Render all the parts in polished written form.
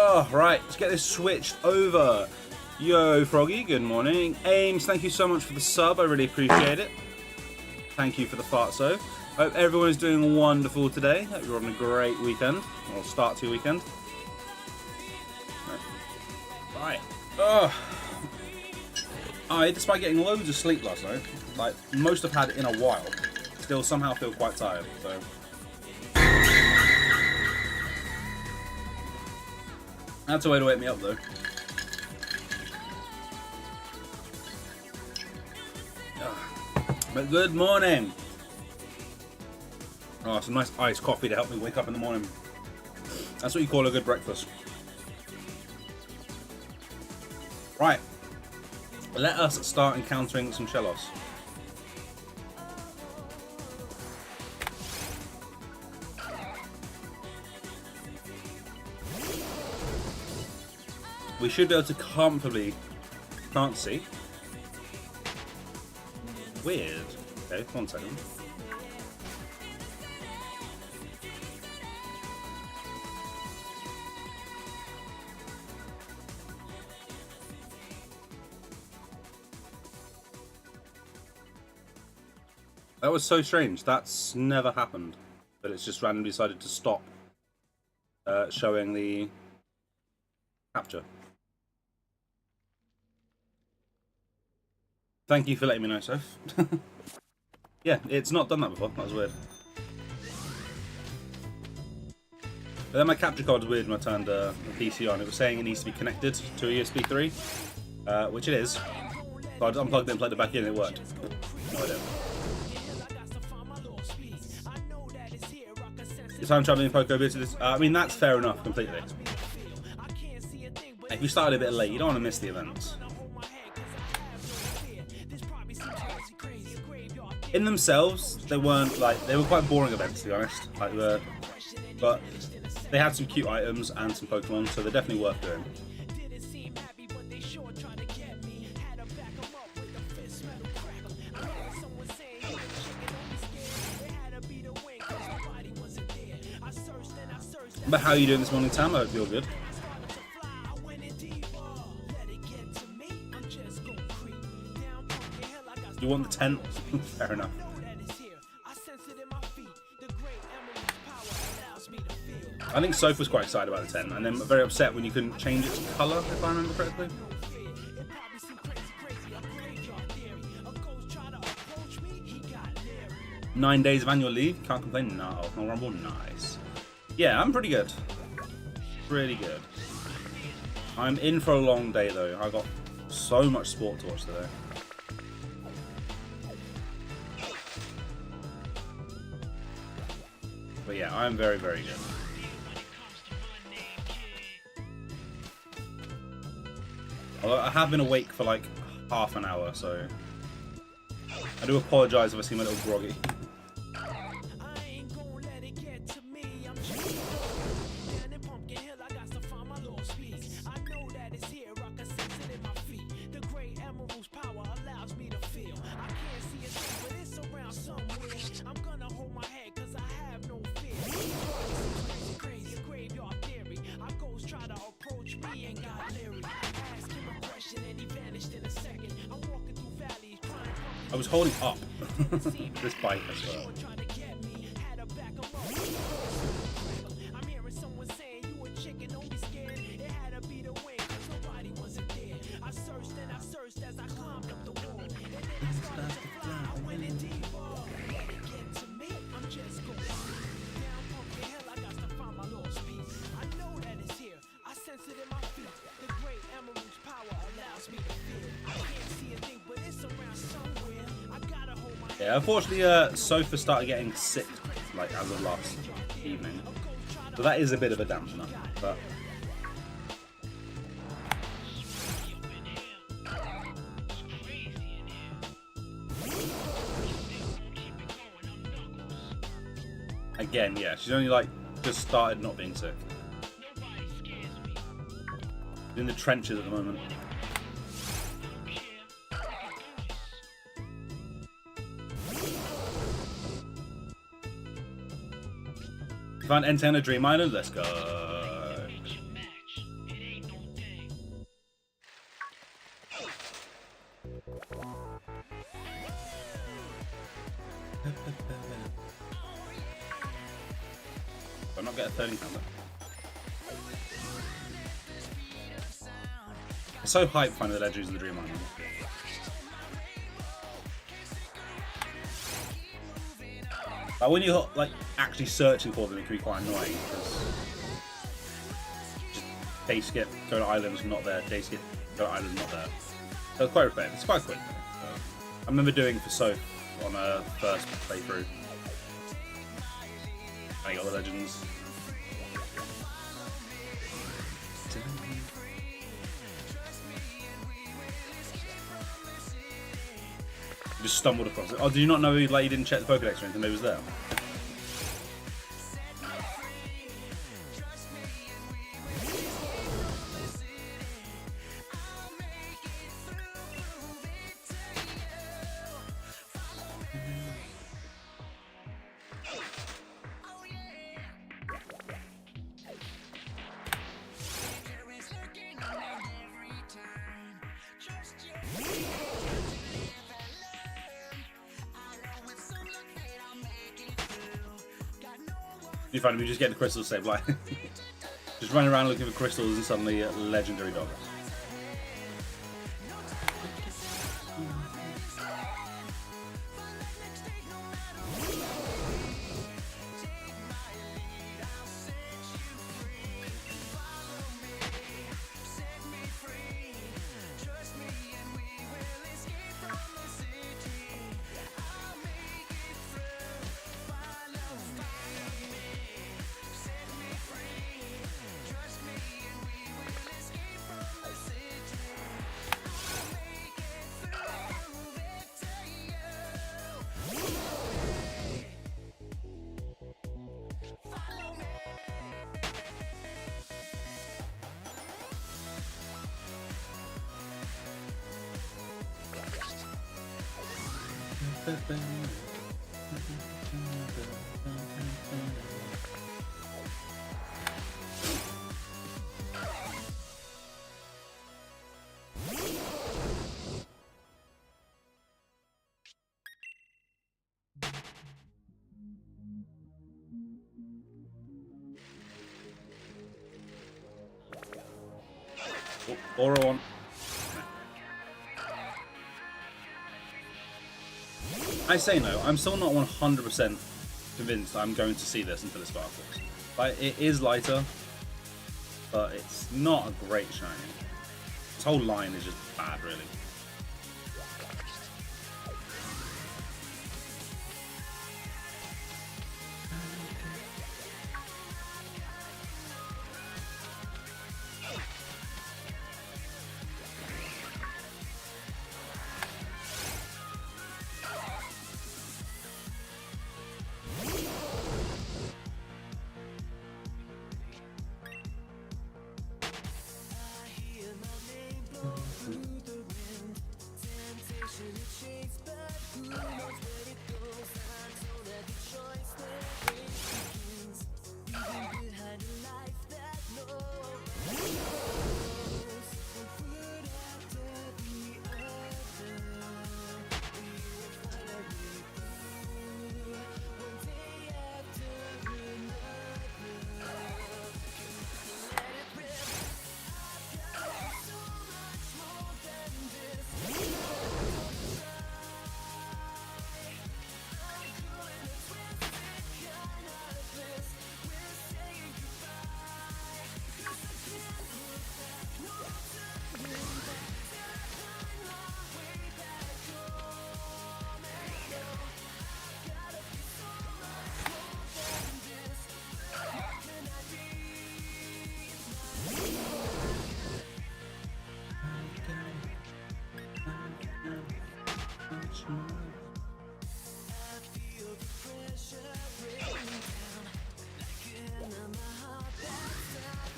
Oh, right, let's get this switched over. Yo, Froggy, good morning. Ames, thank you so much for the sub. I really appreciate it. Thank you for the fartso. Hope everyone is doing wonderful today. Hope you're on a great weekend, or start to your weekend. Right. Despite getting loads of sleep last night, like most I've had in a while, still somehow feel quite tired, so. That's a way to wake me up, though. But good morning. Oh, some nice iced coffee to help me wake up in the morning. That's what you call a good breakfast. Right. Let us start encountering some Shellos. We should be able to comfortably... Can't see. Weird. Okay, 1 second. That was so strange. That's never happened. But it's just randomly decided to stop showing the capture. Thank you for letting me know, Soph. Yeah, it's not done that before. That was weird. But then my capture card was weird when I turned the PC on. It was saying it needs to be connected to a USB 3, which it is. So I unplugged it and plugged it back in and it worked. No idea. Is time traveling in Poco bit to this? I mean, that's fair enough completely. If you started a bit late, you don't want to miss the events. In themselves, they weren't like, they were quite boring events, to be honest. Like, but they had some cute items and some Pokemon, so they're definitely worth doing. But how are you doing this morning, Tam? I hope you're good. You want the tent? Fair enough. I think Soph was quite excited about the tent, and then very upset when you couldn't change its colour, if I remember correctly. "9 days of annual leave? Can't complain. No Rumble, nice. Yeah, I'm pretty good. Pretty good. I'm in for a long day though. I got so much sport to watch today. But yeah, I'm very, very good. Although I have been awake for like half an hour, so I do apologise if I seem a little groggy. I was holding up this bike as well. Yeah, unfortunately, Sofa started getting sick, like, as of last evening. So that is a bit of a dampener, but... Again, yeah, she's only, like, just started not being sick. She's in the trenches at the moment. You found N10 a Dream Island? Let's go. I'm not getting a third encounter. It's so hype finding the legendaries in the Dream Island. Like when you're like actually searching for them, it can be quite annoying because just day skip, go to islands, not there. Day skip, go to islands, not there. So it's quite repetitive. It's quite quick though. So I remember doing for Soph on a first playthrough. I got the legends. Just stumbled across it. Oh, did you not know like you didn't check the Pokédex or anything? It was there. You find me just getting the crystals saved, like just running around looking for crystals and suddenly a legendary dog. Aura one. I say no, I'm still not 100% convinced I'm going to see this until it sparkles. Like, it is lighter, but it's not a great shiny. This whole line is just bad, really.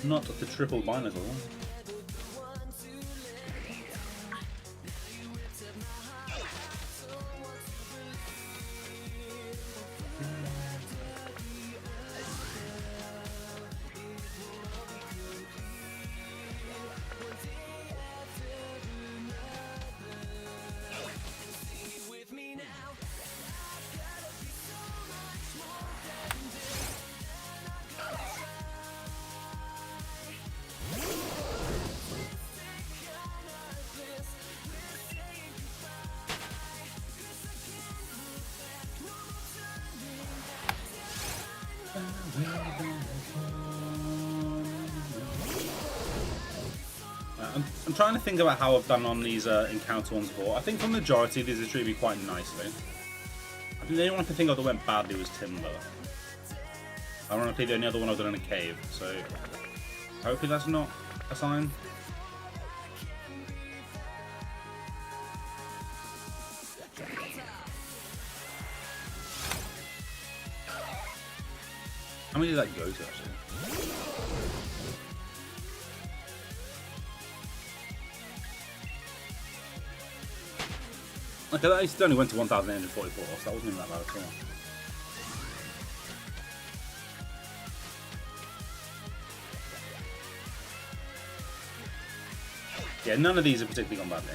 Not the triple binacle one. I'm trying to think about how I've done on these encounter ones before. I think for the majority these have treated me quite nicely. I think the only one I can think of that went badly was Timber. Ironically, the only other one I've done in a cave, so hopefully that's not a sign. How many did that go to, actually? Okay, that only went to 1,844, so that wasn't even that bad at all. Yeah, none of these have particularly gone badly.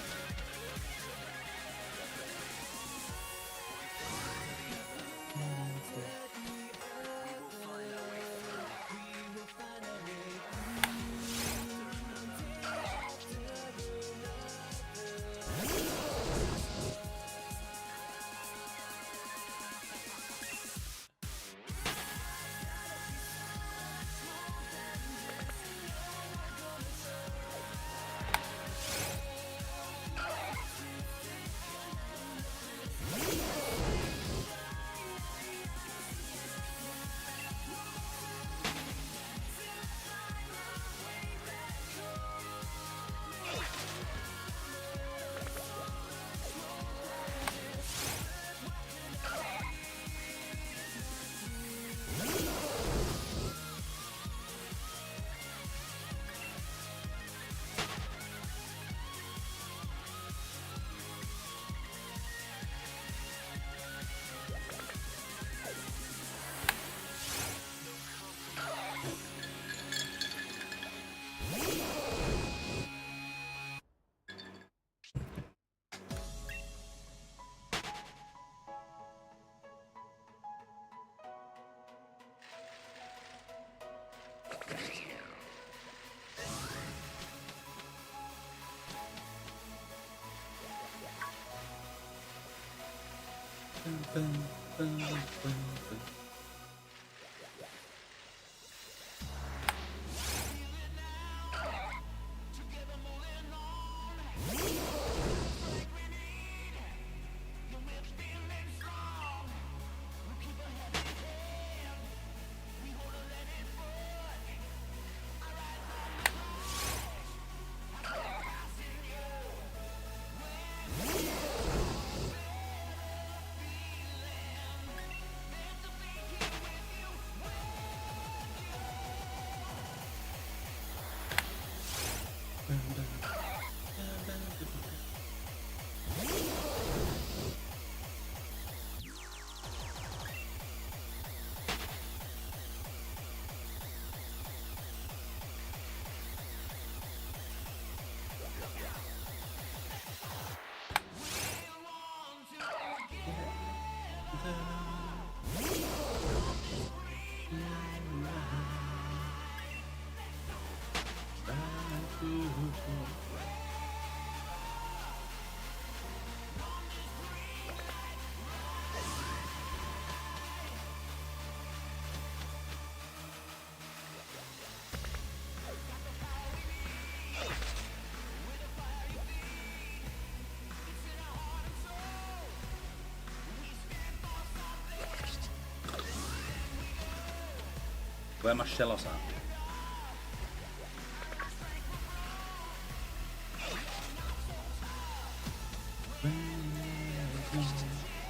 Where my Shellos at?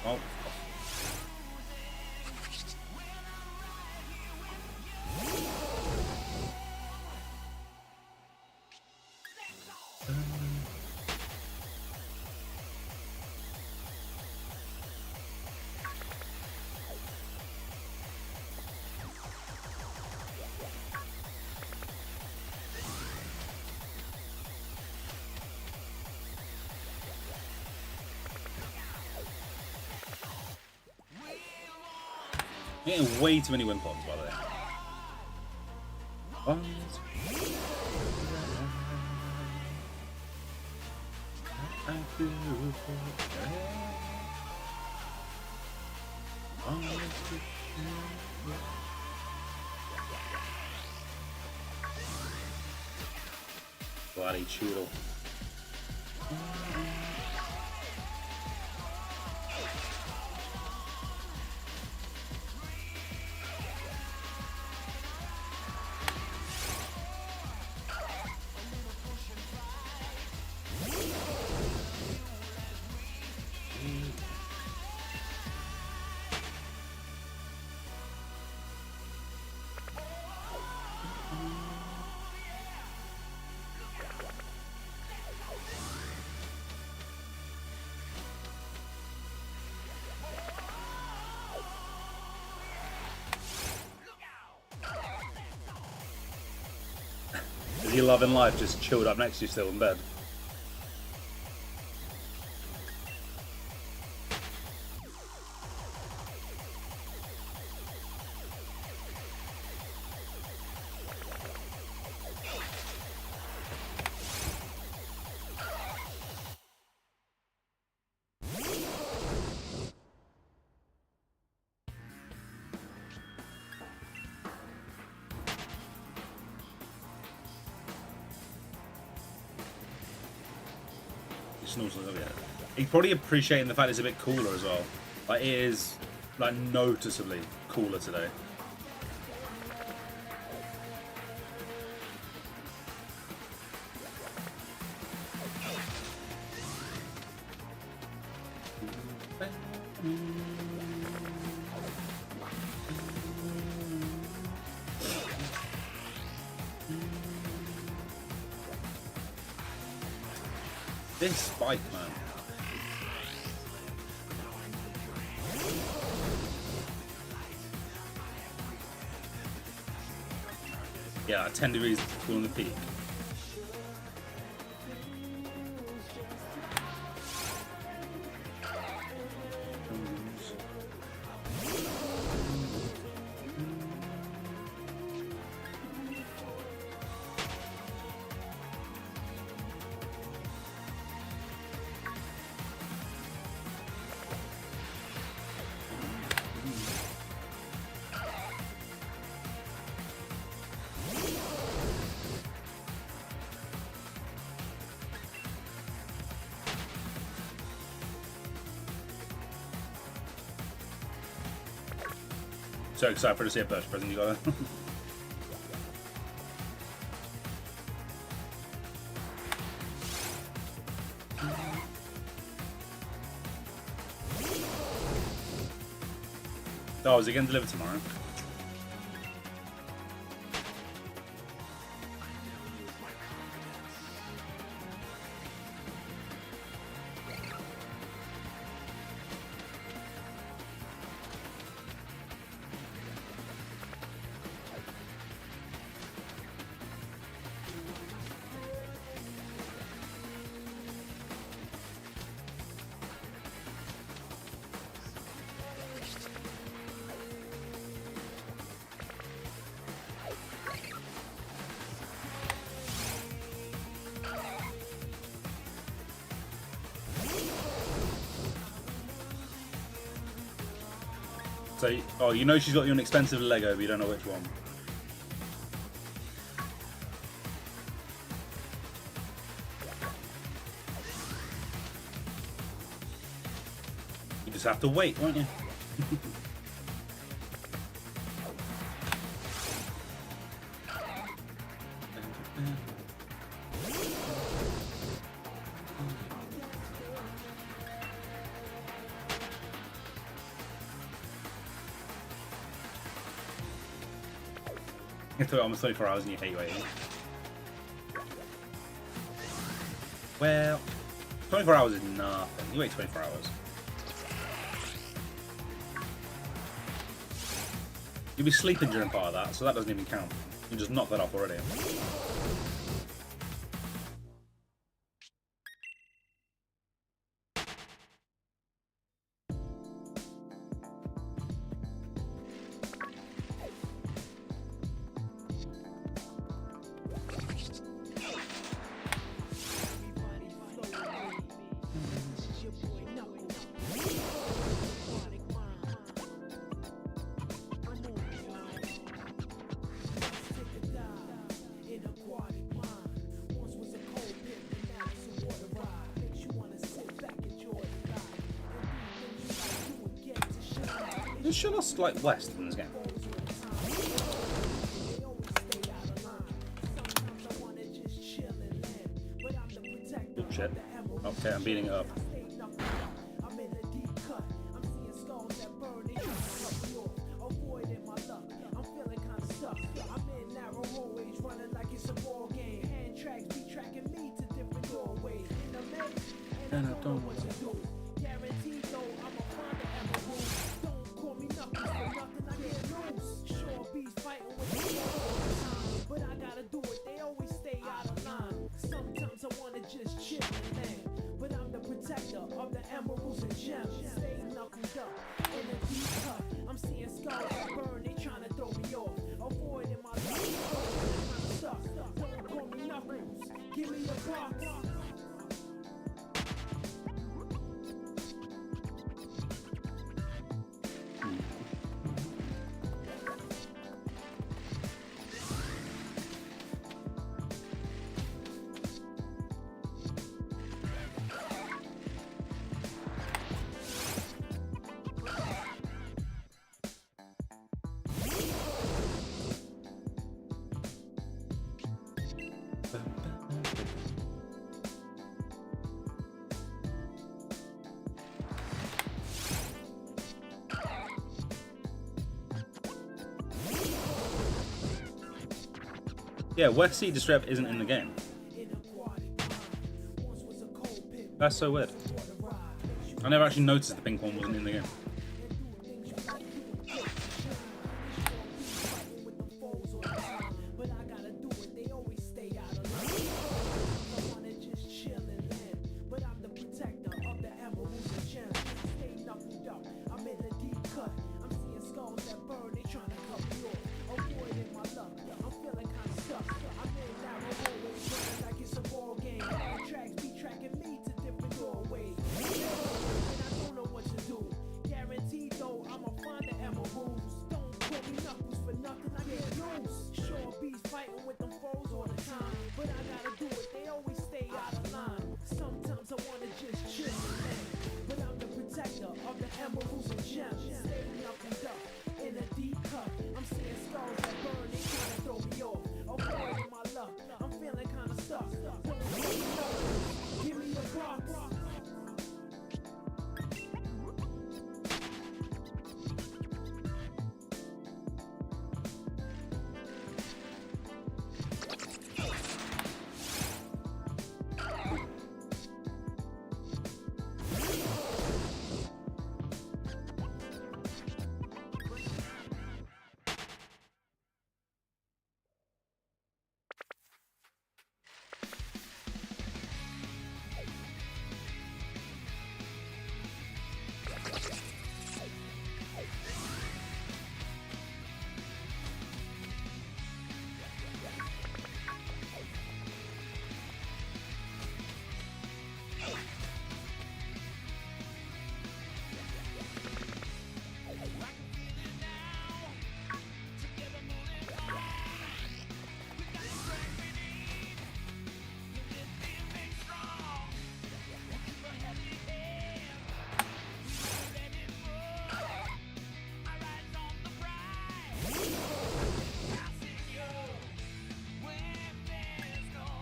Oh. You're getting way too many win pods, by the way. Bloody Choodle. Is he loving life just chilled up next to you still in bed? He's probably appreciating the fact it's a bit cooler as well. Like, it is, like, noticeably cooler today. This spike, man. Yeah, 10 degrees cooler than the peak. So excited for to see a birthday present you got. Oh, is it getting delivered tomorrow? So, oh, you know she's got you an expensive Lego, but you don't know which one. You just have to wait, won't you? It took almost 24 hours and you hate waiting. Well, 24 hours is nothing. You wait 24 hours. You'll be sleeping during part of that, so that doesn't even count. You just knocked that off already. Aquatic Isn't Shellos like west in this game? Oh shit. Okay, I'm beating it up. And I don't want to do. Guaranteed though, I'm a find the Don't call me nothing for nothing, I get loose. Sure beats fighting with the all the time, but I gotta do it, they always stay out of line. Sometimes I wanna just chill and land, but I'm the protector of the emeralds and gems. Stay knuckled up in a deep cut. I'm seeing skulls that burn, they trying to throw me off. Avoiding my life, I'm stuck. Don't call me knuckles, give me a box. Yeah, West Sea Distress isn't in the game. That's so weird. I never actually noticed the pink one wasn't in the game.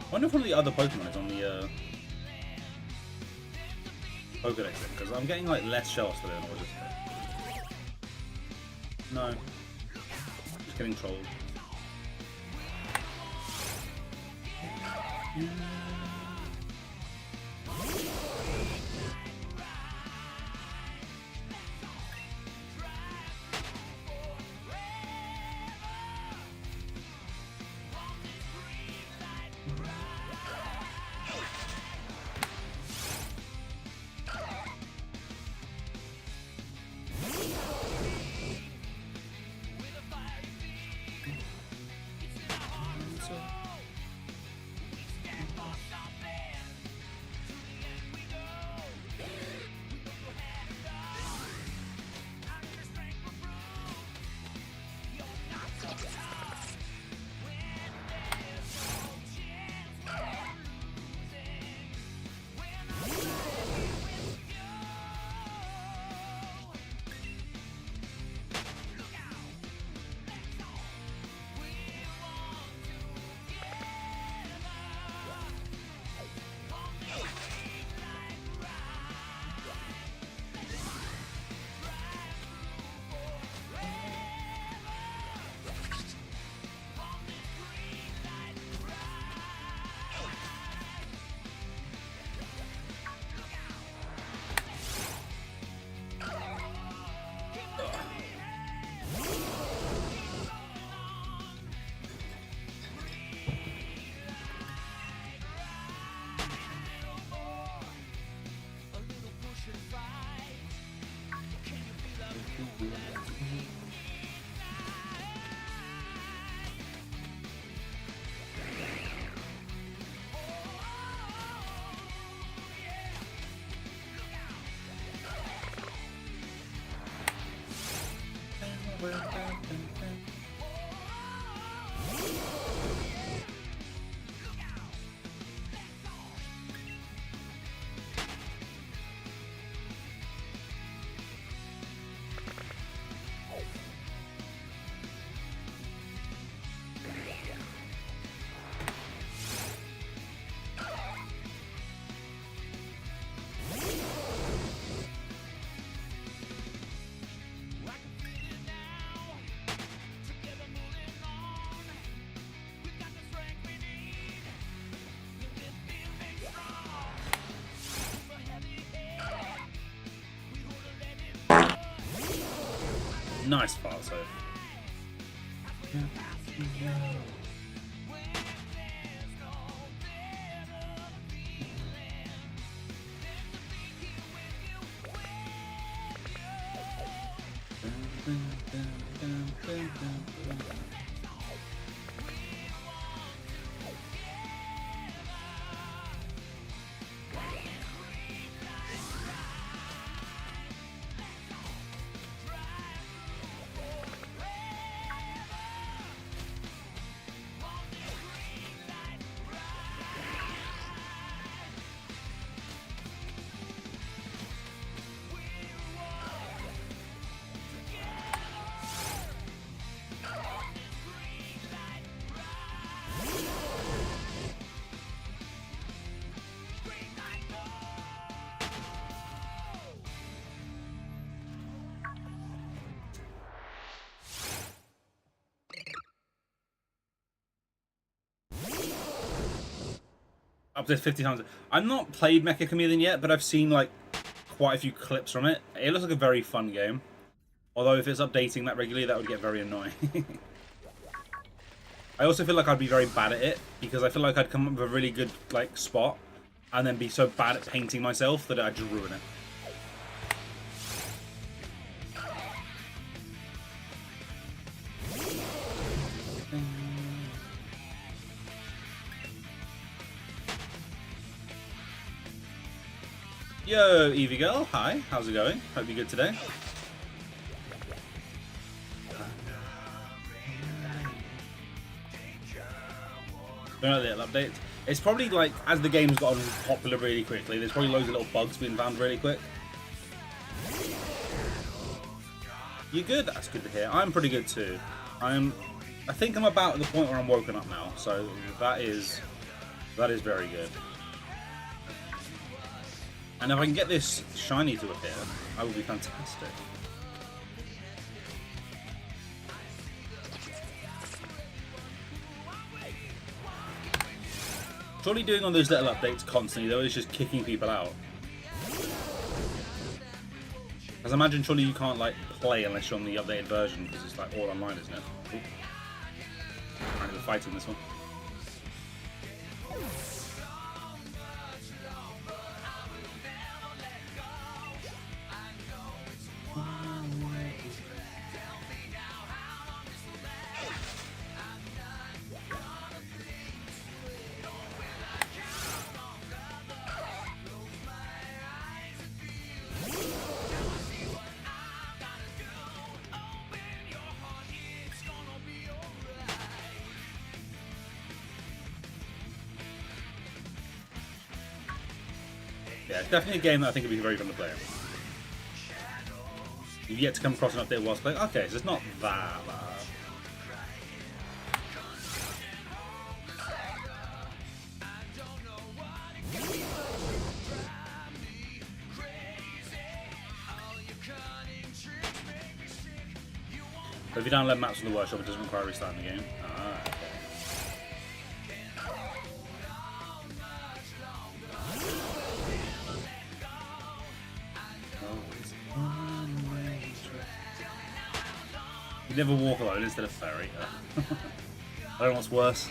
I wonder if one of the other Pokemon is on the Pokedex thing, because I'm getting like less shells today than I was yesterday. No. Just getting trolled. Nice fart, so. Up to 50 times. I've not played Mecha Chameleon yet, but I've seen like quite a few clips from it. It looks like a very fun game. Although if it's updating that regularly, that would get very annoying. I also feel like I'd be very bad at it, because I feel like I'd come up with a really good like spot, and then be so bad at painting myself that I'd just ruin it. Yo, Evie Girl, hi, how's it going? Hope you're good today. Don't know the little update. It's probably like, as the game's gotten popular really quickly, there's probably loads of little bugs being found really quick. You good? That's good to hear. I'm pretty good too. I think I'm about at the point where I'm woken up now, so that is very good. And if I can get this shiny to appear, that would be fantastic. Surely doing all those little updates constantly, though, is just kicking people out. Because I imagine surely you can't, like, play unless you're on the updated version, because it's, like, all online, isn't it? Ooh. Apparently we're fighting this one. Yeah, it's definitely a game that I think would be very fun to play. You've yet to come across an update whilst playing. Okay, so it's not that bad. But if you download maps from the workshop, it doesn't require restarting the game. Ah, okay. You never walk alone instead of ferry. I don't know what's worse.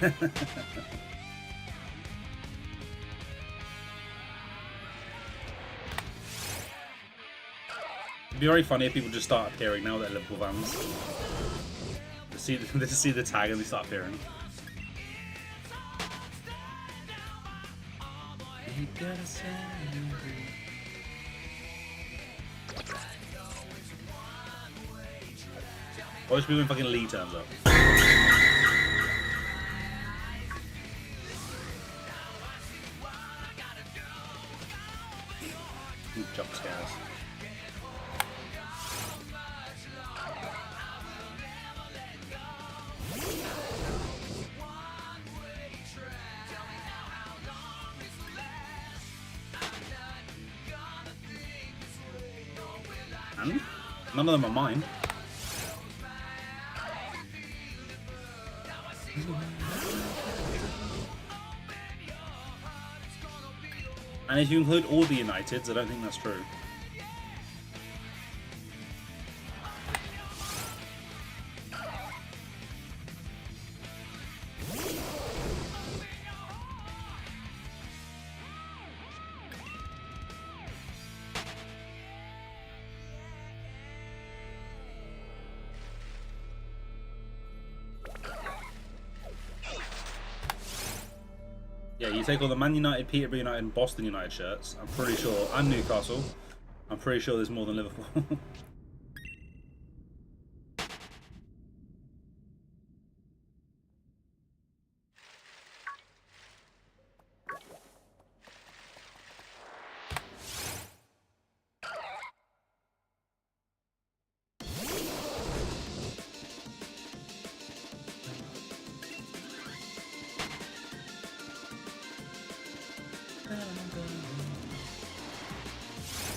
It'd be very funny if people just start appearing now that Liverpool fans. They see the tag and they start appearing. Watch me when fucking Lee turns up. None of them are mine. And if you include all the Uniteds, I don't think that's true. Yeah, you take all the Man United, Peterborough United, and Boston United shirts. I'm pretty sure, and Newcastle. I'm pretty sure there's more than Liverpool.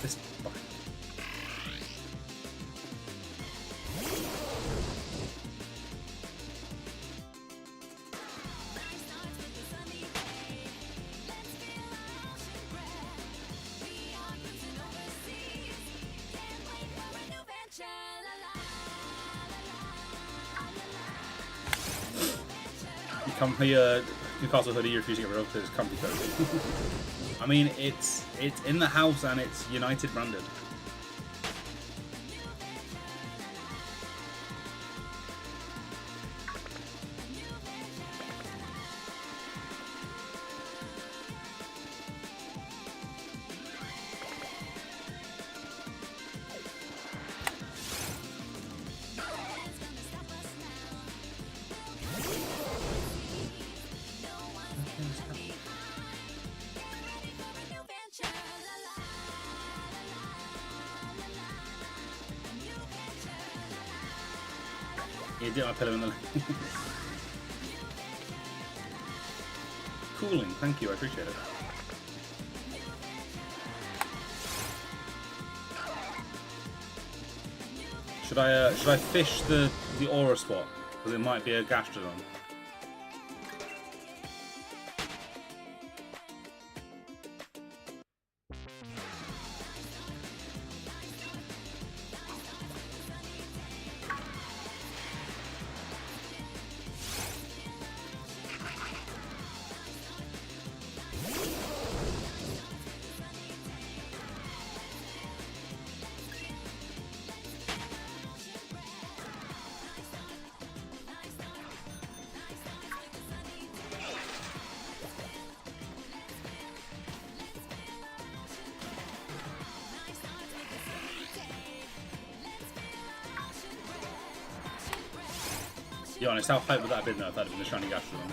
This fuck. You come here, Newcastle hoodie, you refuse to get rid of because it's comfy cozy. I mean, it's in the house and it's United branded. Yeah, dip my pillow in the cooling, thank you, I appreciate it. Should I fish the aura spot? Because it might be a Gastrodon. Be honest, how hype would that have been though if that had been the shiny Gastrodon?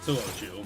So what was you?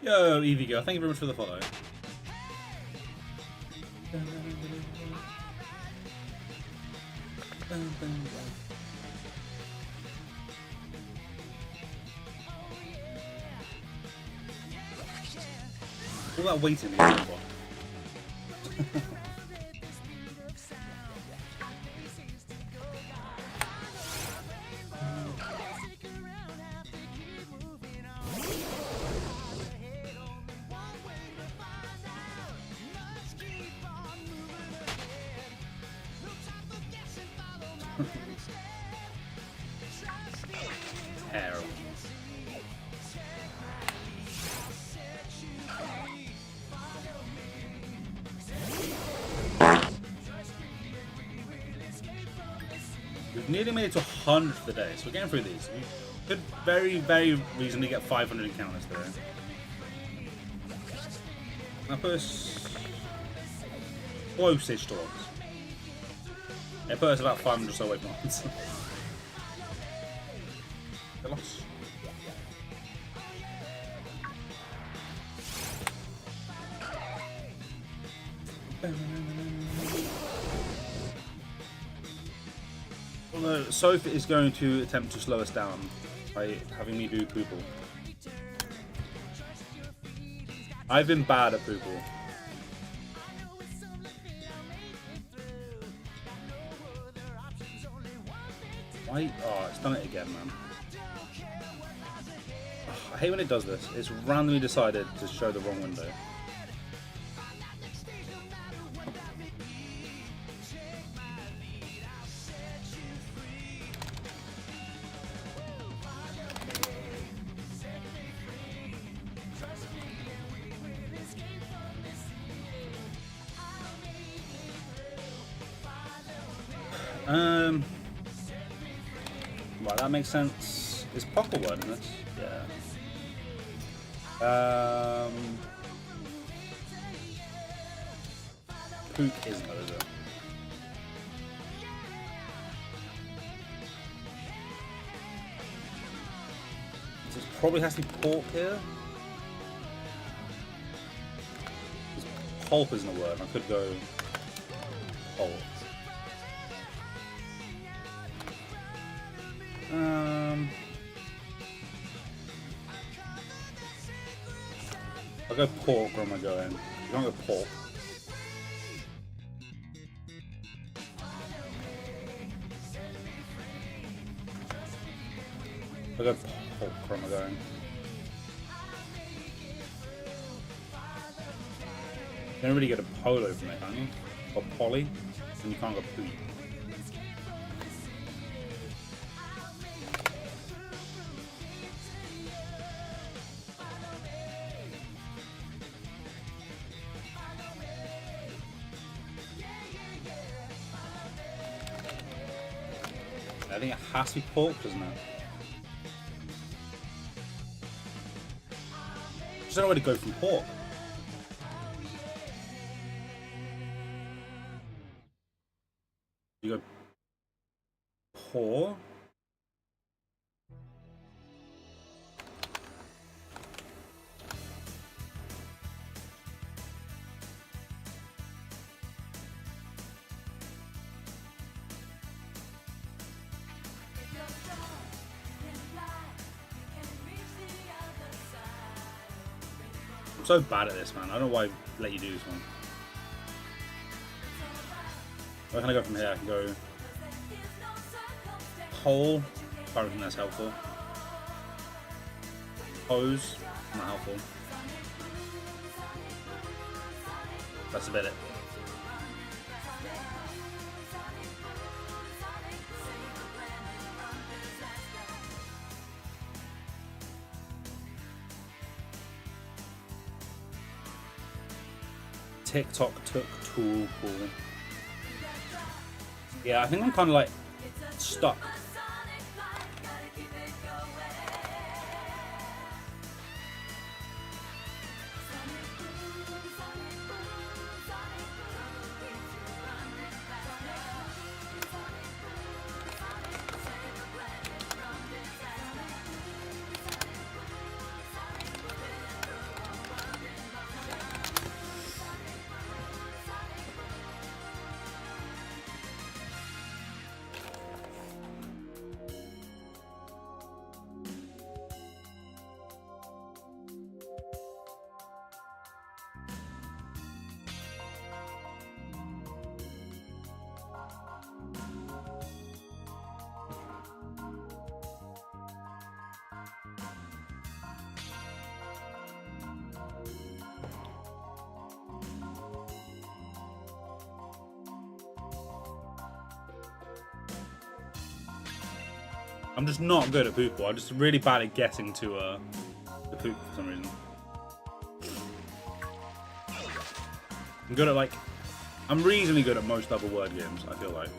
Yo, Evie Girl, thank you very much for the follow. All that waiting for. Terrible. We've nearly made it to 100 for the day, so we're getting through these. We could very, very reasonably get 500 encounters today. Now put us close-ish to us. It put us about 500 or so away from us. They lost. Although Sophie is going to attempt to slow us down by having me do Poople. I've been bad at Poople. Why? Oh, it's done it again, man. Oh, I hate when it does this. It's randomly decided to show the wrong window. Right, that makes sense. Is Pock a word in this? Yeah. Pook is not, is it? This probably has to be pork here. Pulp isn't a word. I could go pulp. I'll go pork. Where am I going? You can't go pork. I'll go pork. Where am I going? You don't really get a polo from it, can you? Or poly, and you can't go poo. I think it has to be pork, doesn't it? Just don't know where to go from pork. You go pour. I'm so bad at this, man. I don't know why I let you do this one. Where can I go from here? I can go hole. I don't think that's helpful. Hose. Not helpful. That's about it. TikTok took tool cool. Yeah, I think I'm kind of like stuck. I'm just not good at Poople. I'm just really bad at getting to the poop for some reason. I'm good at like... I'm reasonably good at most other word games, I feel like.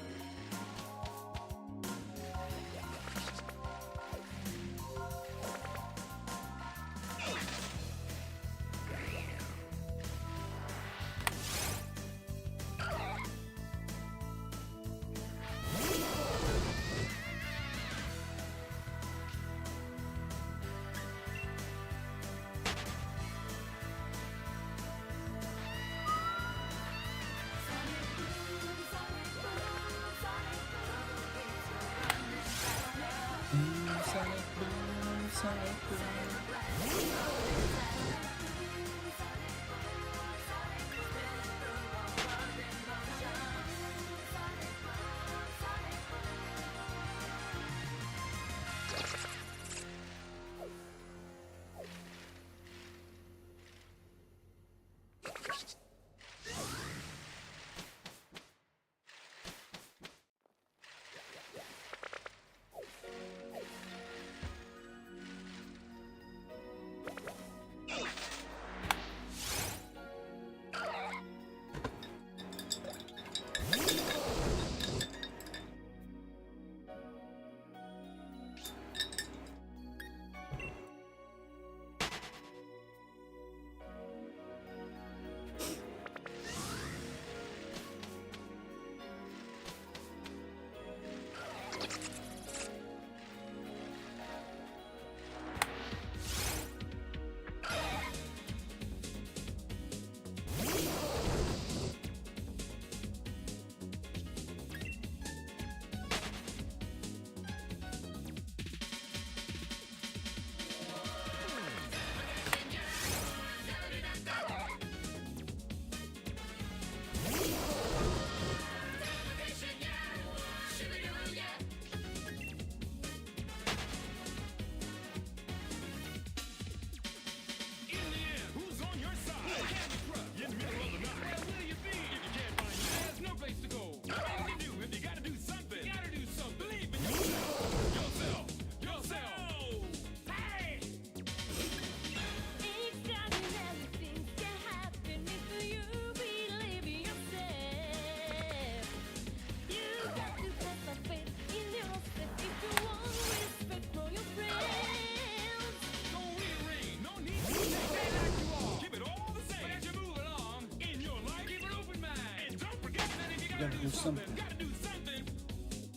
You gotta do something.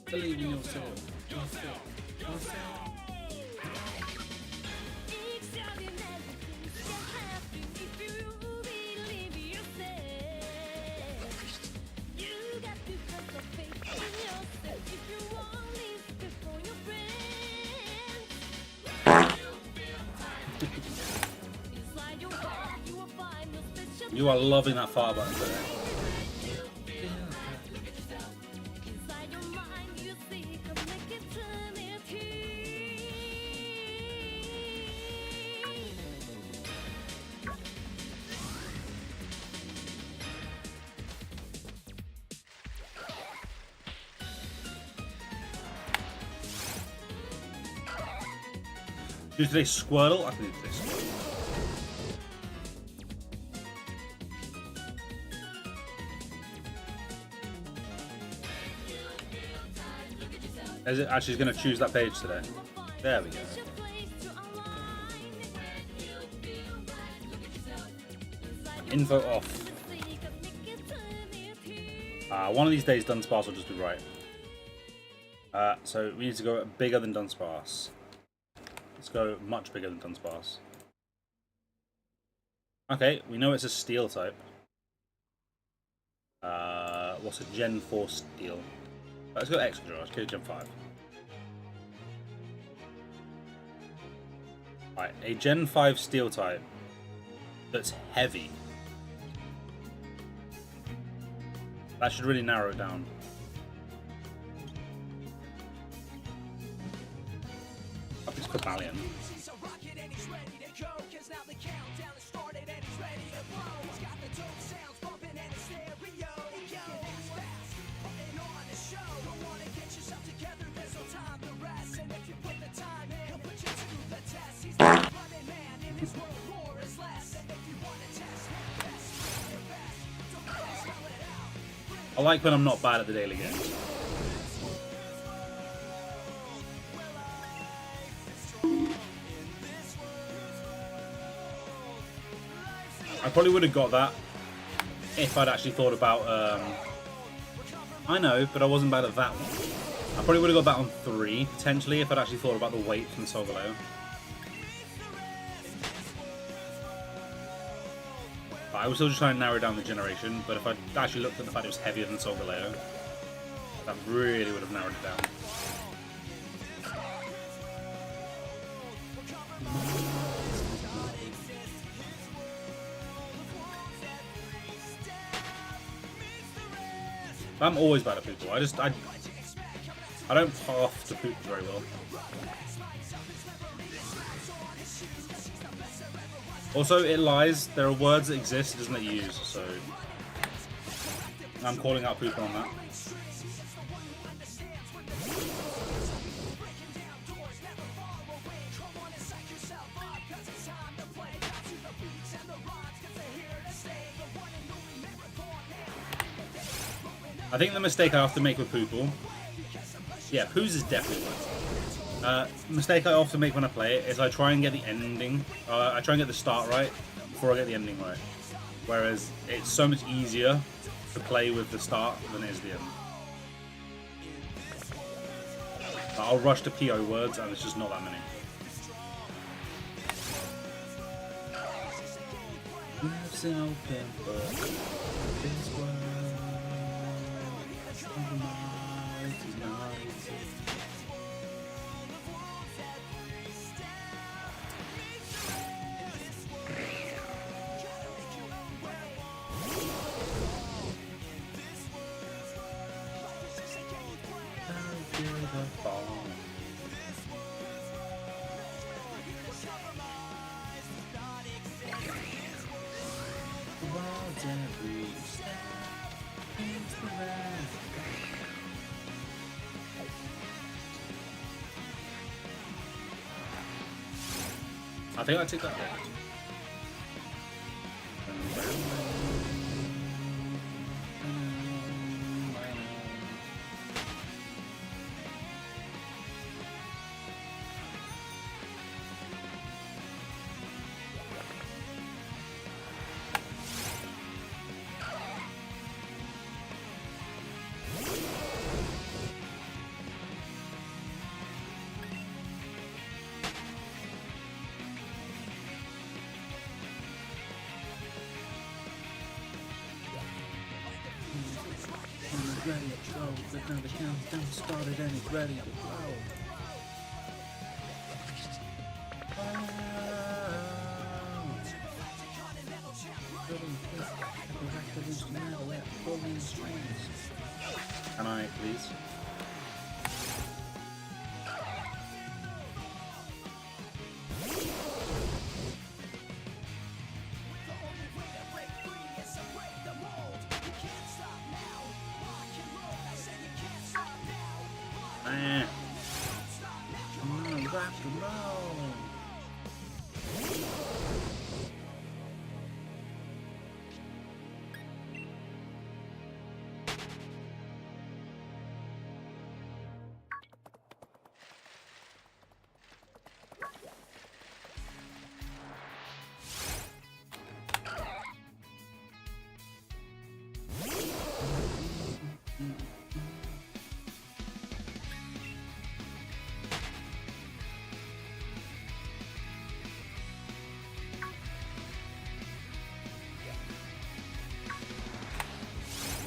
Believe in yourself. You are loving that fire button today. Do today Squirtle? I can do today Squirtle. Is it actually going to choose that page today? There we go. Info off. One of these days Dunsparce will just be right. So we need to go bigger than Dunsparce. Let's go much bigger than Dunsparce. Okay, we know it's a steel type. What's a Gen 4 steel? Let's go Excadrill. Let's go Gen 5. Right, a Gen 5 steel type that's heavy. That should really narrow it down. Up is Cobalion. I like when I'm not bad at the daily games. I probably would have got that if I'd actually thought about... I know, but I wasn't bad at that one. I probably would have got that on 3, potentially, if I'd actually thought about the weight from the Solgaleo. I was still just trying to narrow down the generation, but if I'd actually looked at the fact it was heavier than Solgaleo, that really would have narrowed it down. I'm always bad at Poople. I don't path to Poople very well. Also, it lies. There are words that exist, it doesn't let you use, so I'm calling out Poople on that. I think the mistake I often make with Poople, yeah, Poos is definitely one. Mistake I often make when I play it is I try and get the ending, I try and get the start right before I get the ending right. Whereas it's so much easier to play with the start than it is the end. I'll rush to PO words and it's just not that many. It's an open book. This world. I think I took that one. Ready to go, but now the countdown started and it's ready to blow. Can I please? Rock and roll.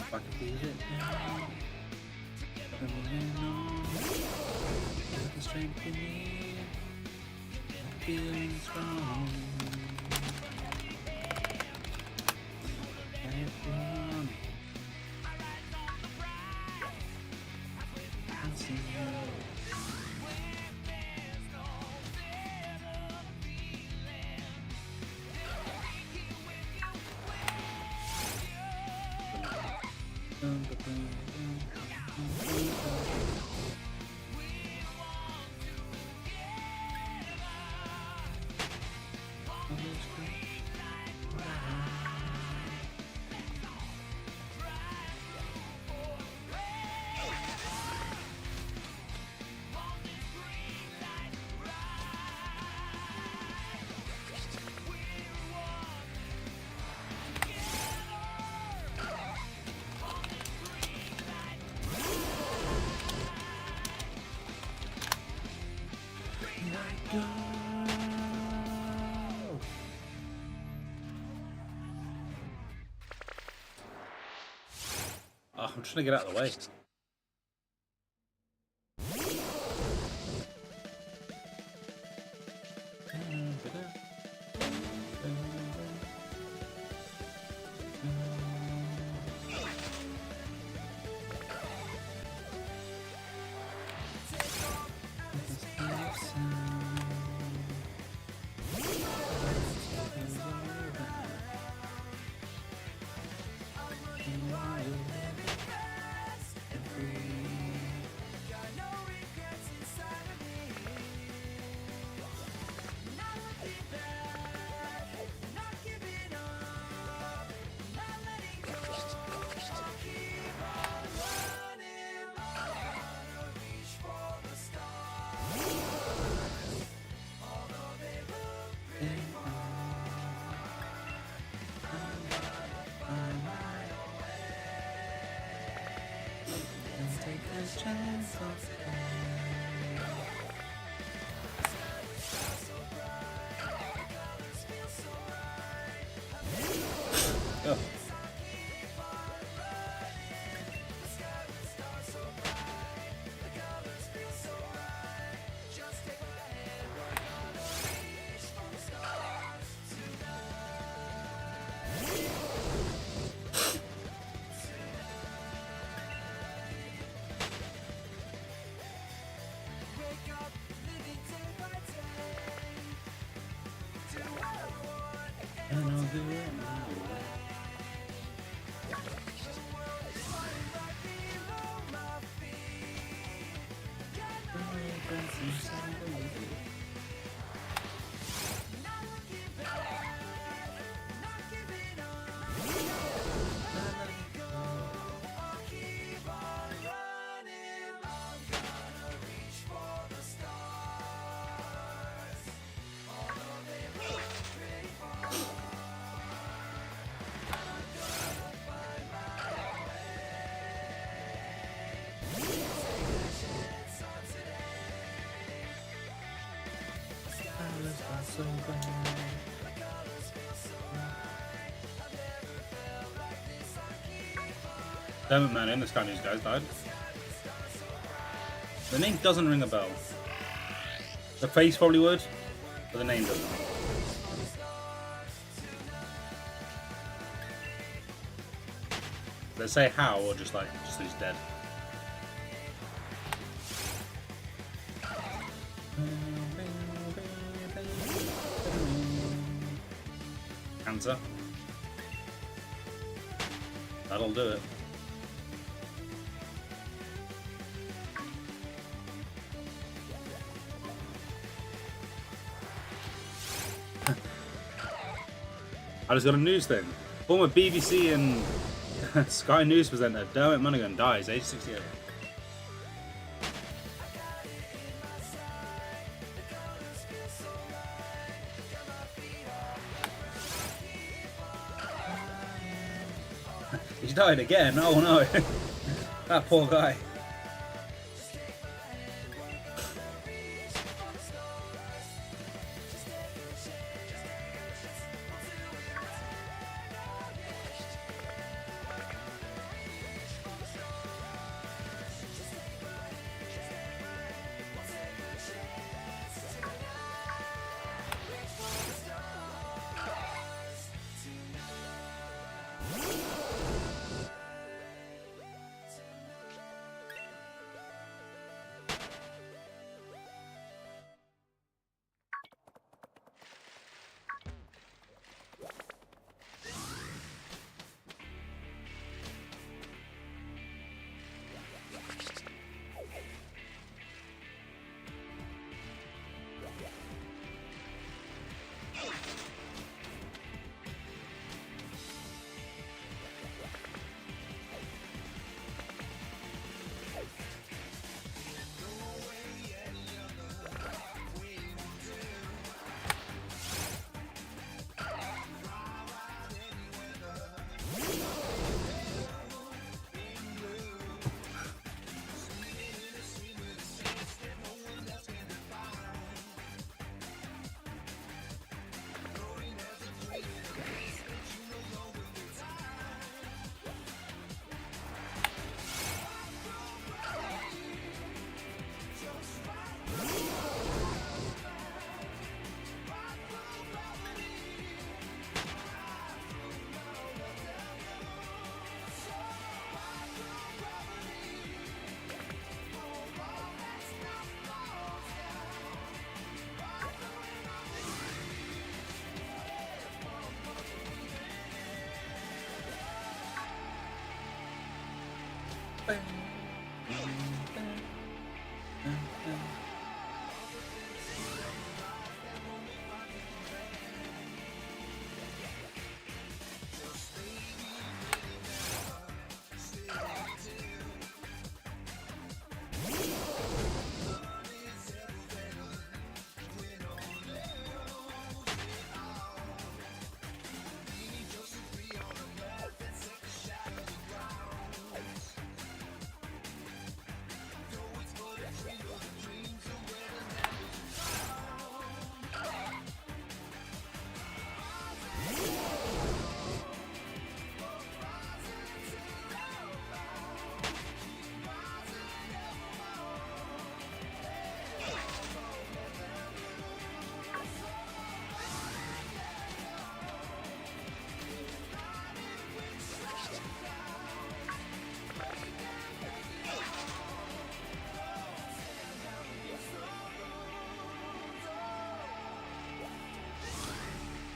I can feel it now. Coming on. Got the strength in me. I'm feeling strong. Everyone. I see you. Oh, I'm trying to get out of the way. Oh. And I'll do it my way. Damn it, man, this guy these guys died. The name doesn't ring a bell. The face probably would, but the name doesn't. Let's say how, or just he's dead. Cancer. That'll do it. I just got a news thing. Former BBC and Sky News presenter Dermot Monaghan dies, age 68. He's died again. Oh no. That poor guy.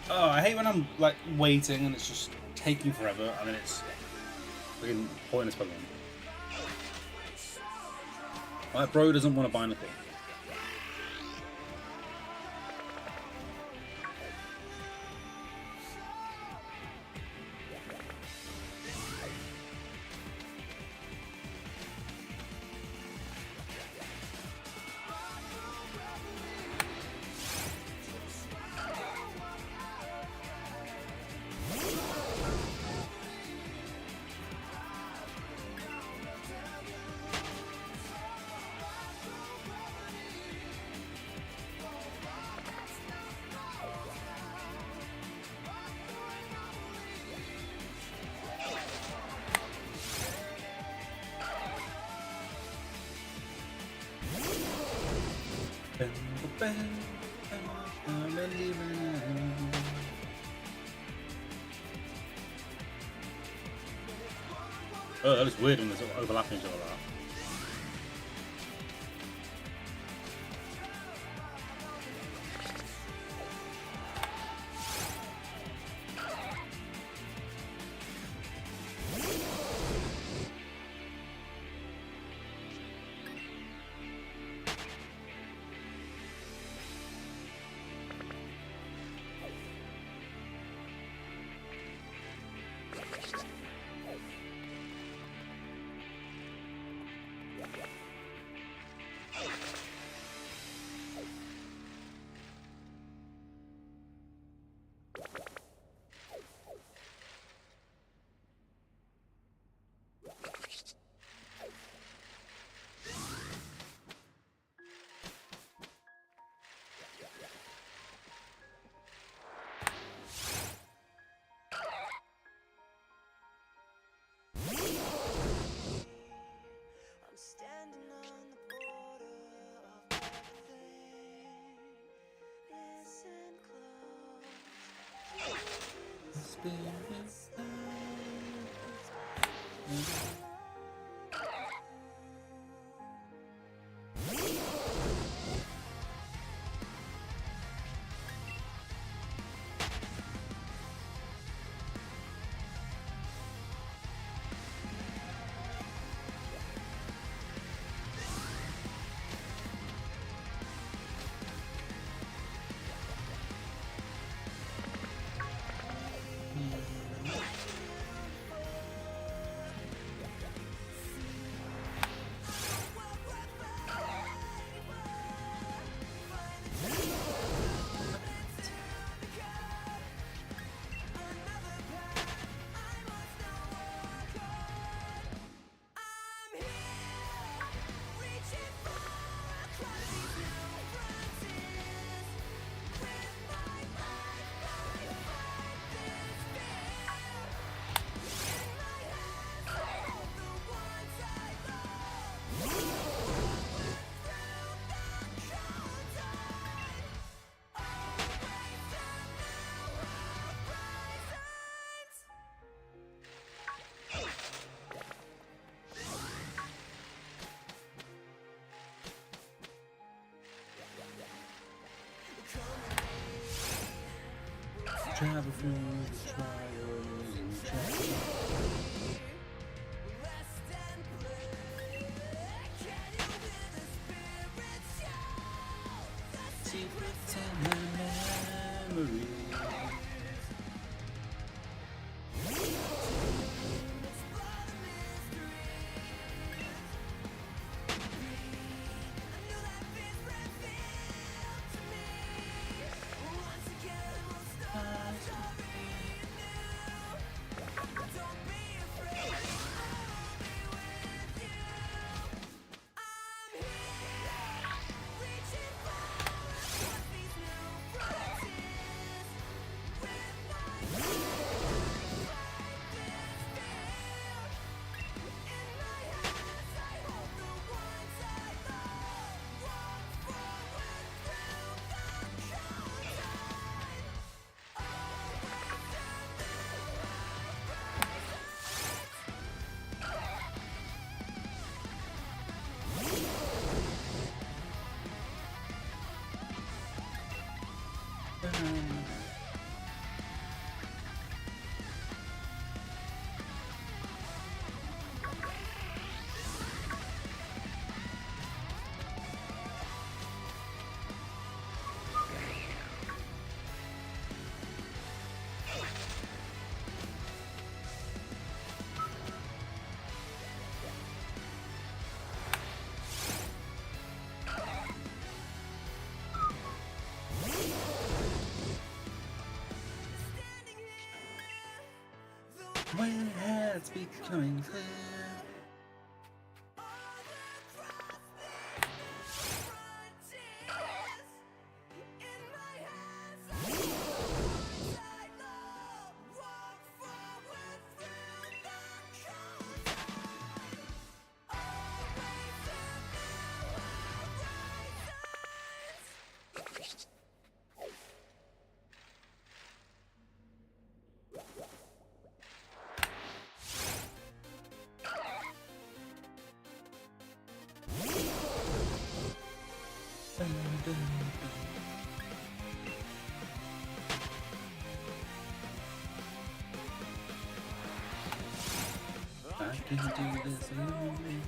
Oh, I hate when I'm like waiting and it's just taking forever and then it's freaking pointless Pokemon. Like, bro doesn't want to Binacle. Oh, that was weird when there's overlapping each other like that. Travel through the trials and trials. Secrets in my memory. When it's becoming clear. I can do this alone.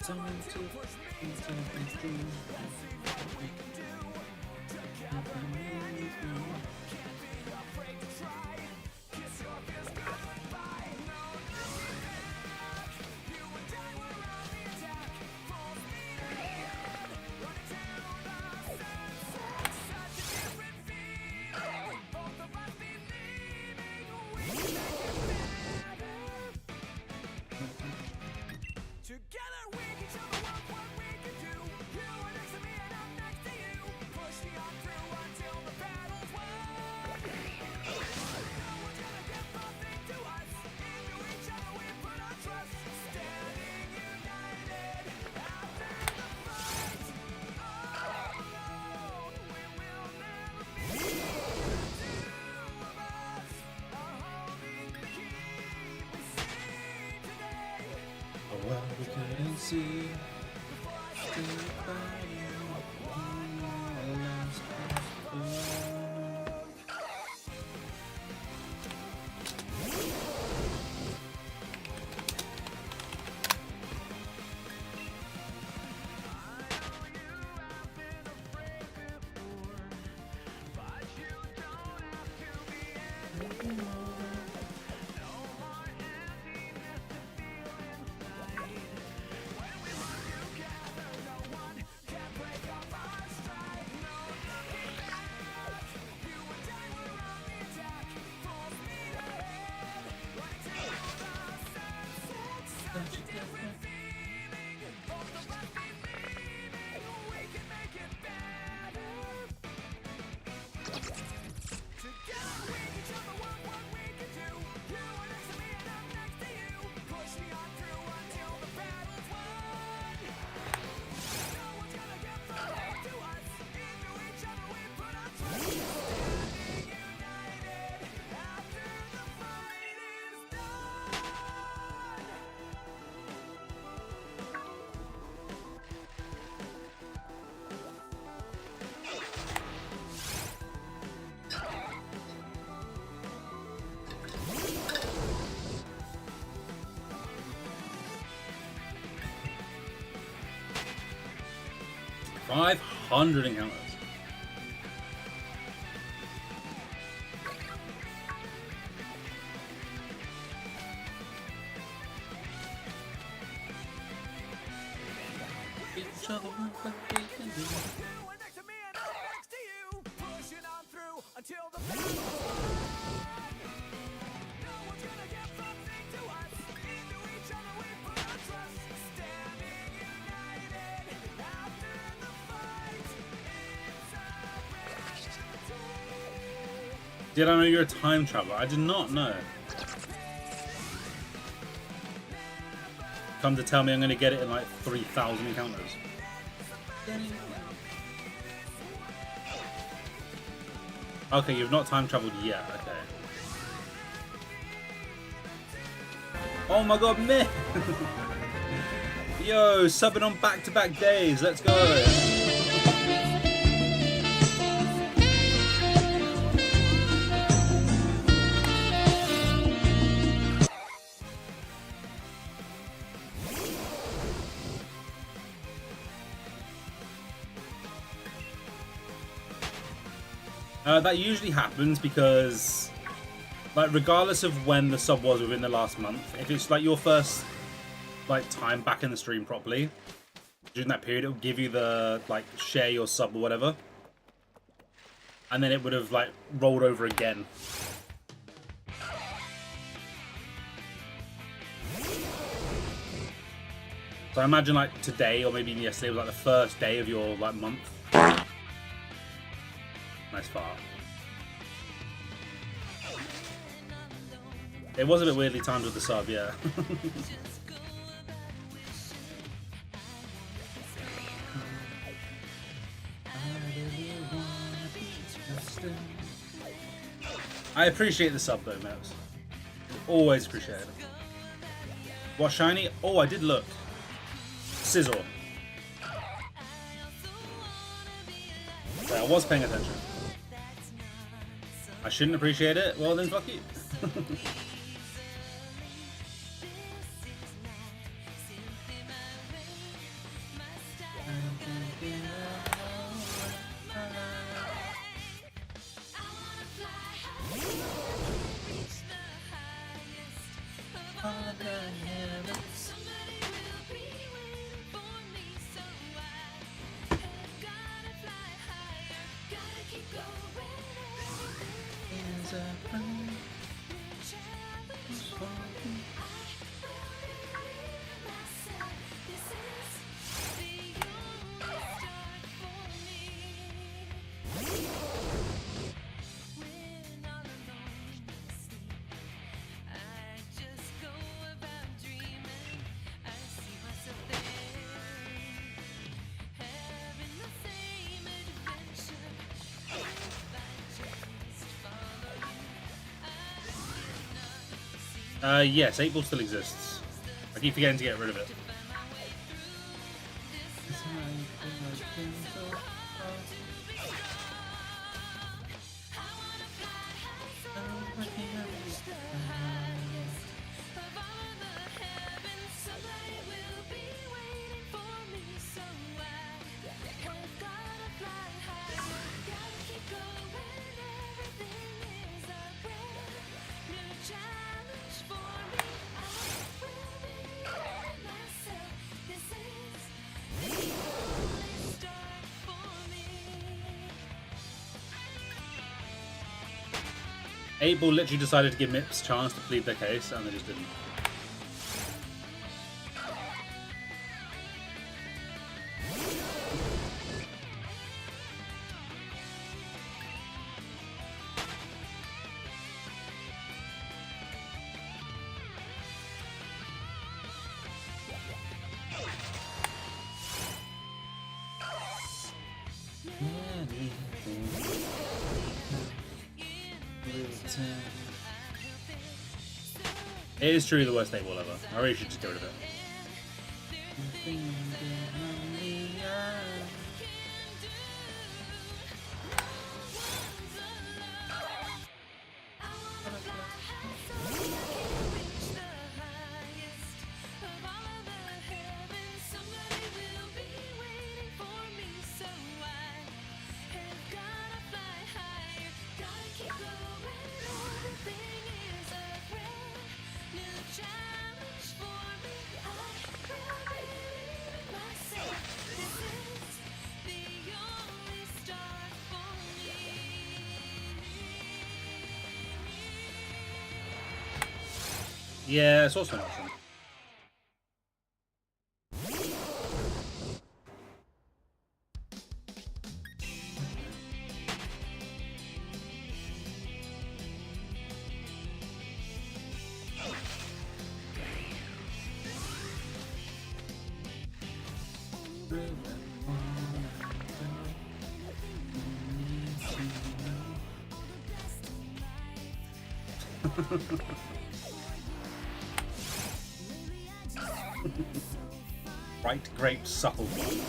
Someone to what we couldn't see. $500 encounters. Each other what we can do. Did I know you're a time traveler? I did not know. Come to tell me I'm going to get it in like 3,000 encounters. Okay, you've not time traveled yet. Okay. Oh my god, man! Yo, subbing on back-to-back days. Let's go. That usually happens because, like, regardless of when the sub was within the last month, if it's like your first, like, time back in the stream properly, during that period, it'll give you the, like, share your sub or whatever. and then it would have like rolled over again. So I imagine like today or maybe yesterday was like the first day of your like month. Nice fart. It was a bit weirdly timed with the sub, yeah. I appreciate the sub though, Maps. Always appreciate it. What shiny? Oh, I did look. Sizzle. Yeah, I was paying attention. I shouldn't appreciate it? Well then, fuck you. Yes, 8 Ball still exists. I keep forgetting to get rid of it. Eight Ball literally decided to give Mips a chance to plead their case, and they just didn't. It is truly the worst 8 Ball ever. I really should just get rid of it. Yeah, it's also an option. Right, great, supple one.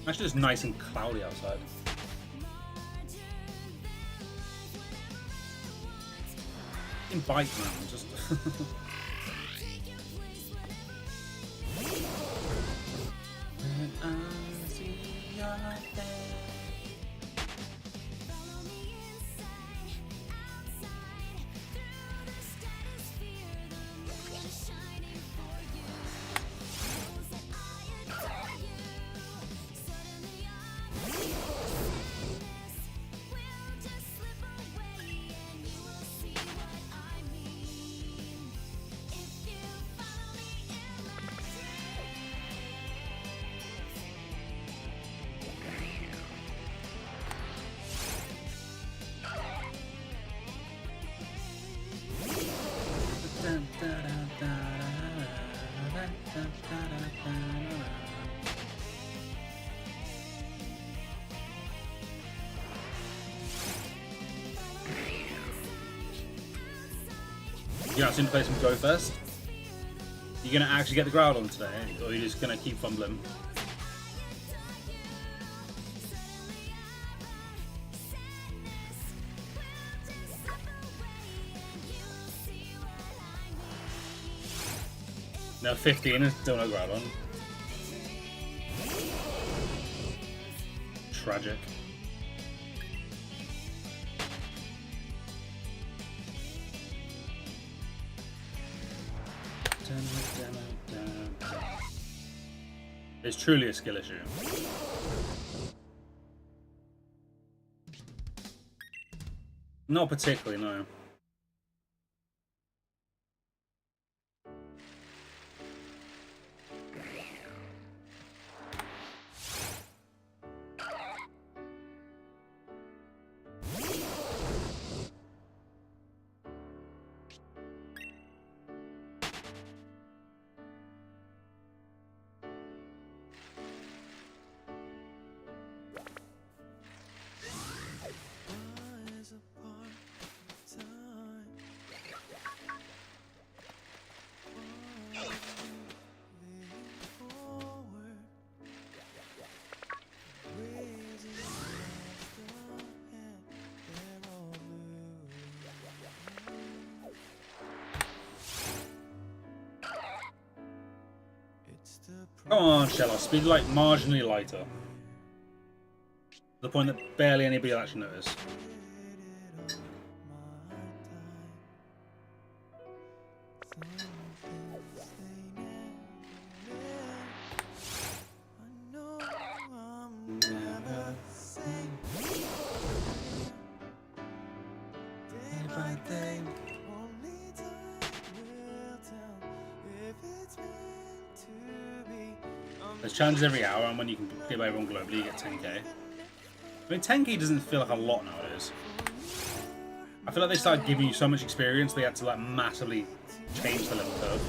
Actually, it's nice and cloudy outside. In bike, man, just. You actually play some Go Fest? You gonna actually get the Groudon today, or are you just gonna keep fumbling? No, 15 is still no Groudon. Tragic. It's truly a skill issue. Not particularly, no. Come on, Shellos, be like marginally lighter. To the point that barely anybody will actually notice. There's challenges every hour, and when you can give everyone globally, you get 10k. I mean, 10k doesn't feel like a lot nowadays. I feel like they started giving you so much experience, they had to like massively change the level curve.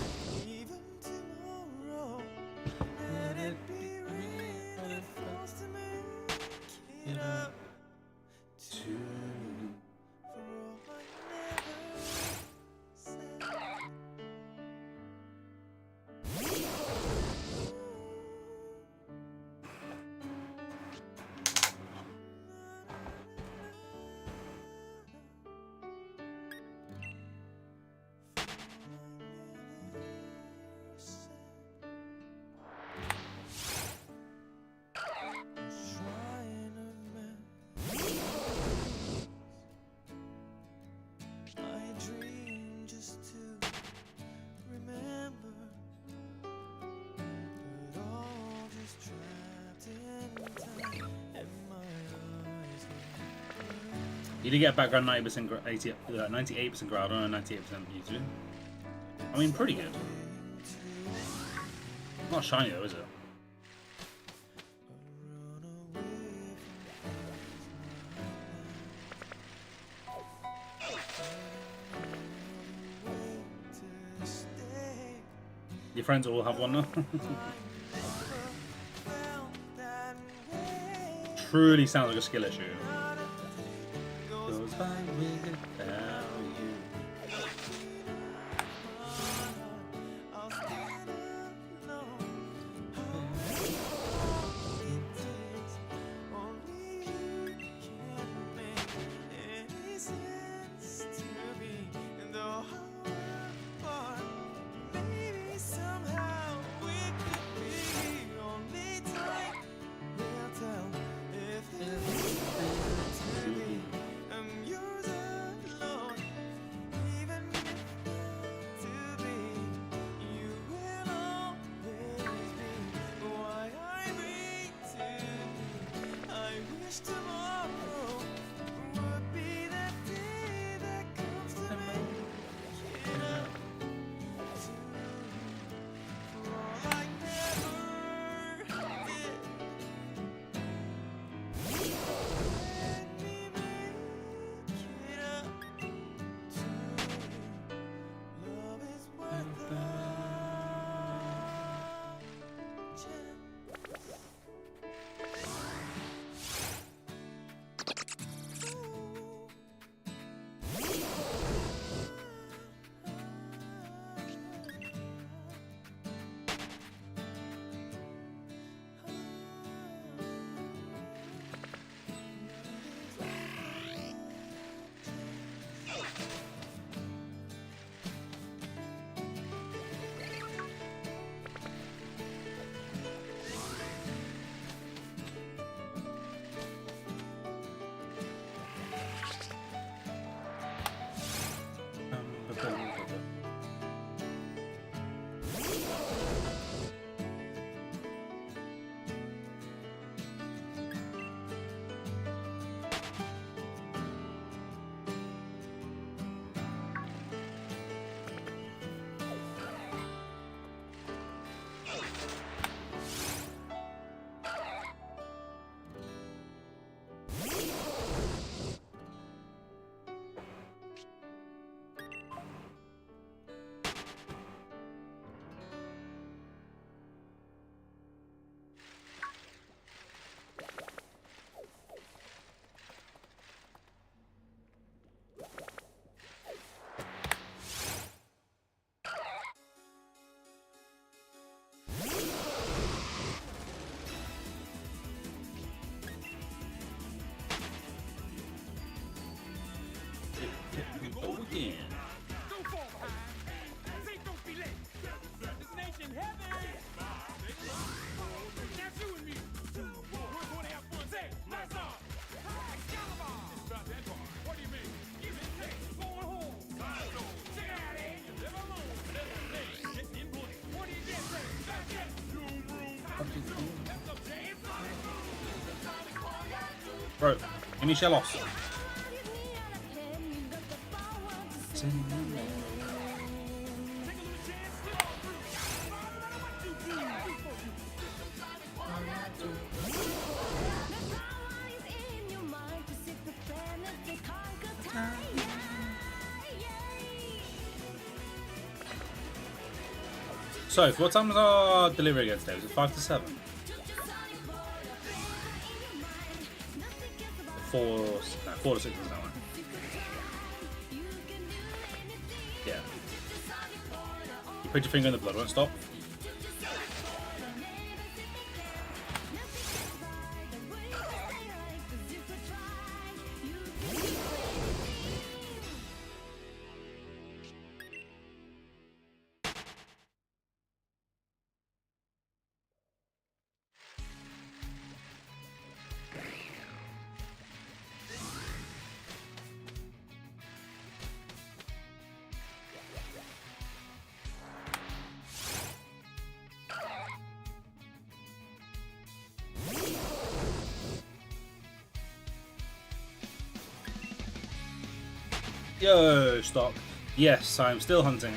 You did get background 90%, 98% Groudon and 98% Mewtwo. I mean, pretty good. Not shiny though, is it? Your friends all have one now. Truly sounds like a skill issue. Goes by without you. Bro, give me Shellos. So, what time was our delivery again today? Was it 5 to 7? 4 to 6 is that one. Yeah. You put your finger in the blood, won't stop. Yo, stock. Yes, I'm still hunting.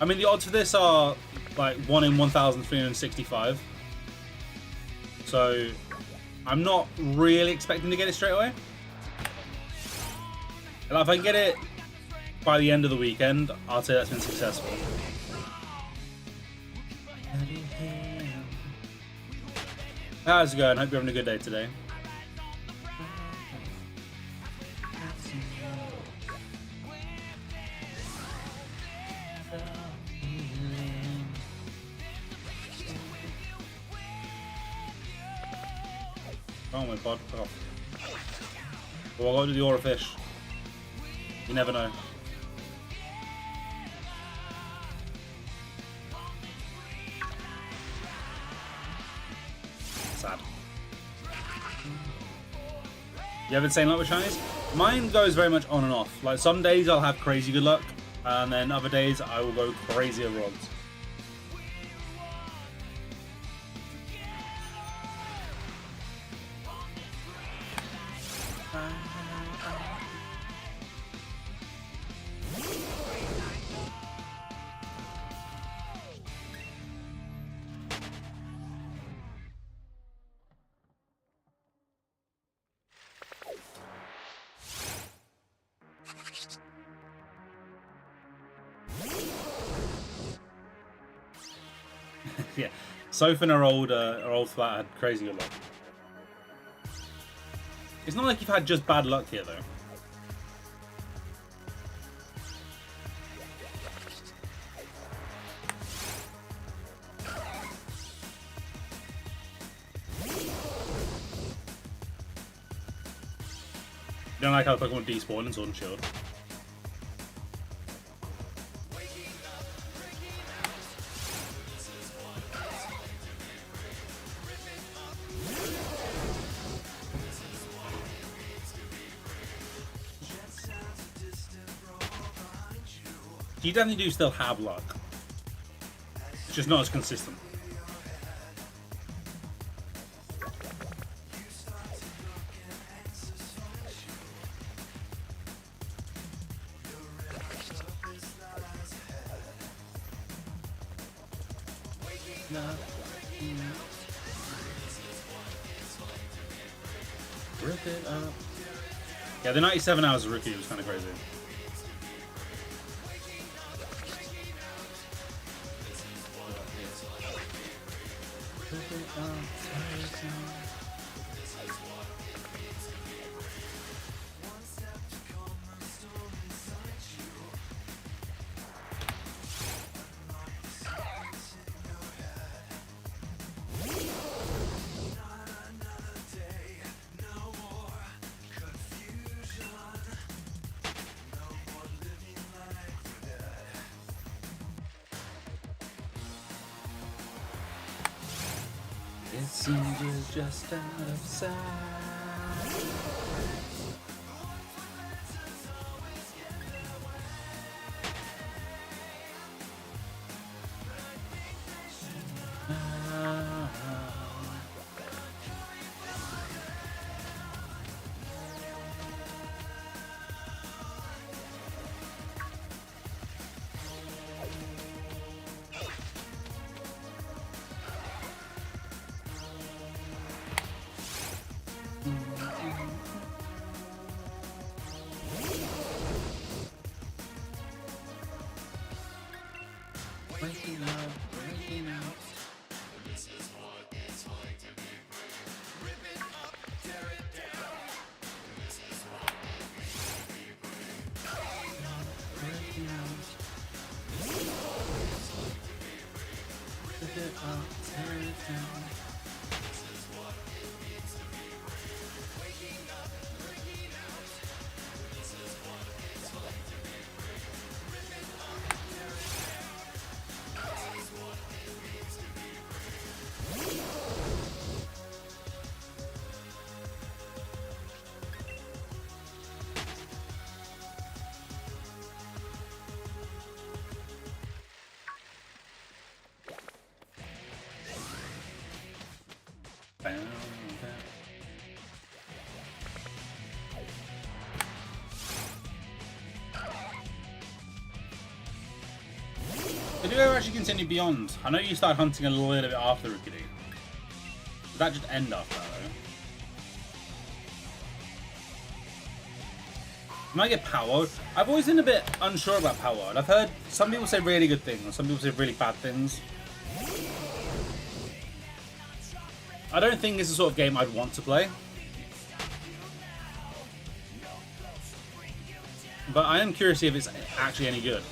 I mean, the odds for this are like 1 in 1,365. So, I'm not really expecting to get it straight away. And if I can get it by the end of the weekend, I'll say that's been successful. How's it going? Hope you're having a good day today. Oh my god. Oh. Well, I'll go to the Aura Fish. You never know. Sad. You have insane luck with shinies? Mine goes very much on and off. Like some days I'll have crazy good luck, and then other days I will go crazy at rods. Yeah, Soph and her old flat had crazy good luck. It's not like you've had just bad luck here, though. You don't like how Pokemon despawn in Sword and Shield? You definitely do still have luck. It's just not as consistent. Rip it up. Yeah, the 97 hours of Rookie was kind of crazy. It seems you're just out of sight. Waking up, waking out. This is what it's like to be free. Rip it up, tear it down. This is what it means to be free. Waking up, waking out. This is what it's like to be free. Rip it up, tear it down. This is what it means to be free. Waking up, waking out. This is what it's like to be free. Rip it up, tear it down. Did you ever actually continue beyond? I know you started hunting a little bit after Rookidee. Did that just end after that, though? You might get Power. I've always been a bit unsure about Power. I've heard some people say really good things, and some people say really bad things. I don't think this is the sort of game I'd want to play. But I am curious if it's actually any good.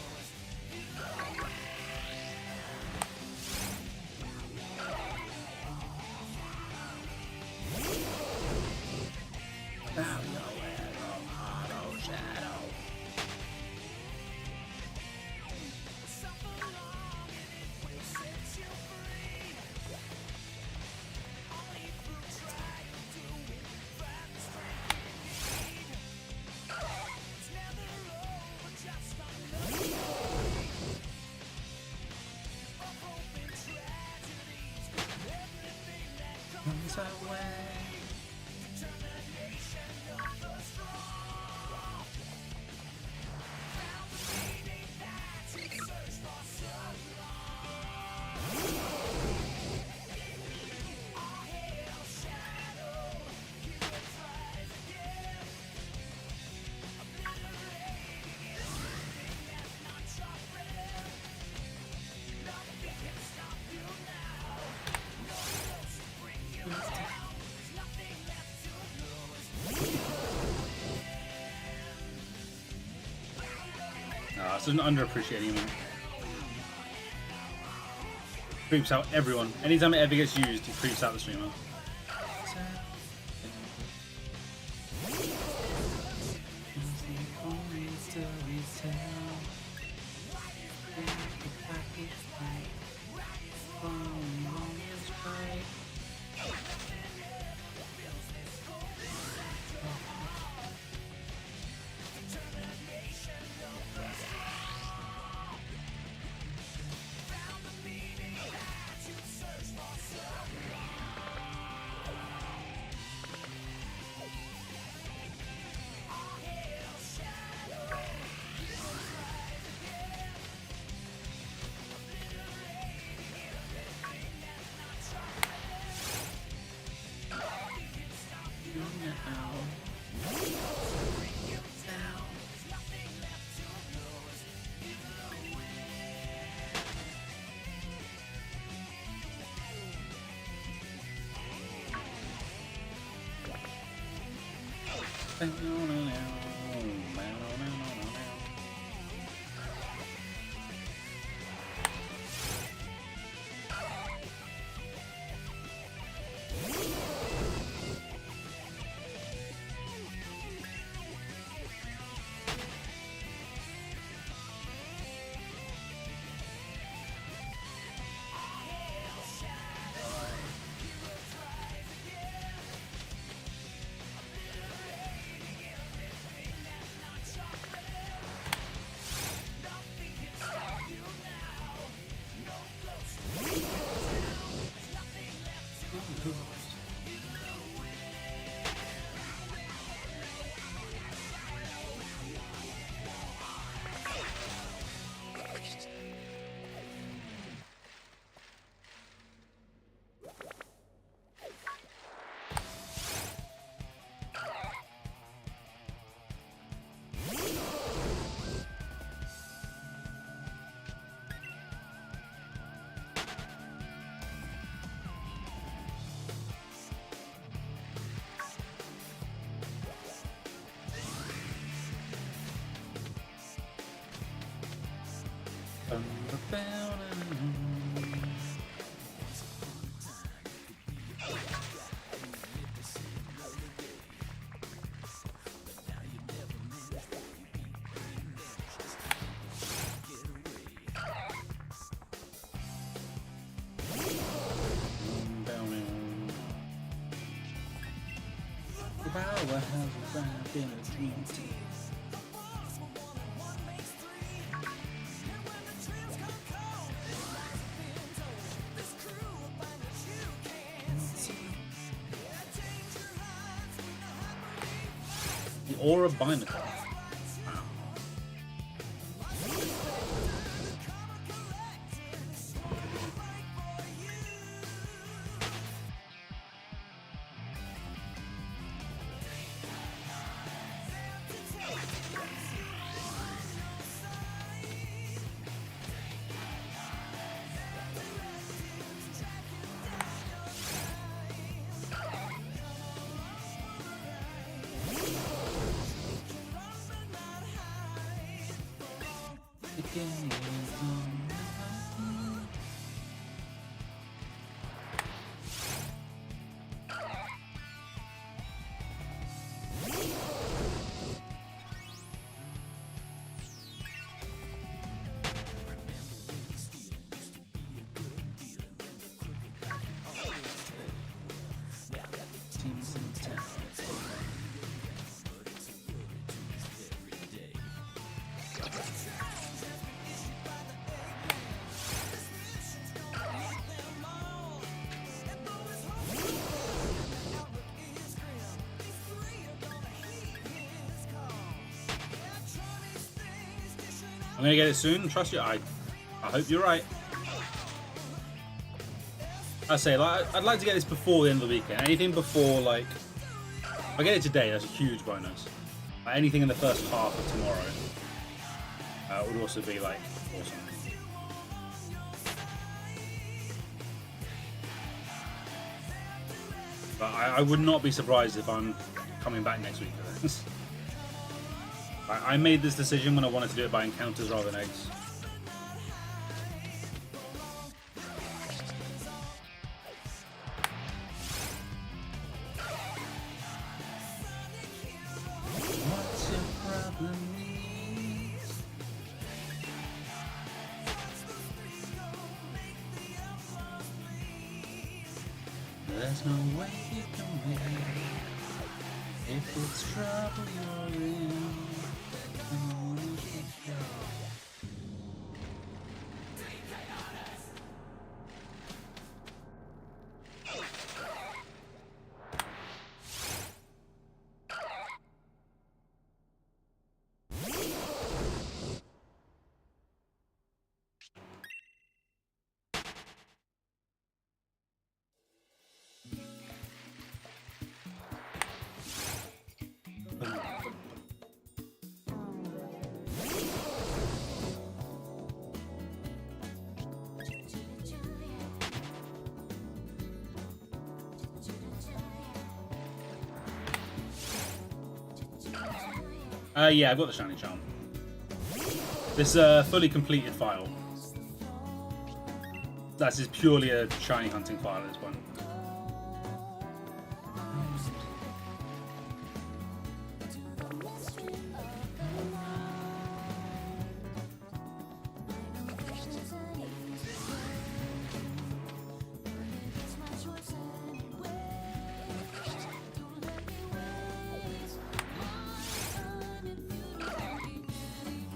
It's an underappreciating amount. Creeps out everyone. Anytime it ever gets used, it creeps out the streamer. The Aura Binacle. I'm gonna get it soon. Trust you. I hope you're right. I say, like, I'd like to get this before the end of the weekend. Anything before, like, if I get it today, that's a huge bonus. Like, anything in the first half of tomorrow would also be like awesome. But I would not be surprised if I'm coming back next week for this. I made this decision when I wanted to do it by encounters rather than eggs. What's your problem? There's no way you can win if it's trouble you're in. Yeah, I've got the Shiny Charm. This fully completed file. That is purely a shiny hunting file at this point.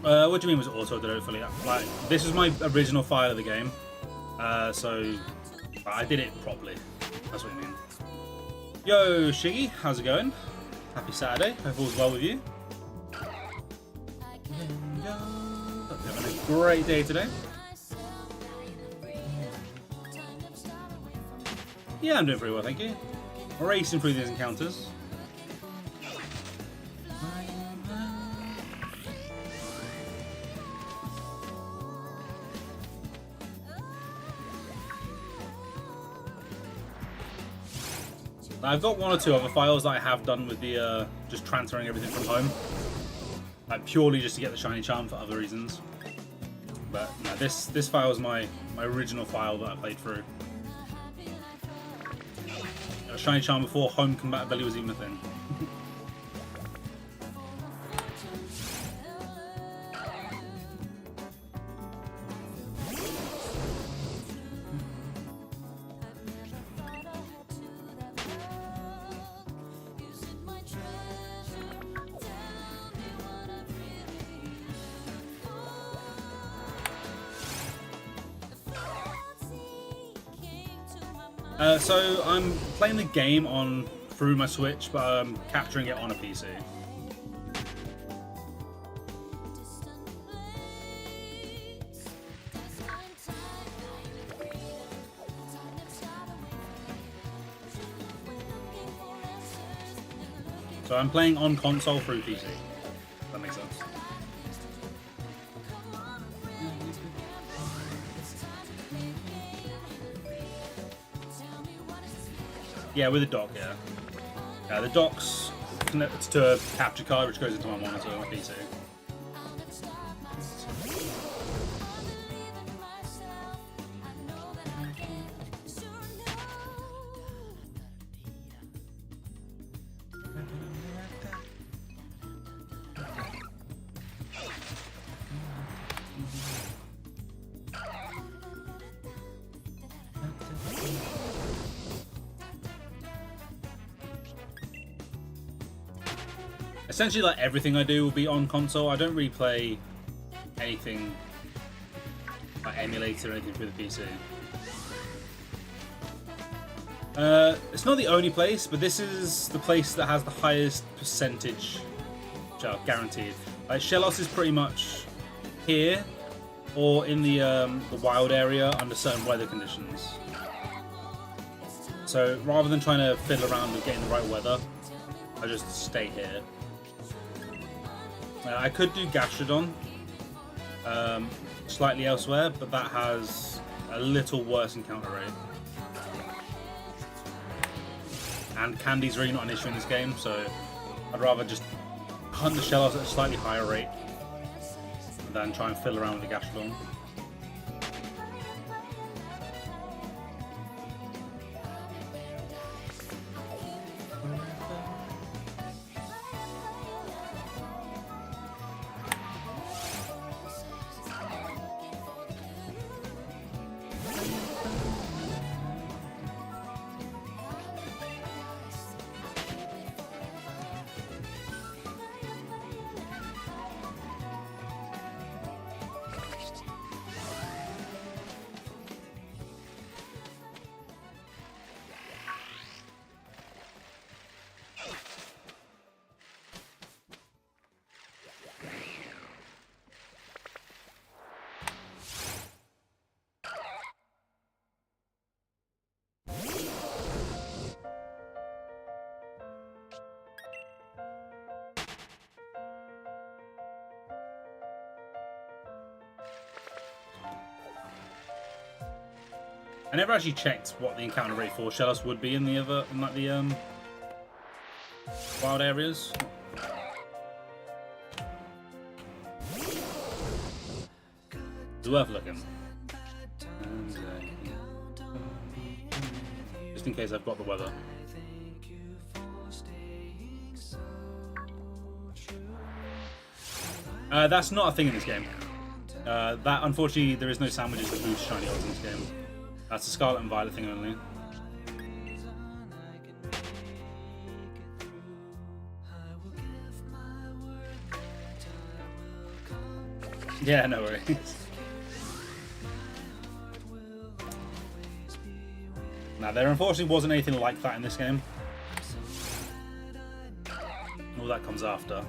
What do you mean was auto-download fully? Like, this is my original file of the game, so I did it properly. That's what I mean. Yo, Shiggy, how's it going? Happy Saturday. Hope all's well with you. Hope you're having a great day today. Yeah, I'm doing pretty well, thank you. Racing through these encounters. I've got one or two other files that I have done with the just transferring everything from home, like purely just to get the Shiny Charm for other reasons. But no, this file is my original file that I played through. Shiny Charm before home compatibility was even a thing. So I'm playing the game through my Switch, but I'm capturing it on a PC. So I'm playing on console through PC. That makes sense. Yeah, with a dock, yeah. The dock's connected to a capture card which goes into my monitor on my PC. essentially like everything I do will be on console. I don't really play anything like emulator or anything for the PC. It's not the only place, but this is the place that has the highest percentage, guaranteed. Like Shellos is pretty much here or in the wild area under certain weather conditions. So rather than trying to fiddle around with getting the right weather, I just stay here. I could do Gastrodon slightly elsewhere, but that has a little worse encounter rate. And Candy's really not an issue in this game, so I'd rather just hunt the Shellos at a slightly higher rate than try and fiddle around with the Gastrodon. I never actually checked what the encounter rate for Shellos would be in the other, wild areas. It's worth looking. Just in case I've got the weather. That's not a thing in this game. That unfortunately there is no sandwiches that boost shiny odds in this game. That's a Scarlet and Violet thing only. Yeah, no worries. Now, there unfortunately wasn't anything like that in this game. All that comes after.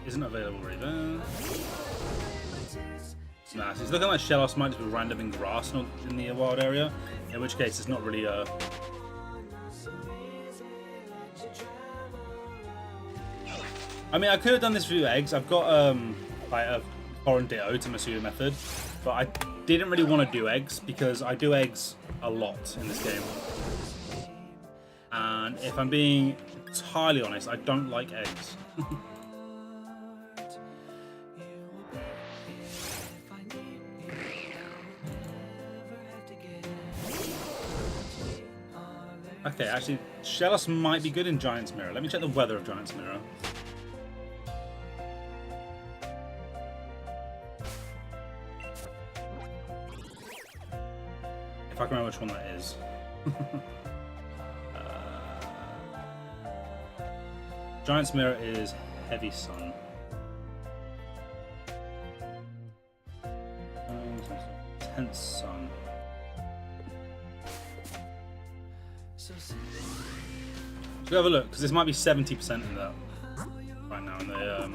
Isn't available right there. Nah, so it's looking like Shellos might just be random in grass in the wild area, in which case it's not really I mean, I could have done this for eggs. I've got like a foreign ditto to Masuda method, but I didn't really want to do eggs because I do eggs a lot in this game. And if I'm being entirely honest, I don't like eggs. Okay, actually, Shellos might be good in Giant's Mirror. Let me check the weather of Giant's Mirror. If I can remember which one that is. Giant's Mirror is Heavy Sun. Tense Sun. So have a look, because this might be 70% in that right now in the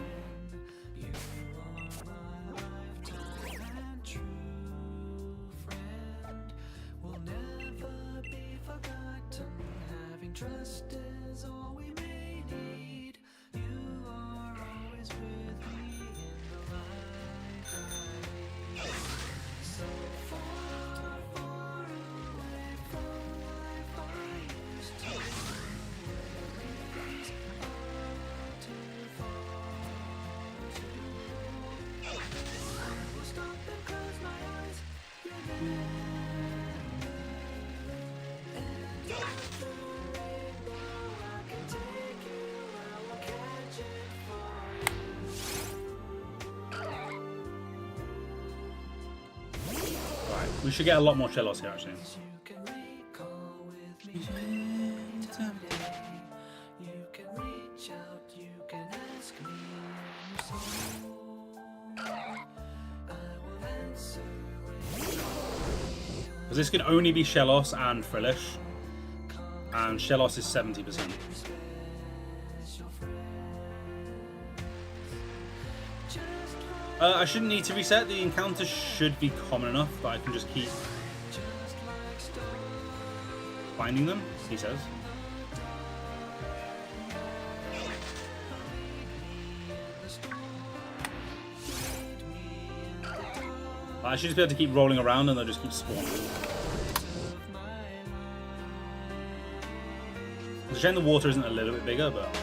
We should get a lot more Shellos here, actually. Because this can only be Shellos and Frillish. And Shellos is 70%. I shouldn't need to reset. The encounters should be common enough that I can just keep finding them, he says. I should just be able to keep rolling around and they'll just keep spawning. It's a shame the water isn't a little bit bigger, but...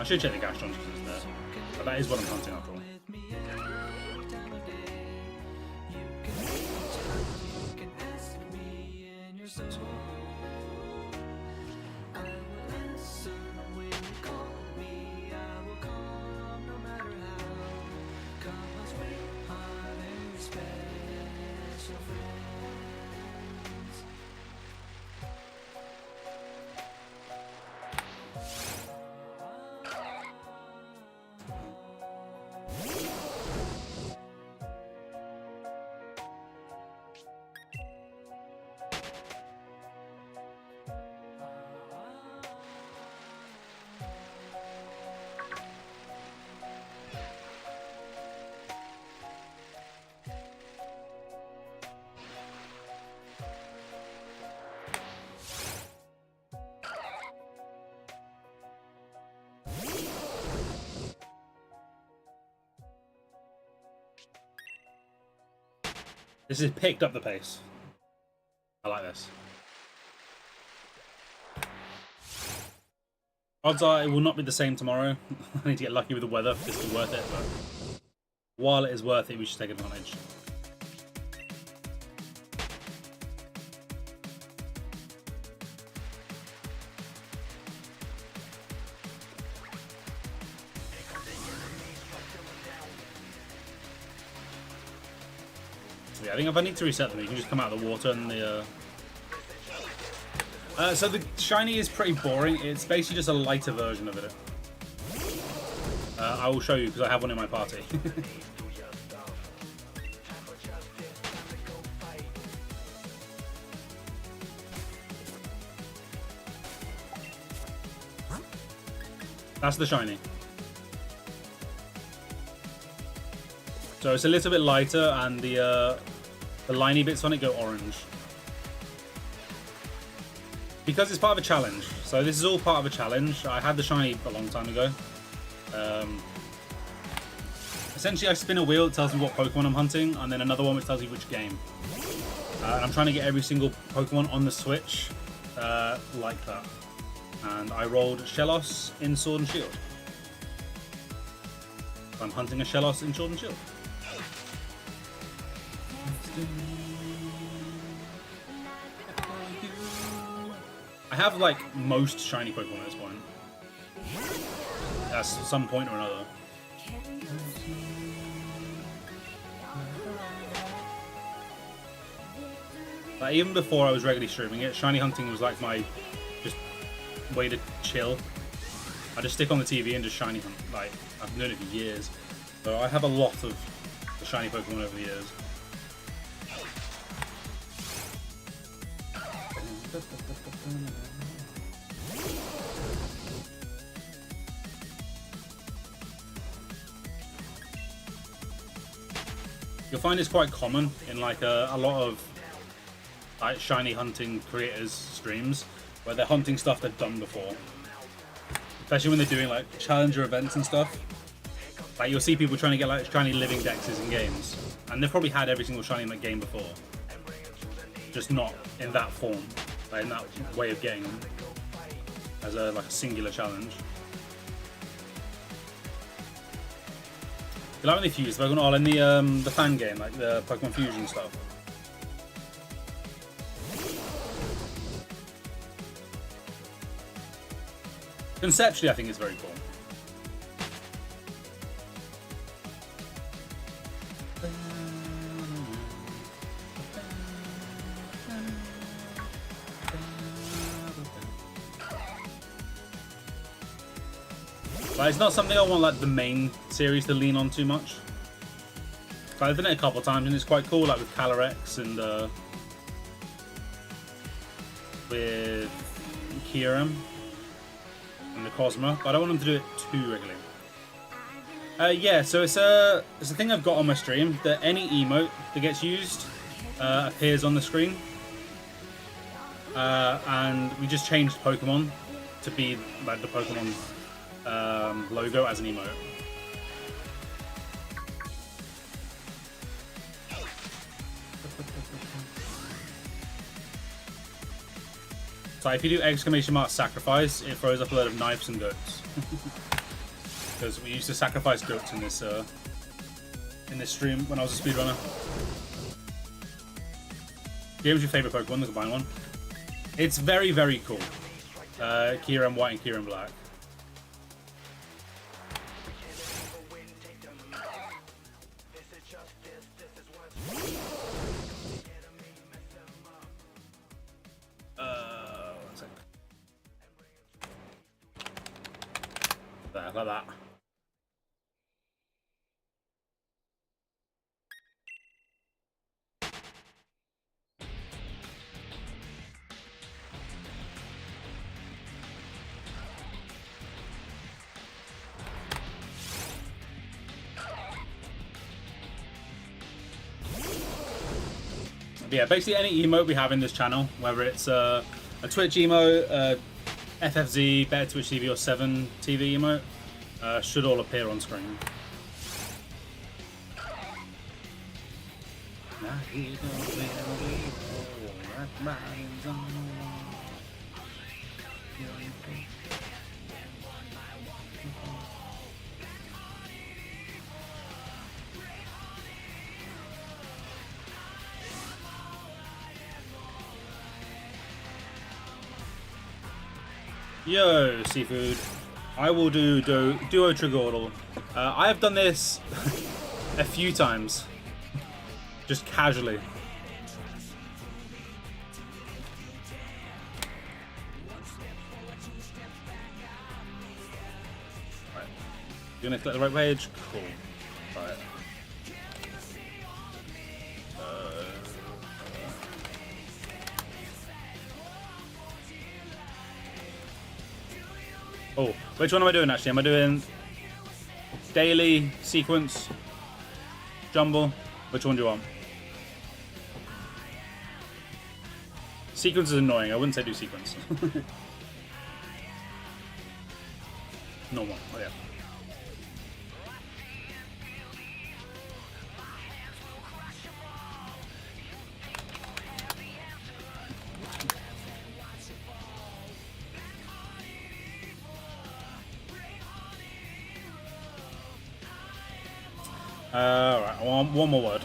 I should check the Gaston because it's there. But that is what I'm hunting after all. This has picked up the pace. I like this. Odds are it will not be the same tomorrow. I need to get lucky with the weather for this to be worth it, but while it is worth it, we should take advantage. Yeah, I think if I need to reset them, you can just come out of the water and the... so the shiny is pretty boring. It's basically just a lighter version of it. I will show you because I have one in my party. That's the shiny. So it's a little bit lighter, and the liney bits on it go orange. Because it's part of a challenge. So this is all part of a challenge. I had the shiny a long time ago. Essentially, I spin a wheel, it tells me what Pokemon I'm hunting, and then another one which tells me which game. And I'm trying to get every single Pokemon on the Switch like that. And I rolled Shellos in Sword and Shield. I'm hunting a Shellos in Sword and Shield. I have like most shiny Pokemon at this point. At some point or another. Like even before I was regularly streaming it, shiny hunting was like my just way to chill. I just stick on the TV and just shiny hunt. Like I've been doing it for years, so I have a lot of the shiny Pokemon over the years. You'll find it's quite common in like a lot of like shiny hunting creators' streams where they're hunting stuff they've done before. Especially when they're doing like challenger events and stuff. Like you'll see people trying to get like shiny living dexes in games, and they've probably had every single shiny in that game before, just not in that form. like, in that way of getting them as a like a singular challenge. You like when they fuse Pokemon all in the fan game, like the Pokemon Fusion stuff. Conceptually, I think it's very cool. But it's not something I want like the main series to lean on too much. But I've done it a couple of times and it's quite cool, like with Calyrex and with Kyurem and the Cosmo. But I don't want them to do it too regularly. Yeah, so it's a thing I've got on my stream that any emote that gets used appears on the screen, and we just changed Pokemon to be like the Pokemon logo as an emote. So if you do exclamation mark sacrifice, it throws up a load of knives and goats. Because we used to sacrifice goats in this stream when I was a speedrunner. What was your favourite Pokemon, the combined one? It's very, very cool. Kyurem White and Kyurem Black. One sec. There, like that. But yeah, basically any emote we have in this channel, whether it's a Twitch emote, FFZ, Better Twitch TV, or 7 TV emote, should all appear on screen. Yo, Seafood. I will do Duo Trigordle. I have done this a few times. Just casually. Right. You're gonna click the right page? Cool. Right. Oh, which one am I doing actually? Am I doing daily, sequence, jumble? Which one do you want? Sequence is annoying. I wouldn't say do sequence. Normal. Oh yeah. Right, one more word.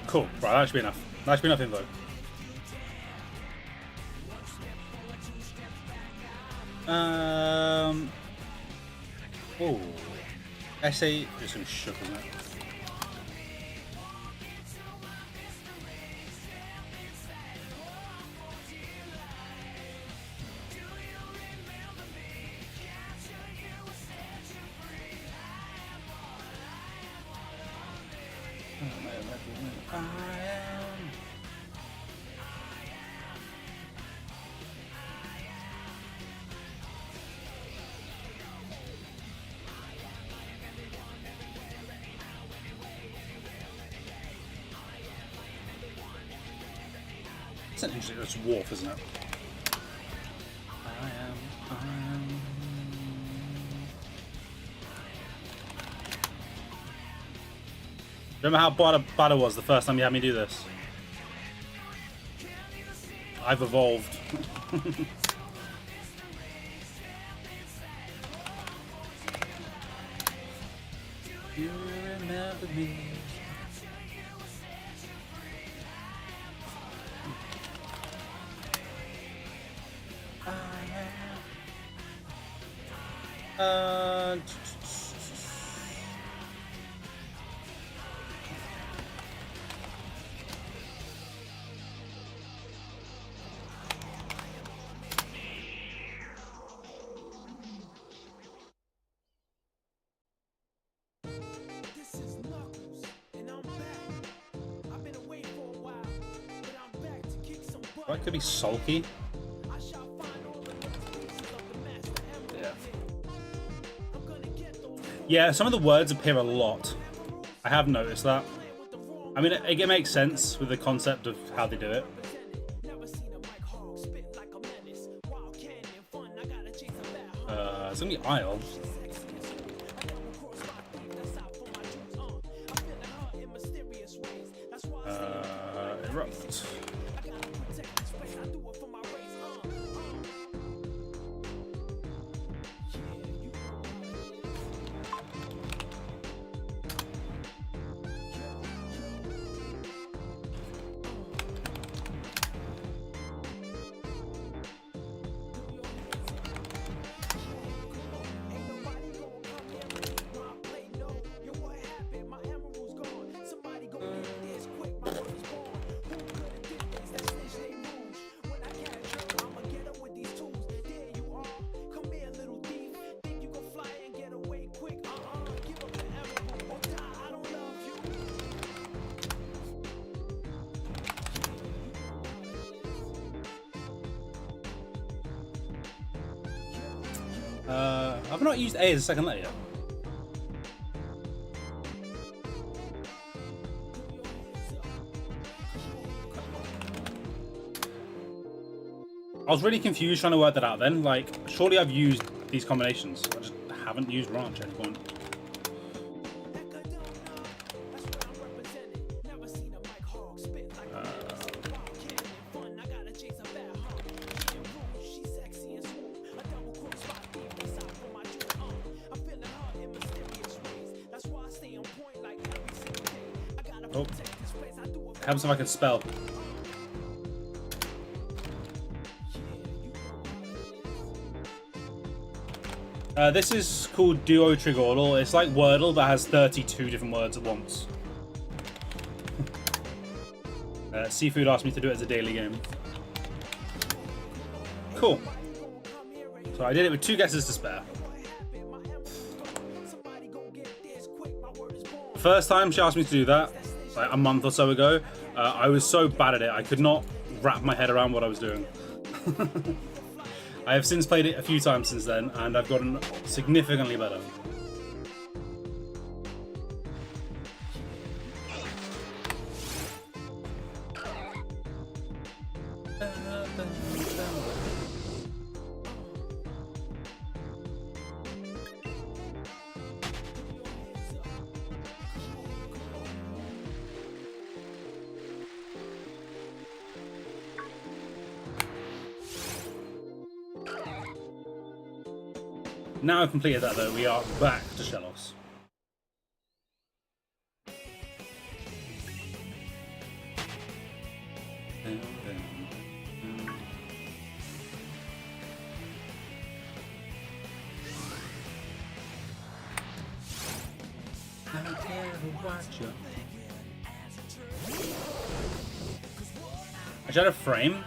Cool. Right, that should be enough. That should be enough info. Oh. SA just gonna shook, isn't it? It's an interesting, it's Dwarf, isn't it? I am Remember how bad I was the first time you had me do this? I've evolved. You remember me. Uh, I could be sulky. Yeah, some of the words appear a lot. I have noticed that. I mean, it makes sense with the concept of how they do it. It's gonna be Isle. Erupt. I've not used A as a second letter yet. I was really confused trying to work that out then. Like, surely I've used these combinations. I just haven't used Ranch at any point. Oh, helps if I can spell. This is called Duo Trigordle. It's like Wordle, but has 32 different words at once. Seafood asked me to do it as a daily game. Cool. So I did it with 2 guesses to spare. First time she asked me to do that, like a month or so ago, I was so bad at it, I could not wrap my head around what I was doing. I have since played it a few times since then, and I've gotten significantly better. Now I've completed that though, we are back to Shellos. I tried a frame.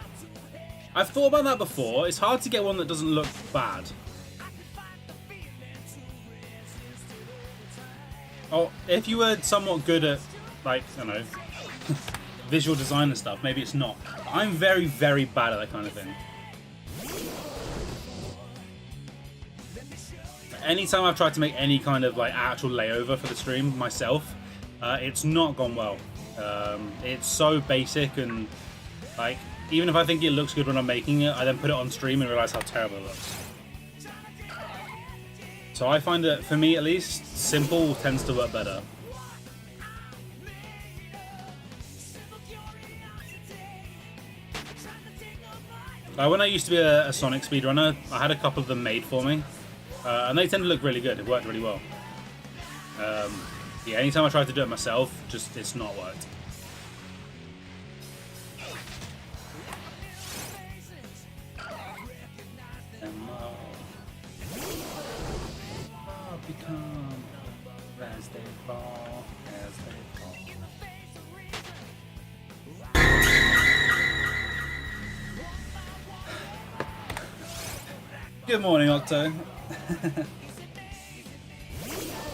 I've thought about that before. It's hard to get one that doesn't look bad. Oh, if you were somewhat good at, like, I don't know, visual design and stuff, maybe it's not. I'm very, very bad at that kind of thing. Anytime I've tried to make any kind of, like, actual layover for the stream myself, it's not gone well. It's so basic and, like, even if I think it looks good when I'm making it, I then put it on stream and realize how terrible it looks. So I find that, for me at least, simple tends to work better. Like when I used to be a Sonic speedrunner, I had a couple of them made for me, and they tend to look really good. It worked really well. Yeah, anytime I tried to do it myself, just it's not worked. Become as they fall, as they fall. Good morning, Octo.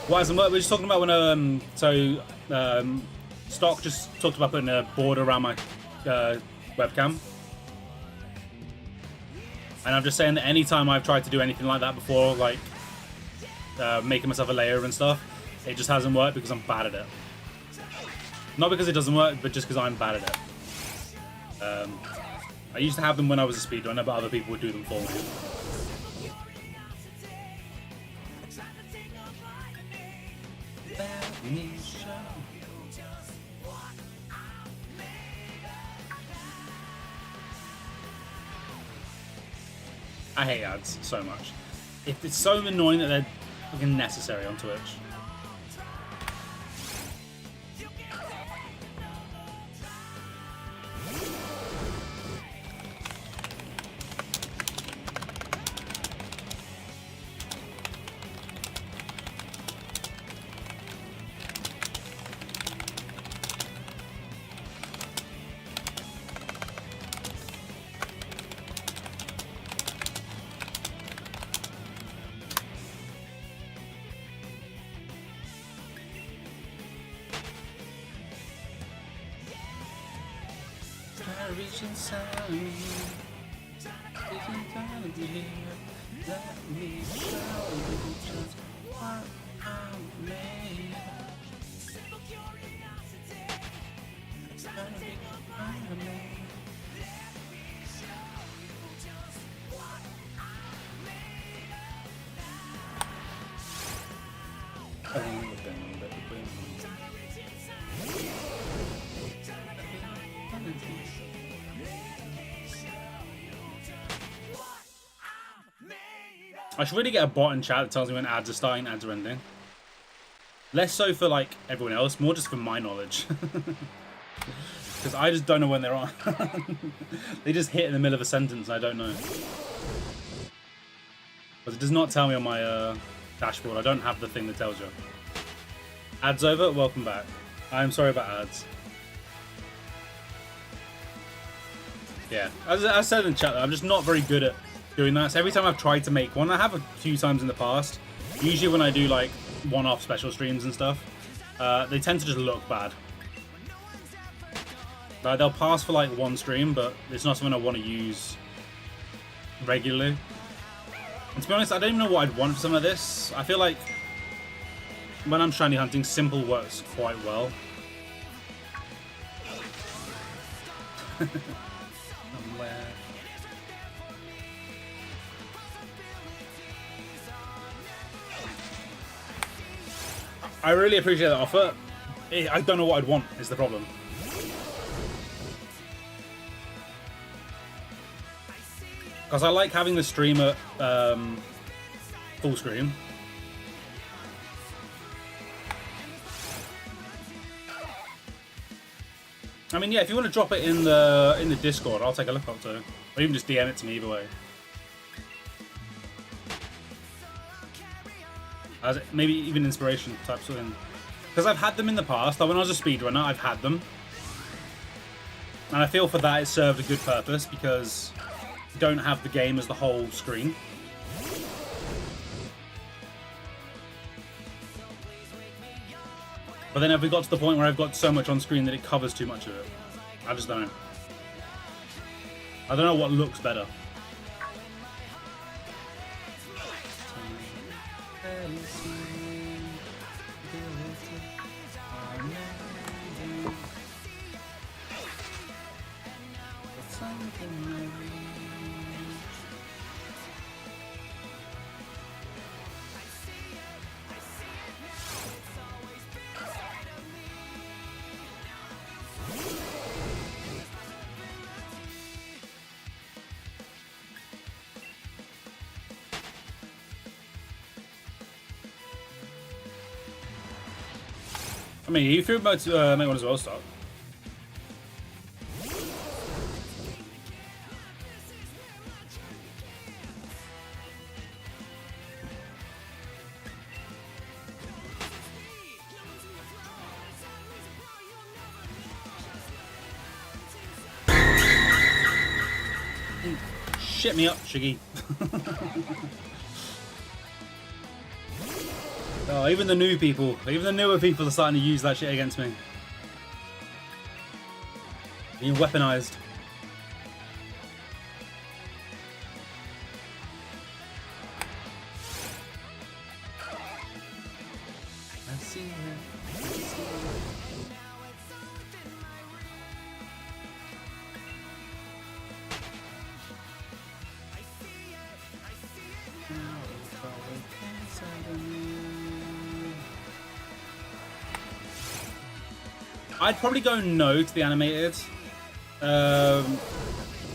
Why hasn't worked? We're just talking about when Stock just talked about putting a border around my webcam. And I'm just saying that anytime I've tried to do anything like that before, like making myself a layer and stuff, it just hasn't worked because I'm bad at it. Not because it doesn't work, but just because I'm bad at it. I used to have them when I was a speedrunner, but other people would do them for me. I hate ads so much. It's so annoying that they're fucking necessary on Twitch. I should really get a bot in chat that tells me when ads are starting, ads are ending. Less so for like everyone else, more just for my knowledge. Because I just don't know when they're on. They just hit in the middle of a sentence and I don't know. Because it does not tell me on my dashboard. I don't have the thing that tells you. Ads over? Welcome back. I'm sorry about ads. Yeah, as I said in chat, I'm just not very good at doing that. So every time I've tried to make one, I have a few times in the past, usually when I do like one-off special streams and stuff, they tend to just look bad. Like, they'll pass for like one stream, but it's not something I want to use regularly. And to be honest, I don't even know what I'd want for some of this. I feel like when I'm shiny hunting, simple works quite well. I really appreciate that offer. I don't know what I'd want, is the problem. Because I like having the stream at full screen. I mean, yeah, if you want to drop it in the Discord, I'll take a look up to it. Or even just DM it to me, either way. As maybe even inspiration types of thing. Because I've had them in the past. Like when I was a speedrunner, I've had them. And I feel for that it served a good purpose because you don't have the game as the whole screen. But then have we got to the point where I've got so much on screen that it covers too much of it? I just don't know. I don't know what looks better. me. If you're about to make one as well, start. Shit me up, Shiggy. Oh, even the new people, even the newer people are starting to use that shit against me. Being weaponized. I see it. I see it. I'd probably go no to the animated,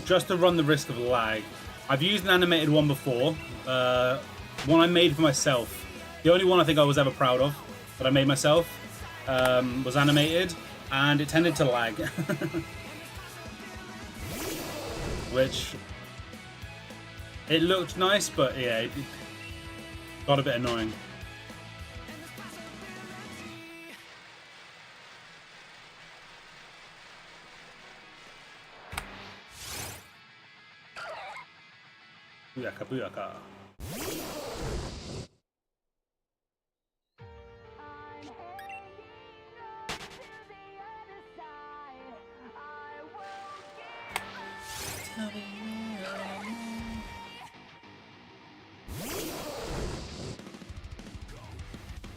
just to run the risk of lag. I've used an animated one before, one I made for myself. The only one I think I was ever proud of that I made myself was animated, and it tended to lag, which it looked nice, but yeah, it got a bit annoying. Booyaka, booyaka.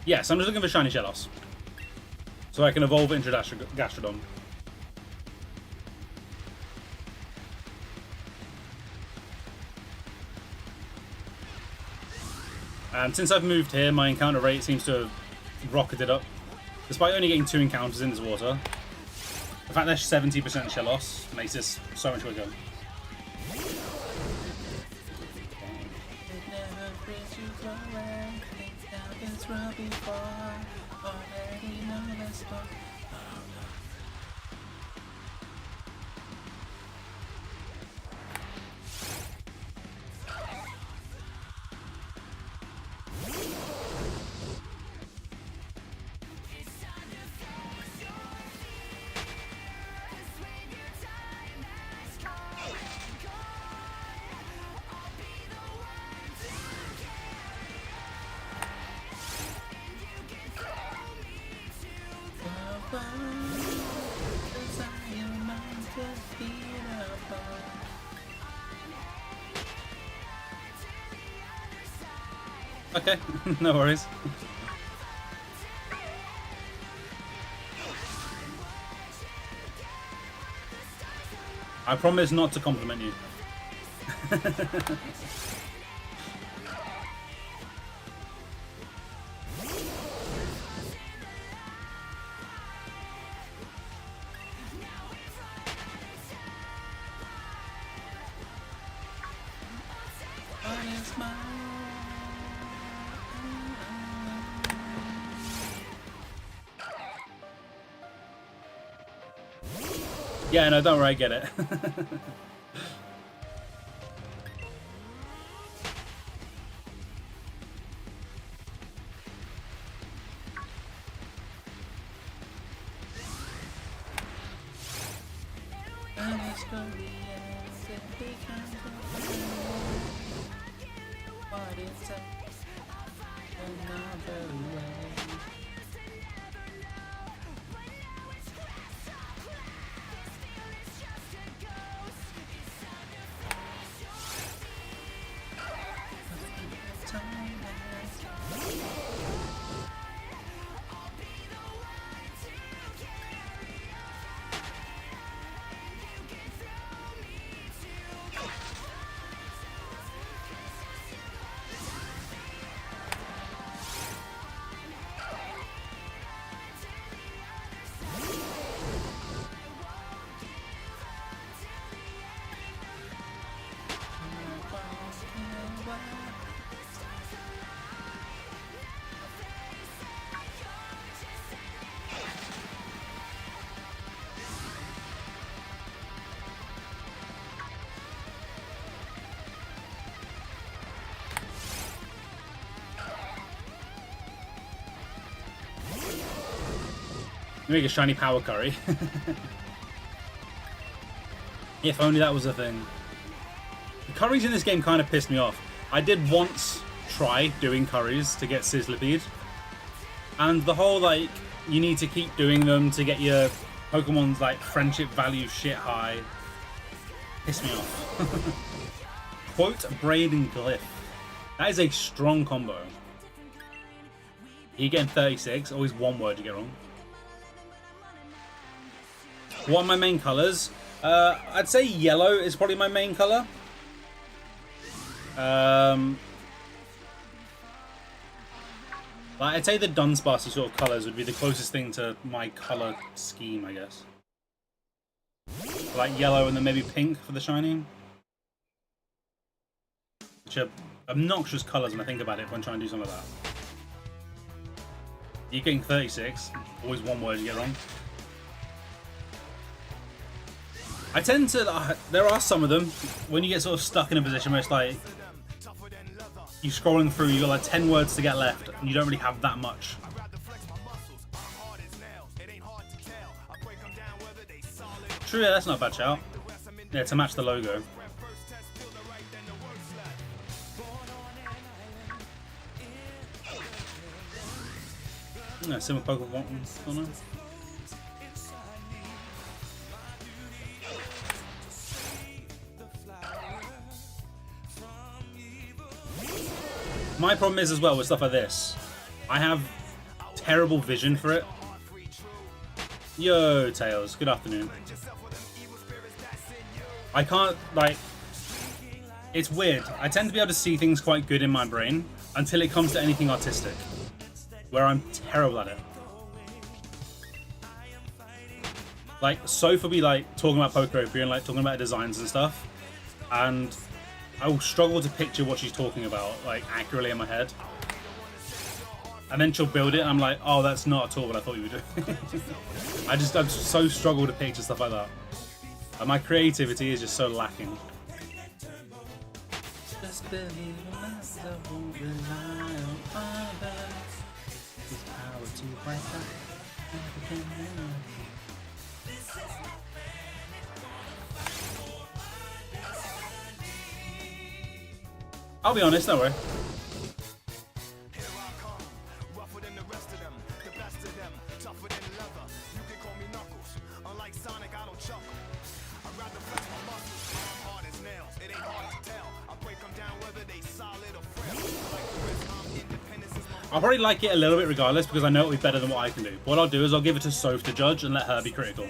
Yes, I'm just looking for shiny Shellos, so I can evolve into Gastrodon. And since I've moved here, my encounter rate seems to have rocketed up, despite only getting 2 encounters in this water. The fact there's 70% Shellos makes this so much quicker. Okay, no worries. I promise not to compliment you. Yeah, no, don't worry, I get it. Make a shiny power curry. If only that was a thing. The curries in this game kind of pissed me off. I did once try doing curries to get Sizzlipede. And the whole, like, you need to keep doing them to get your Pokemon's, like, friendship value shit high. Pissed me off. Quote, Braid and Glyph. That is a strong combo. You're getting 36, always one word you get wrong. What are my main colours? I'd say yellow is probably my main colour. Like, I'd say the Dunsparce sort of colours would be the closest thing to my colour scheme, I guess. Like yellow and then maybe pink for the shiny. Which are obnoxious colours when I think about it when trying to do something like that. You're getting 36. Always one word you get wrong. I tend to... there are some of them, when you get sort of stuck in a position where it's like... You're scrolling through, you've got like 10 words to get left, and you don't really have that much. True, yeah, that's not a bad shout. Yeah, to match the logo. Yeah, similar Pokemon. Oh, no. My problem is as well with stuff like this, I have terrible vision for it. Yo, Tails, good afternoon. I can't, like, it's weird. I tend to be able to see things quite good in my brain until it comes to anything artistic, where I'm terrible at it. Like, Soph will be like talking about Pokeropia and like talking about designs and stuff, and I will struggle to picture what she's talking about, like, accurately in my head. And then she'll build it, and I'm like, oh, that's not at all what I thought you would do. I so struggle to picture stuff like that. And my creativity is just so lacking. Just believe in myself, won't rely on others. It's power to fight that. I'll be honest, don't worry. I'll probably like it a little bit regardless because I know it'll be better than what I can do. What I'll do is I'll give it to Soph to judge and let her be critical.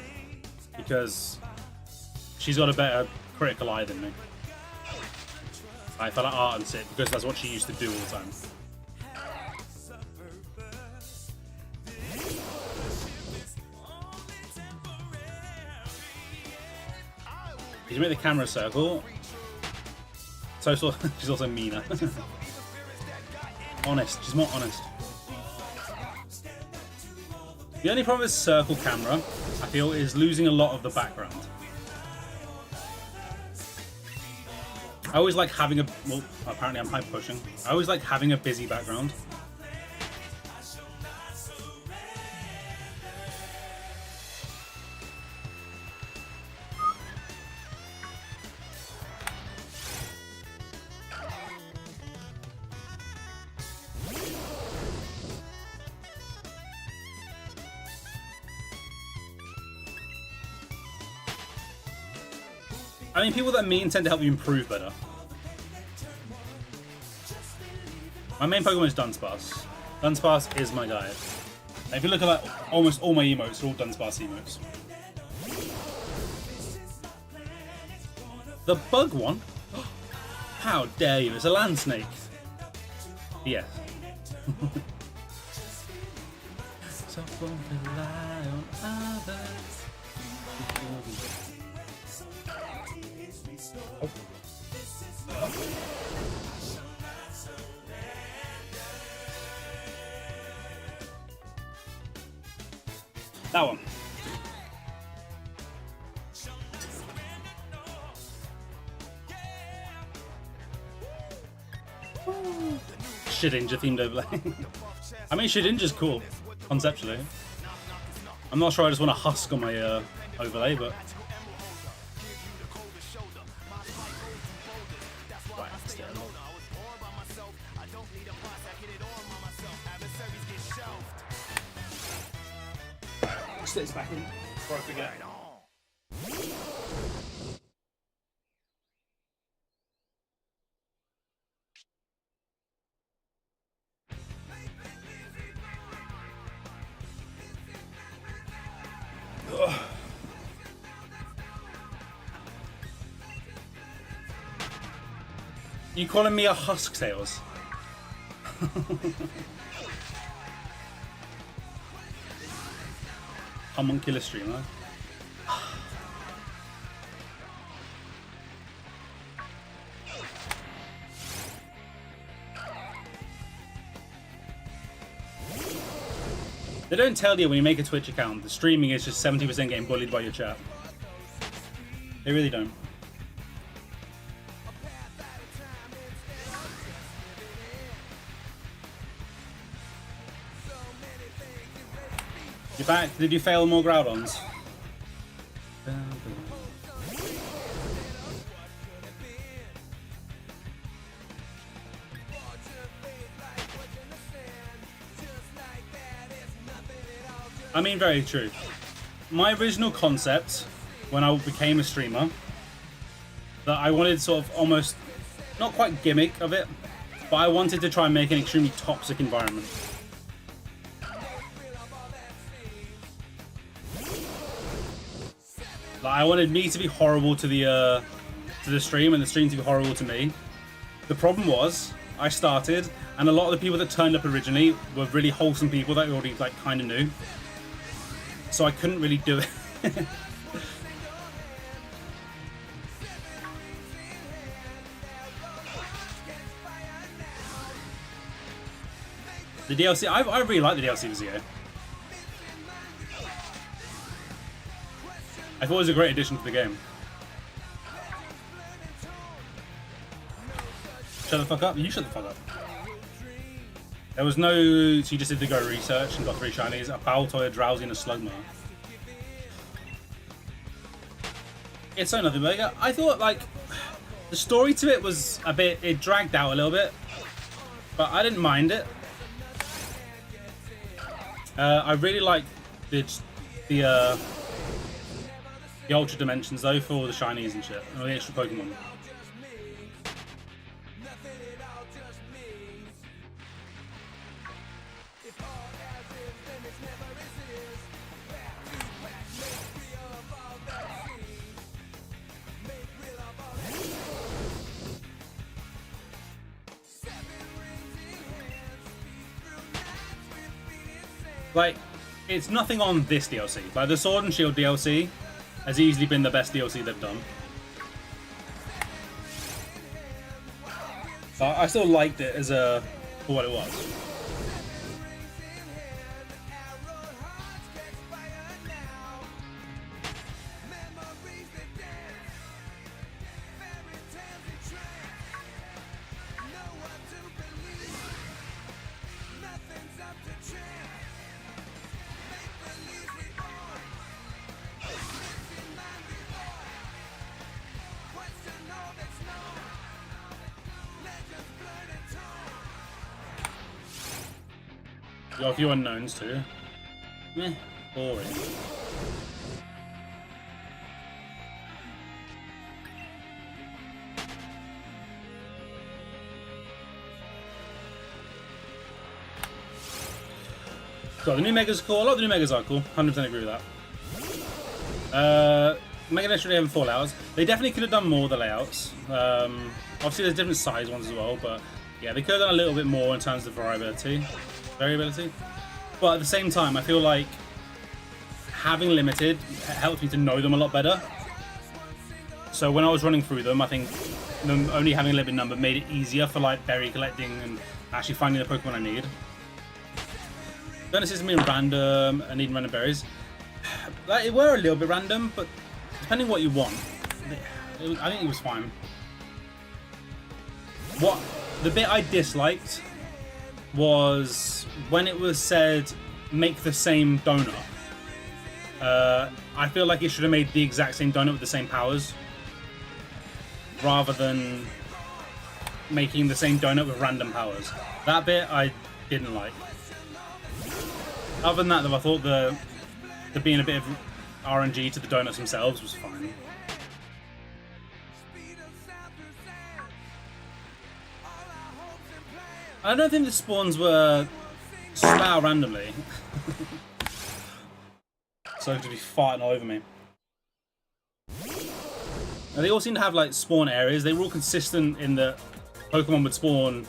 Because she's got a better critical eye than me. I felt like art and sit because that's what she used to do all the time. Did you make the camera circle? So she's also meaner. Honest, she's more honest. The only problem with circle camera, I feel, is losing a lot of the background. I always like having a... Well, apparently I'm hype pushing. I always like having a busy background. I mean, people that mean tend to help you improve better. My main Pokemon is Dunsparce. Dunsparce is my guy. If you look at like, almost all my emotes, they're all Dunsparce emotes. The bug one? How dare you? It's a land snake. Yeah. So won't rely on others. Oh. That one. Shedinja themed overlay. I mean, Shedinja's cool, conceptually. I'm not sure I just want to husk on my overlay, but... Right, let's get it. Stick this back in before I forget. You calling me a husk tails? Homunculus streamer. They don't tell you when you make a Twitch account, the streaming is just 70% getting bullied by your chat. They really don't. You back? Did you fail more Groudons? I mean, very true. My original concept, when I became a streamer, that I wanted sort of almost, not quite gimmick of it, but I wanted to try and make an extremely toxic environment. Like, I wanted me to be horrible to the stream, and the stream to be horrible to me. The problem was, I started, and a lot of the people that turned up originally were really wholesome people that we already like kind of knew. So I couldn't really do it. The DLC, I really like the DLC for Zeo. I thought it was a great addition to the game. Shut the fuck up. You shut the fuck up. There was no... So you just did the go research and got 3 shinies. A Baltoy, a Drowsy, and a Slugma. It's so nothing, Vega. I thought, like... The story to it was a bit... It dragged out a little bit. But I didn't mind it. I really like the Ultra Dimensions, though, for all the shinies and shit. And all the extra Pokemon. Like, it's nothing on this DLC. Like, the Sword and Shield DLC has easily been the best DLC they've done. But I still liked it as for what it was. Got a few unknowns too. Meh, boring. So the new Megas are cool. A lot of the new Megas are cool. 100% agree with that. Mega Legendary have 4 layouts. They definitely could have done more of the layouts. Obviously there's different size ones as well, but yeah, they could have done a little bit more in terms of variability. But at the same time, I feel like having limited helps me to know them a lot better. So when I was running through them, I think them only having a limited number made it easier for like berry collecting and actually finding the Pokemon I need. Don't assist me in random and needing random berries. Like, it were a little bit random, but depending what you want, I think it was fine. The bit I disliked was when it was said, make the same donut. I feel like it should have made the exact same donut with the same powers, rather than making the same donut with random powers. That bit I didn't like. Other than that, though, I thought the being a bit of RNG to the donuts themselves was fine. I don't think the spawns were spat out randomly. So to be farting all over me. And they all seem to have like spawn areas. They were all consistent in that Pokemon would spawn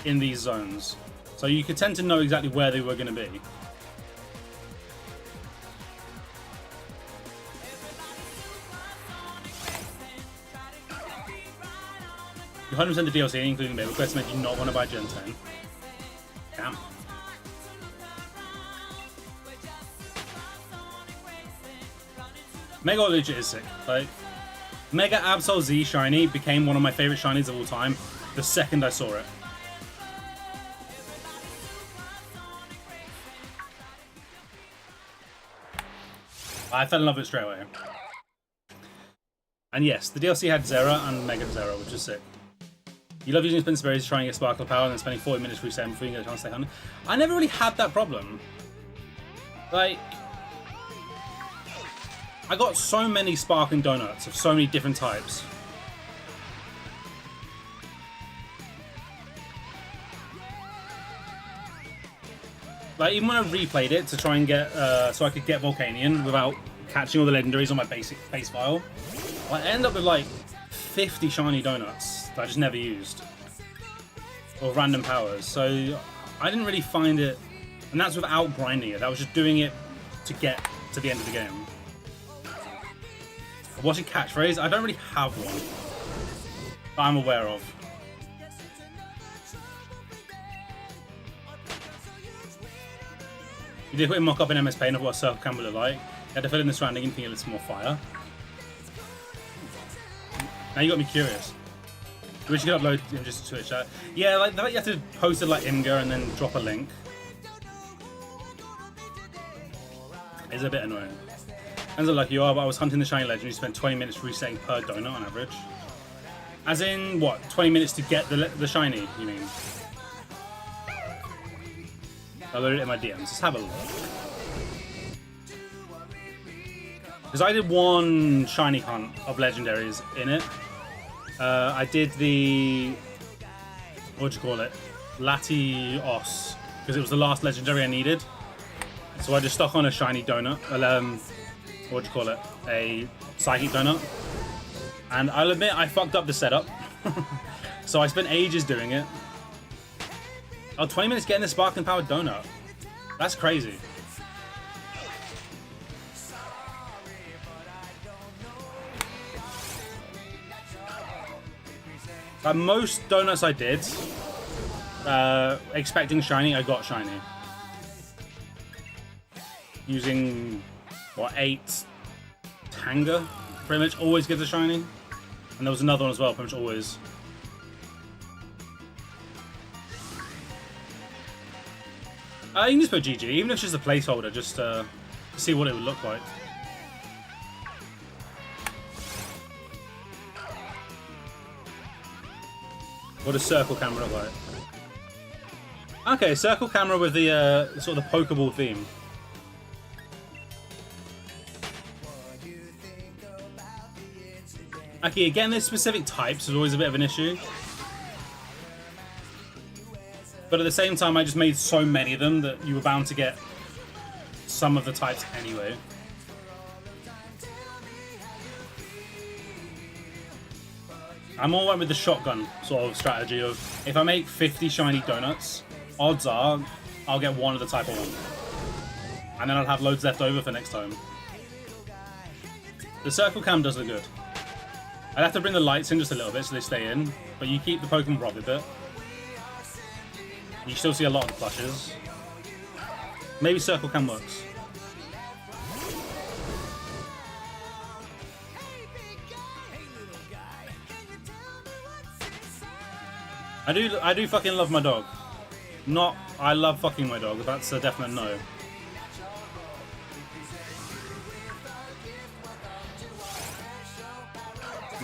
in these zones. So you could tend to know exactly where they were going to be. You 100% the DLC, including me, requests make you not want to buy Gen 10. Damn. Mega Lucha is sick. Like, Mega Absol Z Shiny became one of my favorite shinies of all time the second I saw it. I fell in love with it straight away. And yes, the DLC had Zera and Mega Zera, which is sick. You love using Spin Berries to try and get Sparkle Power and then spending 40 minutes resetting before you get a chance to stay 100. I never really had that problem. Like, I got so many Sparkling Donuts of so many different types. Like, even when I replayed it to try and get, so I could get Volcanion without catching all the legendaries on my basic base file, I ended up with like 50 shiny donuts that I just never used. Or random powers. So I didn't really find it, and that's without grinding it. I was just doing it to get to the end of the game. Watching catchphrase, I don't really have one that I'm aware of. You did a quick mock-up in MS Paint of what a circle can look like. You had to fill in the surrounding and think it looks more fire. Now you got me curious. You wish you could upload just to Twitch chat. Yeah, like that you have to post it like Imgur and then drop a link. It's a bit annoying. Depends how lucky you are, but I was hunting the shiny legend. You spent 20 minutes resetting per donut on average. As in, what, 20 minutes to get the shiny, you mean? I loaded it in my DMs. Let's have a look. Because I did one shiny hunt of legendaries in it. I did the... what do you call it? Latios. Because it was the last legendary I needed. So I just stuck on a shiny donut. What do you call it? A psychic donut. And I'll admit I fucked up the setup. So I spent ages doing it. Oh, 20 minutes getting the sparkling powered donut. That's crazy. Most donuts I did, expecting shiny, I got shiny. Using, what, 8 Tanga? Pretty much always gives a shiny. And there was another one as well, pretty much always. You can just put GG, even if it's just a placeholder, just to see what it would look like. What does circle camera look like? Okay, circle camera with the sort of the Pokeball theme. Okay, again, there's specific types is always a bit of an issue. But at the same time, I just made so many of them that you were bound to get some of the types anyway. I'm all right with the shotgun sort of strategy of, if I make 50 shiny donuts, odds are I'll get one of the type I want. And then I'll have loads left over for next time. The circle cam does look good. I'd have to bring the lights in just a little bit so they stay in, but you keep the Pokemon profit bit. You still see a lot of the plushes. Maybe circle cam works. I do fucking love my dog. Not, I love fucking my dog. That's a definite no.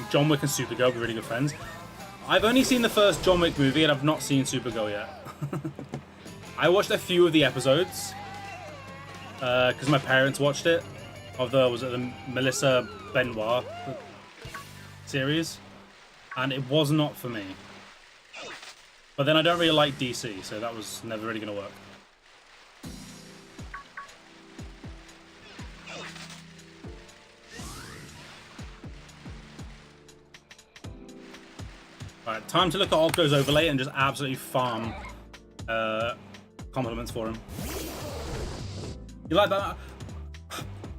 John Wick and Supergirl were really good friends. I've only seen the first John Wick movie and I've not seen Supergirl yet. I watched a few of the episodes because my parents watched it of the Melissa Benoit series, and it was not for me. But then I don't really like DC, so that was never really going to work. Alright, time to look at Octo's overlay and just absolutely farm compliments for him. You like that?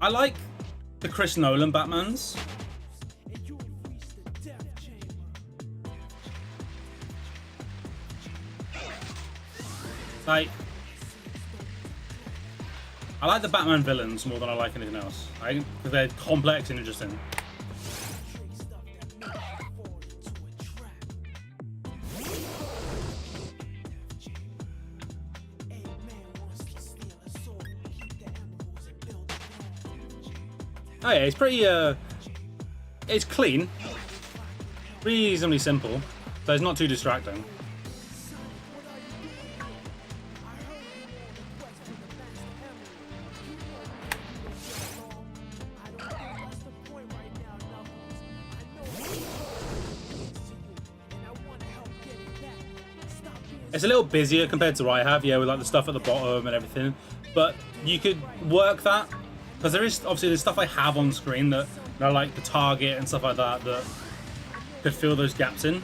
I like the Chris Nolan Batmans. Like, I like the Batman villains more than I like anything else. Because they're complex and interesting. Oh yeah, it's pretty, it's clean, reasonably simple, so it's not too distracting. It's a little busier compared to what I have, yeah, with like the stuff at the bottom and everything, but you could work that. Because there is, obviously, there's stuff I have on screen that are like the target and stuff like that that could fill those gaps in.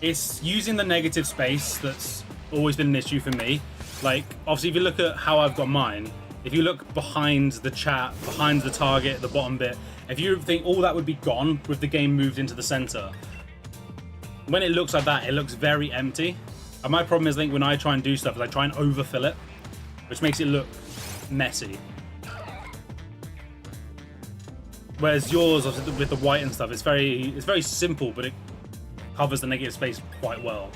It's using the negative space that's always been an issue for me. Like, obviously, if you look at how I've got mine, if you look behind the chat, behind the target, the bottom bit, if you think all that would be gone with the game moved into the center, when it looks like that, it looks very empty. And my problem is, like, when I try and do stuff, is I try and overfill it, which makes it look messy. Whereas yours, with the white and stuff, it's very simple, but it covers the negative space quite well.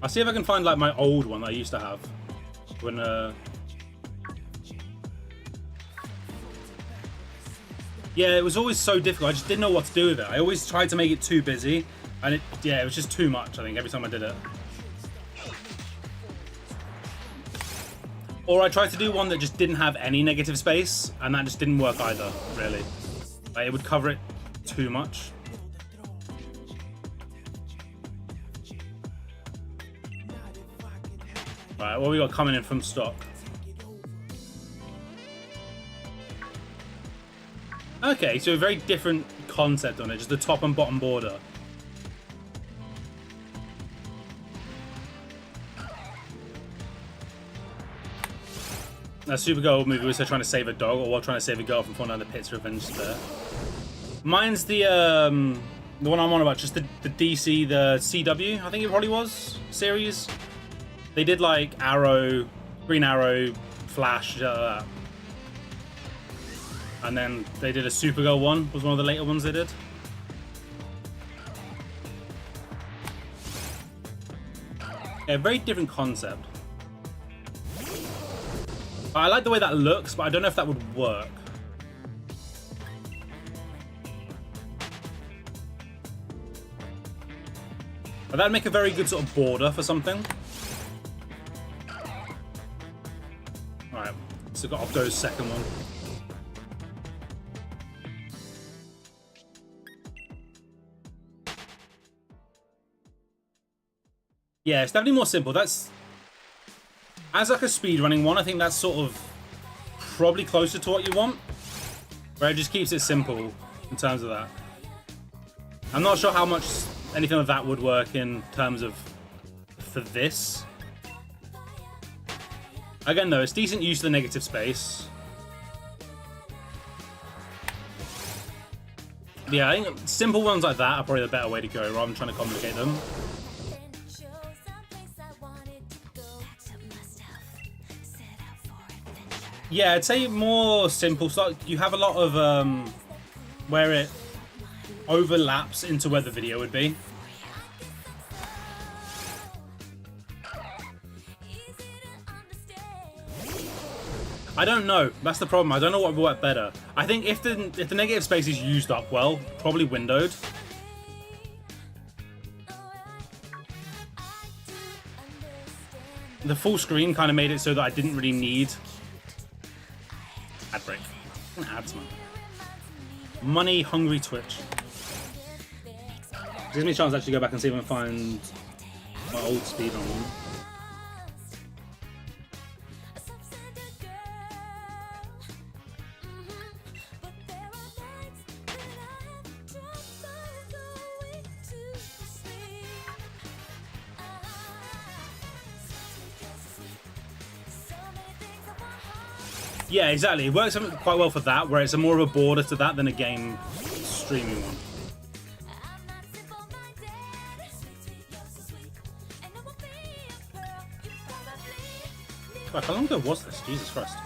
I'll see if I can find like my old one that I used to have when yeah, it was always so difficult. I just didn't know what to do with it. I always tried to make it too busy, and it was just too much, I think, every time I did it. Or I tried to do one that just didn't have any negative space, and that just didn't work either, really. Like, it would cover it too much. Right, what we got coming in from stock? Okay, so a very different concept on it, just the top and bottom border. A Supergirl movie was her trying to save a dog, or while trying to save a girl from falling down the pits to revenge there. Mine's the one I'm on about, just the DC, the CW, I think it probably was, series. They did like Arrow, Green Arrow, Flash, and then they did a Supergirl one, was one of the later ones they did. Yeah, very different concept. I like the way that looks, but I don't know if that would work. But that'd make a very good sort of border for something. Alright, so we've got Octo's second one. Yeah, it's definitely more simple. That's... As like a speedrunning one, I think that's sort of probably closer to what you want. Where it just keeps it simple in terms of that. I'm not sure how much anything of that would work in terms of for this. Again though, it's decent use of the negative space. Yeah, I think simple ones like that are probably the better way to go rather than trying to complicate them. Yeah, I'd say more simple stuff. You have a lot of where it overlaps into where the video would be. I don't know. That's the problem. I don't know what would work better. I think if the negative space is used up well, probably windowed. The full screen kind of made it so that I didn't really need ad break. Ads, man. Money hungry Twitch. Gives me a chance to actually go back and see if I can find my old speedrun one. Yeah, exactly. It works quite well for that, where it's more of a border to that than a game streaming one. Fuck, how long ago was this? Jesus Christ.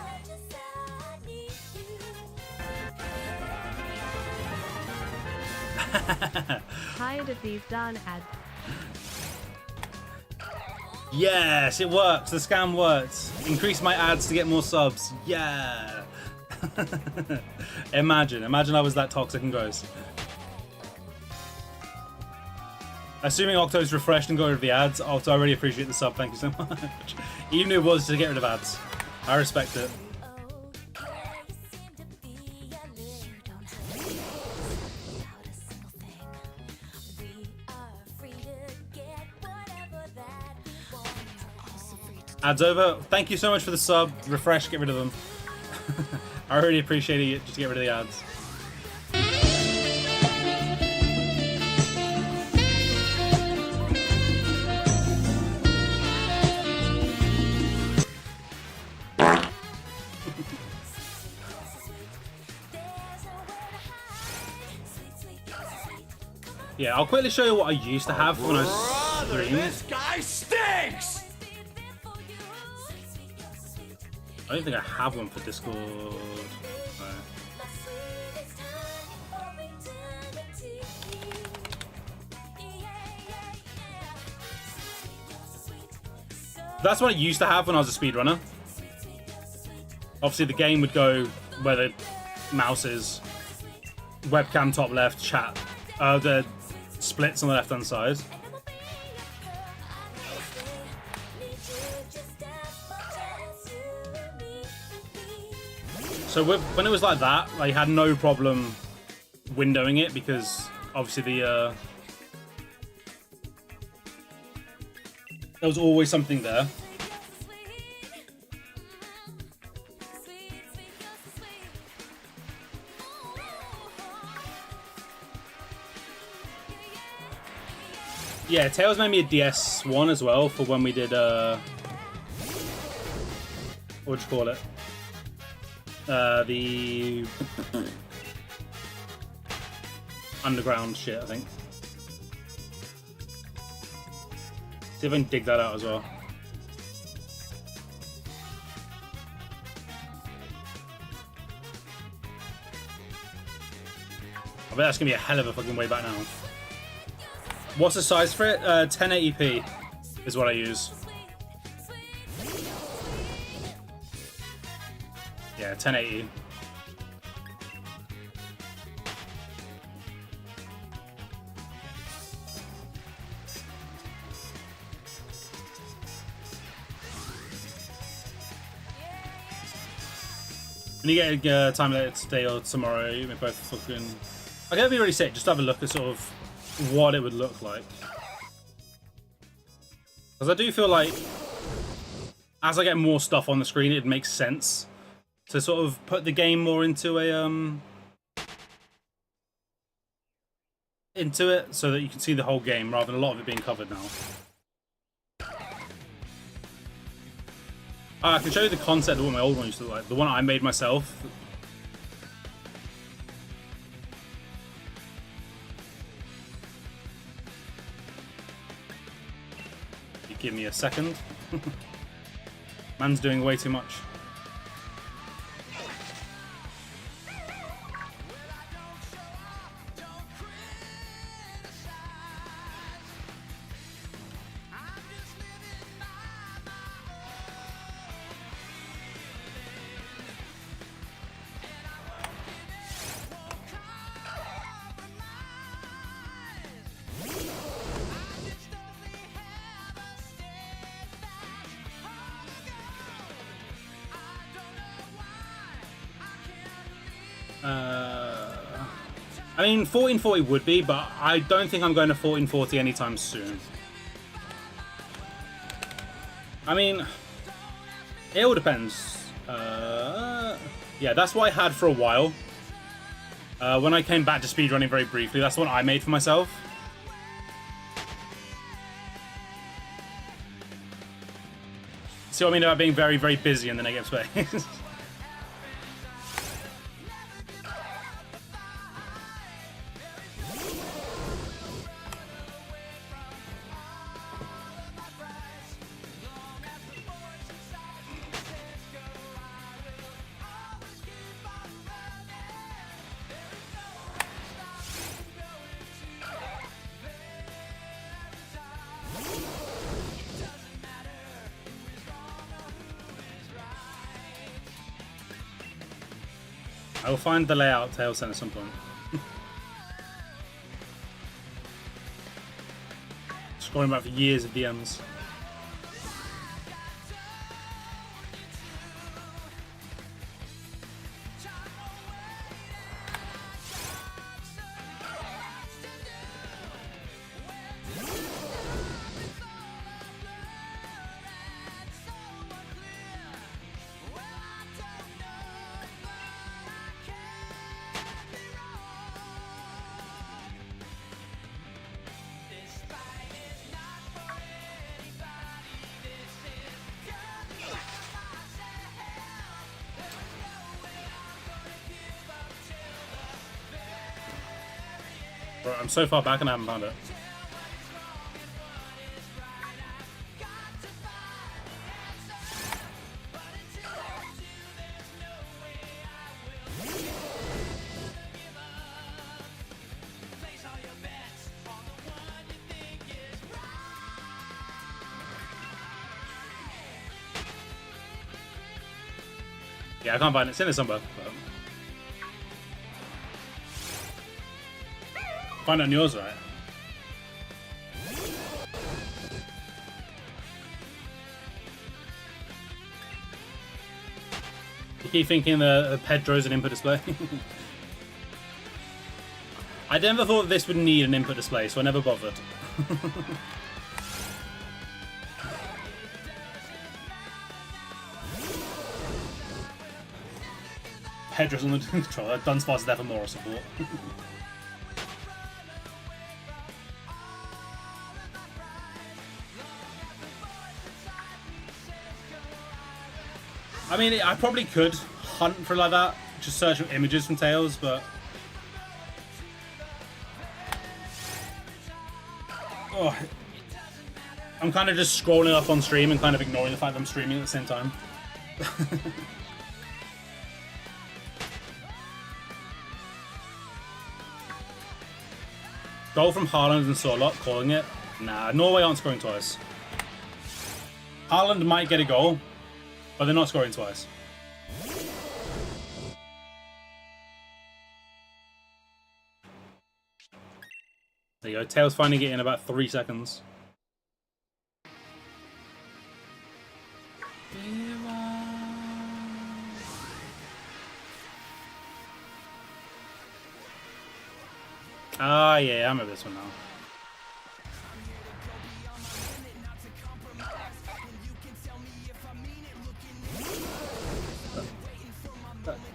Tired of these darn ads. Yes, it works. The scam works. Increase my ads to get more subs. Yeah. Imagine I was that toxic and gross. Assuming Octo's refreshed and got rid of the ads, Octo, I really appreciate the sub. Thank you so much. Even if it was to get rid of ads, I respect it. Ads over. Thank you so much for the sub. Refresh, get rid of them. I really appreciate it just to get rid of the ads. Yeah, I'll quickly show you what I used to have when I was streaming. This guy stinks! I don't think I have one for Discord. No. That's what I used to have when I was a speedrunner. Obviously, the game would go where the mouse is, webcam top left, chat, the splits on the left hand side. So when it was like that, I had no problem windowing it because obviously there was always something there. Yeah, Tails made me a DS1 as well for when we did what'd you call it? The underground shit, I think. See if I can dig that out as well. I bet that's gonna be a hell of a fucking way back now. What's the size for it? 1080p is what I use. Yeah, 1080. When you get time later today or tomorrow, you may both fucking... I gotta be really sick, just have a look at sort of what it would look like. Because I do feel like as I get more stuff on the screen, it makes sense to sort of put the game more into it so that you can see the whole game rather than a lot of it being covered now. I can show you the concept of what my old one used to look like. The one I made myself. You give me a second. Man's doing way too much. I mean, 1440 would be, but I don't think I'm going to 1440 anytime soon. I mean, it all depends. Yeah, that's what I had for a while. When I came back to speedrunning very briefly, that's the one I made for myself. See what I mean about being very, very busy in the negative space? I will find the layout Tails sent at some point. Scrolling back for years of DMs. Bro, I'm so far back and I haven't found it. Yeah, I can't find it. It's in there somewhere. But... Find it on yours, right? You keep thinking the Pedro's an input display? I never thought this would need an input display, so I never bothered. Pedro's on the controller. Dunsparce is there for moral support. I mean, I probably could hunt for like that, just search for images from Tails, but... Oh, I'm kind of just scrolling up on stream and kind of ignoring the fact that I'm streaming at the same time. Goal from Haaland and Sorlock, calling it. Nah, Norway aren't scoring twice. Haaland might get a goal, but they're not scoring twice. There you go. Tails finding it in about 3 seconds. Ah, yeah, I remember this one now.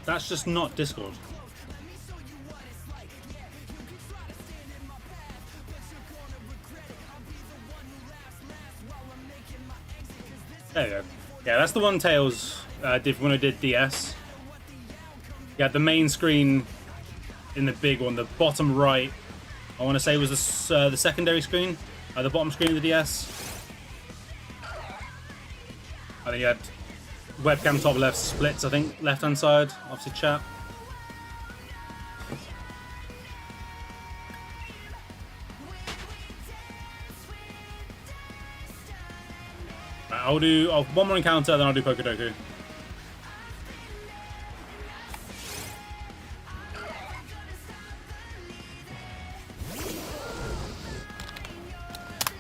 That's just not Discord. There you go. Yeah, that's the one Tails did when I did DS. Yeah, the main screen in the big one, the bottom right, I want to say was the secondary screen, the bottom screen of the DS. I think you had webcam top left splits, I think, left hand side, obviously chat. Right, I'll do one more encounter, then I'll do Pokedoku.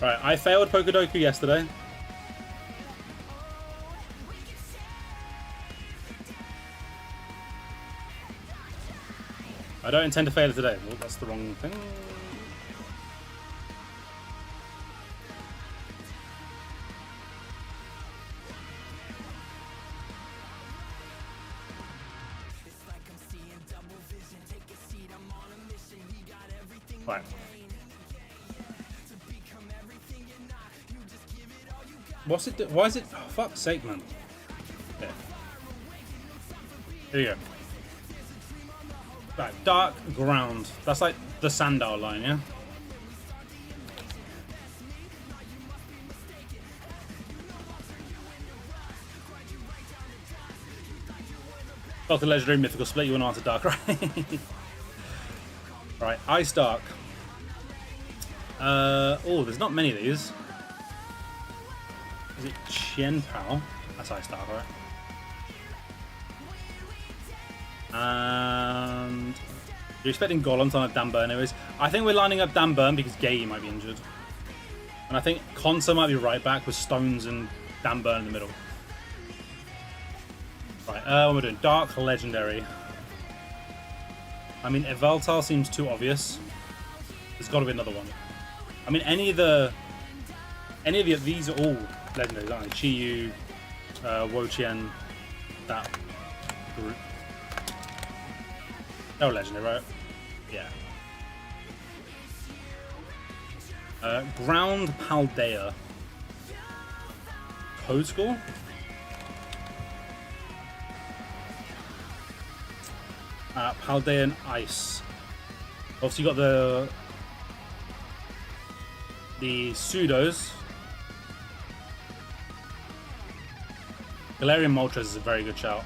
Right, I failed Pokedoku yesterday. I don't intend to fail it today. Well, that's the wrong thing. Right. What's it do? Why is it? Oh, fuck's sake, man. Okay. Here you go. Right, dark ground. That's like the Sandal line, yeah? Got the legendary mythical split, you want to answer dark, right? Right, Ice Dark. Oh, there's not many of these. Is it Qian Pao? That's Ice Dark, right? And you're expecting Golem to line up Dan Burn anyways. I think we're lining up Dan Burn because Gay might be injured. And I think Conso might be right back with Stones and Dan Burn in the middle. Right, what we're doing? Dark Legendary. I mean, Evaltal seems too obvious. There's got to be another one. I mean, any of these are all legendaries, aren't they? Chi-Yu, Wo-Chien, that group. They're all legendary, right? Yeah. Ground Paldea. Code School? Paldean Ice. Obviously, you got the pseudos. Galarian Moltres is a very good shout.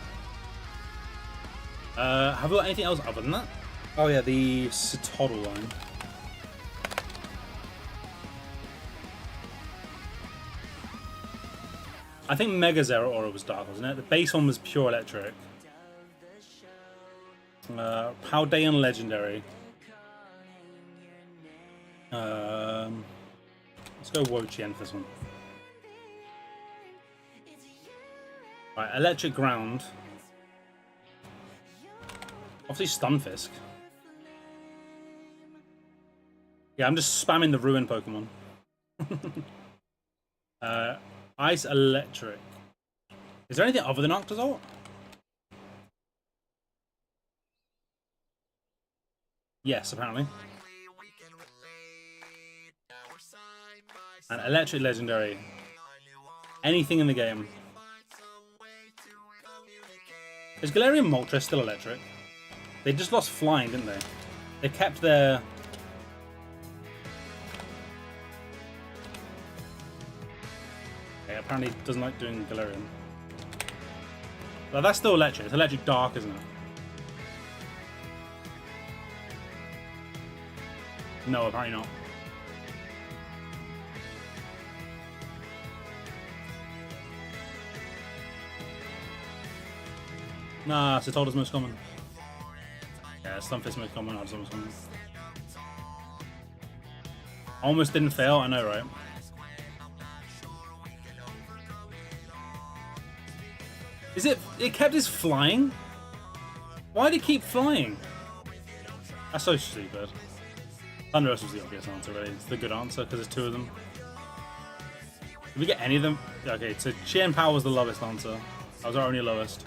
Have we got anything else other than that? Oh yeah, the Citadel line. I think Mega Zeraora was dark, wasn't it? The base one was pure electric. Paldean Legendary. Let's go Wo-Chien for this one. Right, Electric Ground. Obviously Stunfisk. Yeah, I'm just spamming the Ruin Pokemon. Ice Electric. Is there anything other than Octazalt? Yes, apparently. An Electric Legendary. Anything in the game. Is Galarian Moltres still electric? They just lost flying, didn't they? They kept their... Okay, apparently it doesn't like doing Galarian. Well, that's still electric. It's electric dark, isn't it? No, apparently not. Nah, Citadel's most common. Yeah, Stunfisk's most common, I'd most common. Almost didn't fail, I know, right? Is it kept his flying? Why did it keep flying? That's so stupid. Thunderous was the obvious answer, really. It's the good answer, because there's two of them. Did we get any of them? Okay, so Qian Pao was the lowest answer. That was our only lowest.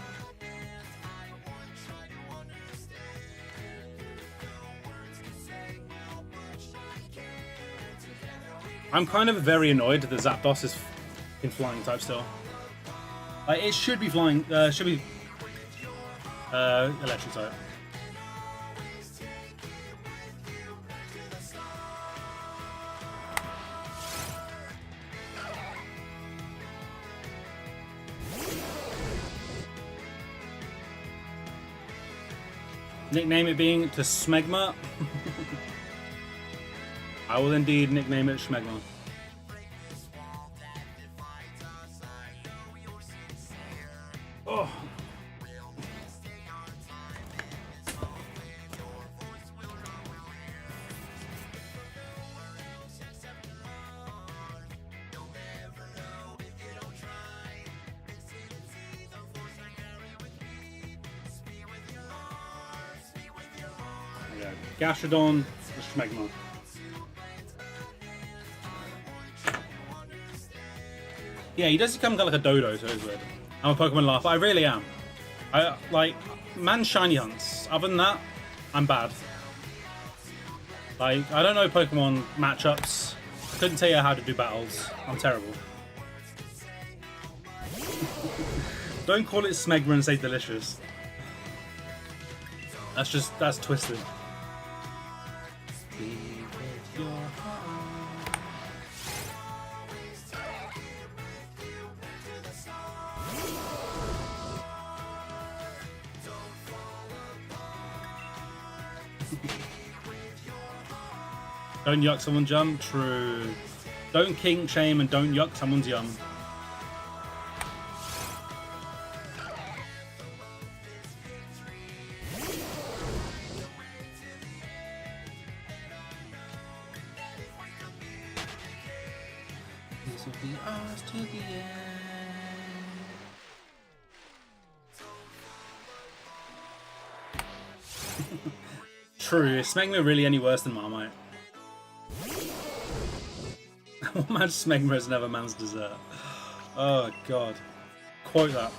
I'm kind of very annoyed that Zapdos is in flying type still. Like, it should be flying, should be electric type. Nickname it being to Smegma. I will indeed nickname it Schmegma. Oh. Gastrodon, the Schmegma. Yeah, he does become kind of like a dodo, so it's weird. I'm a Pokemon laugher. I really am. I like man shiny hunts. Other than that, I'm bad. Like, I don't know Pokemon matchups. I couldn't tell you how to do battles. I'm terrible. Don't call it Smegma and say delicious. That's twisted. Don't yuck someone's yum. True. Don't kink shame and don't yuck someone's yum. This will be ours to the end. True. Is Smegma really any worse than Marmite? One man's Smegma is another man's dessert. Oh god. Quote that.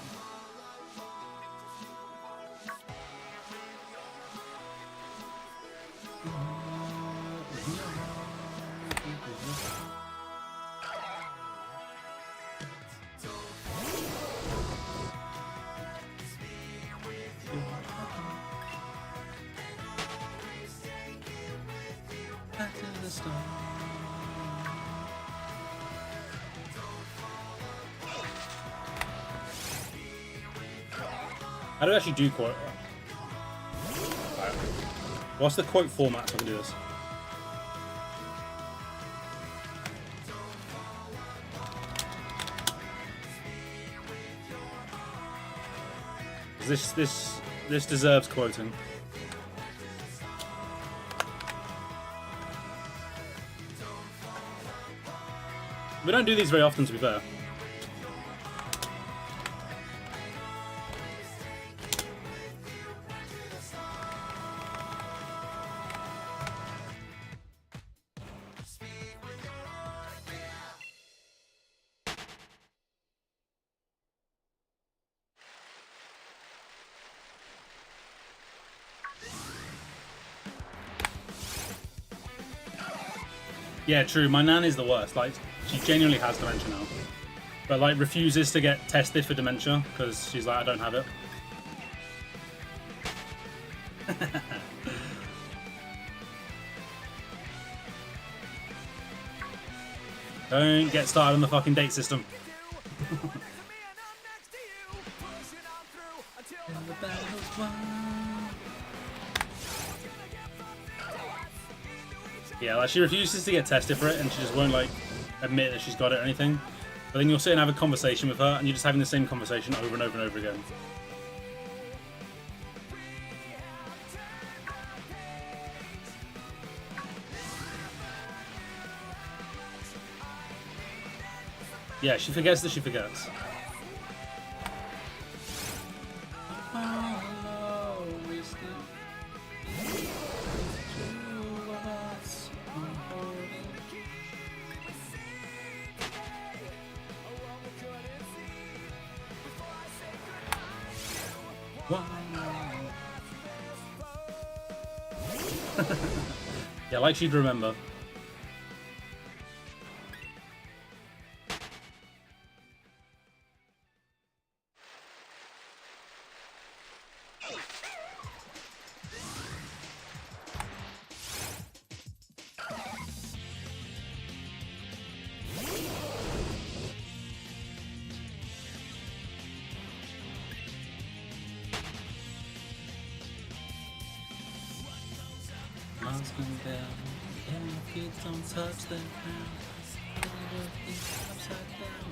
Back to the start. How do I actually do quote? Right. What's the quote format so I can do this? This deserves quoting. We don't do these very often, to be fair. Yeah, true. My nan is the worst. Like, she genuinely has dementia now, but like refuses to get tested for dementia because she's like, I don't have it. Don't get started on the fucking date system. Yeah, like she refuses to get tested for it, and she just won't like admit that she's got it or anything. But then you'll sit and have a conversation with her, and you're just having the same conversation over and over and over again. Yeah, she forgets that she forgets. Yeah, like she'd remember. And if you don't touch the ground, it'll be upside down.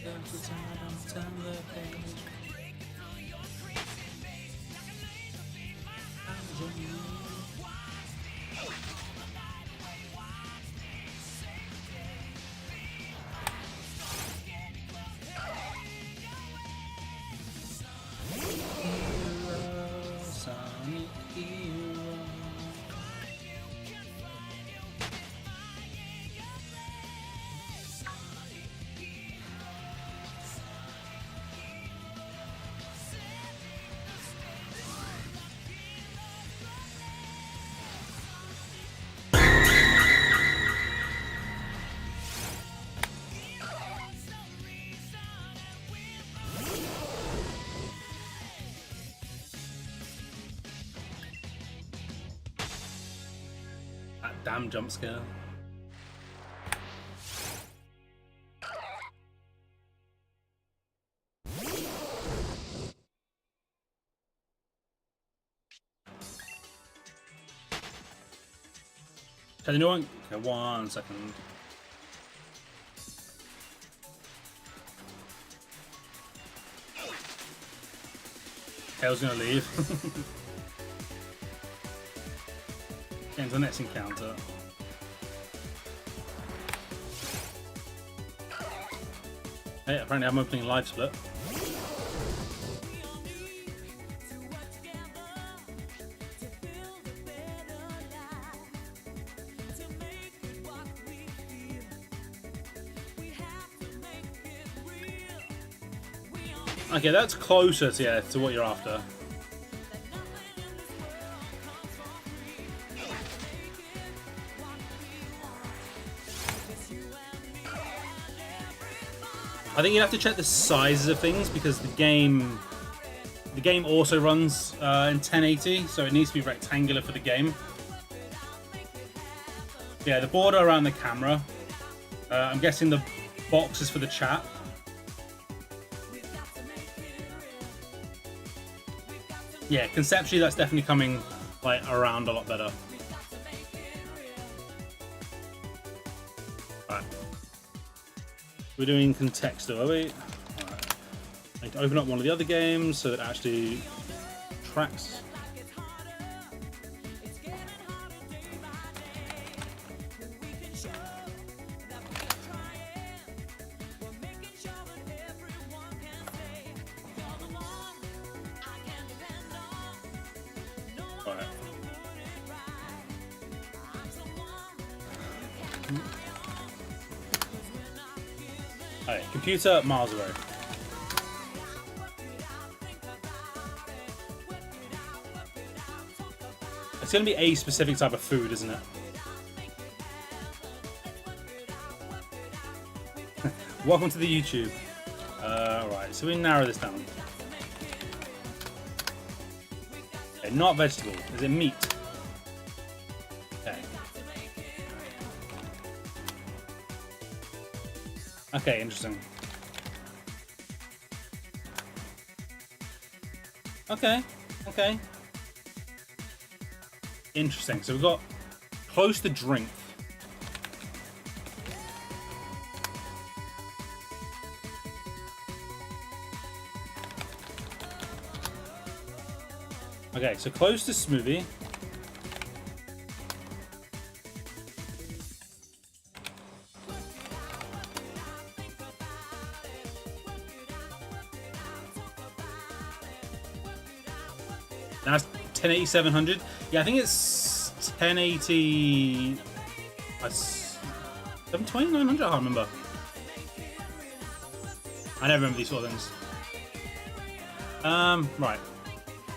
There's a time on the page. That damn jump scare. Tell you one? Okay, 1 second. Hell's gonna leave. Getting to the next encounter. Hey, apparently I'm opening live split. Okay, that's closer to, yeah, to what you're after. I think you have to check the sizes of things because the game also runs in 1080, so it needs to be rectangular for the game. Yeah, the border around the camera. I'm guessing the box is for the chat. Yeah, conceptually that's definitely coming like around a lot better. Alright. We're doing contextual, are we? Alright. I need to open up one of the other games so that it actually tracks. Alright, computer miles away. It's going to be a specific type of food, isn't it? Welcome to the YouTube. Alright, so we narrow this down. Okay, not vegetable. Is it meat? Okay. Okay, interesting. Okay, okay. Interesting. So we've got close to drink. Okay, so close to smoothie. That's 1080 700. Yeah, I think it's 1080. 720 900. I can't remember. I never remember these sort of things. Right.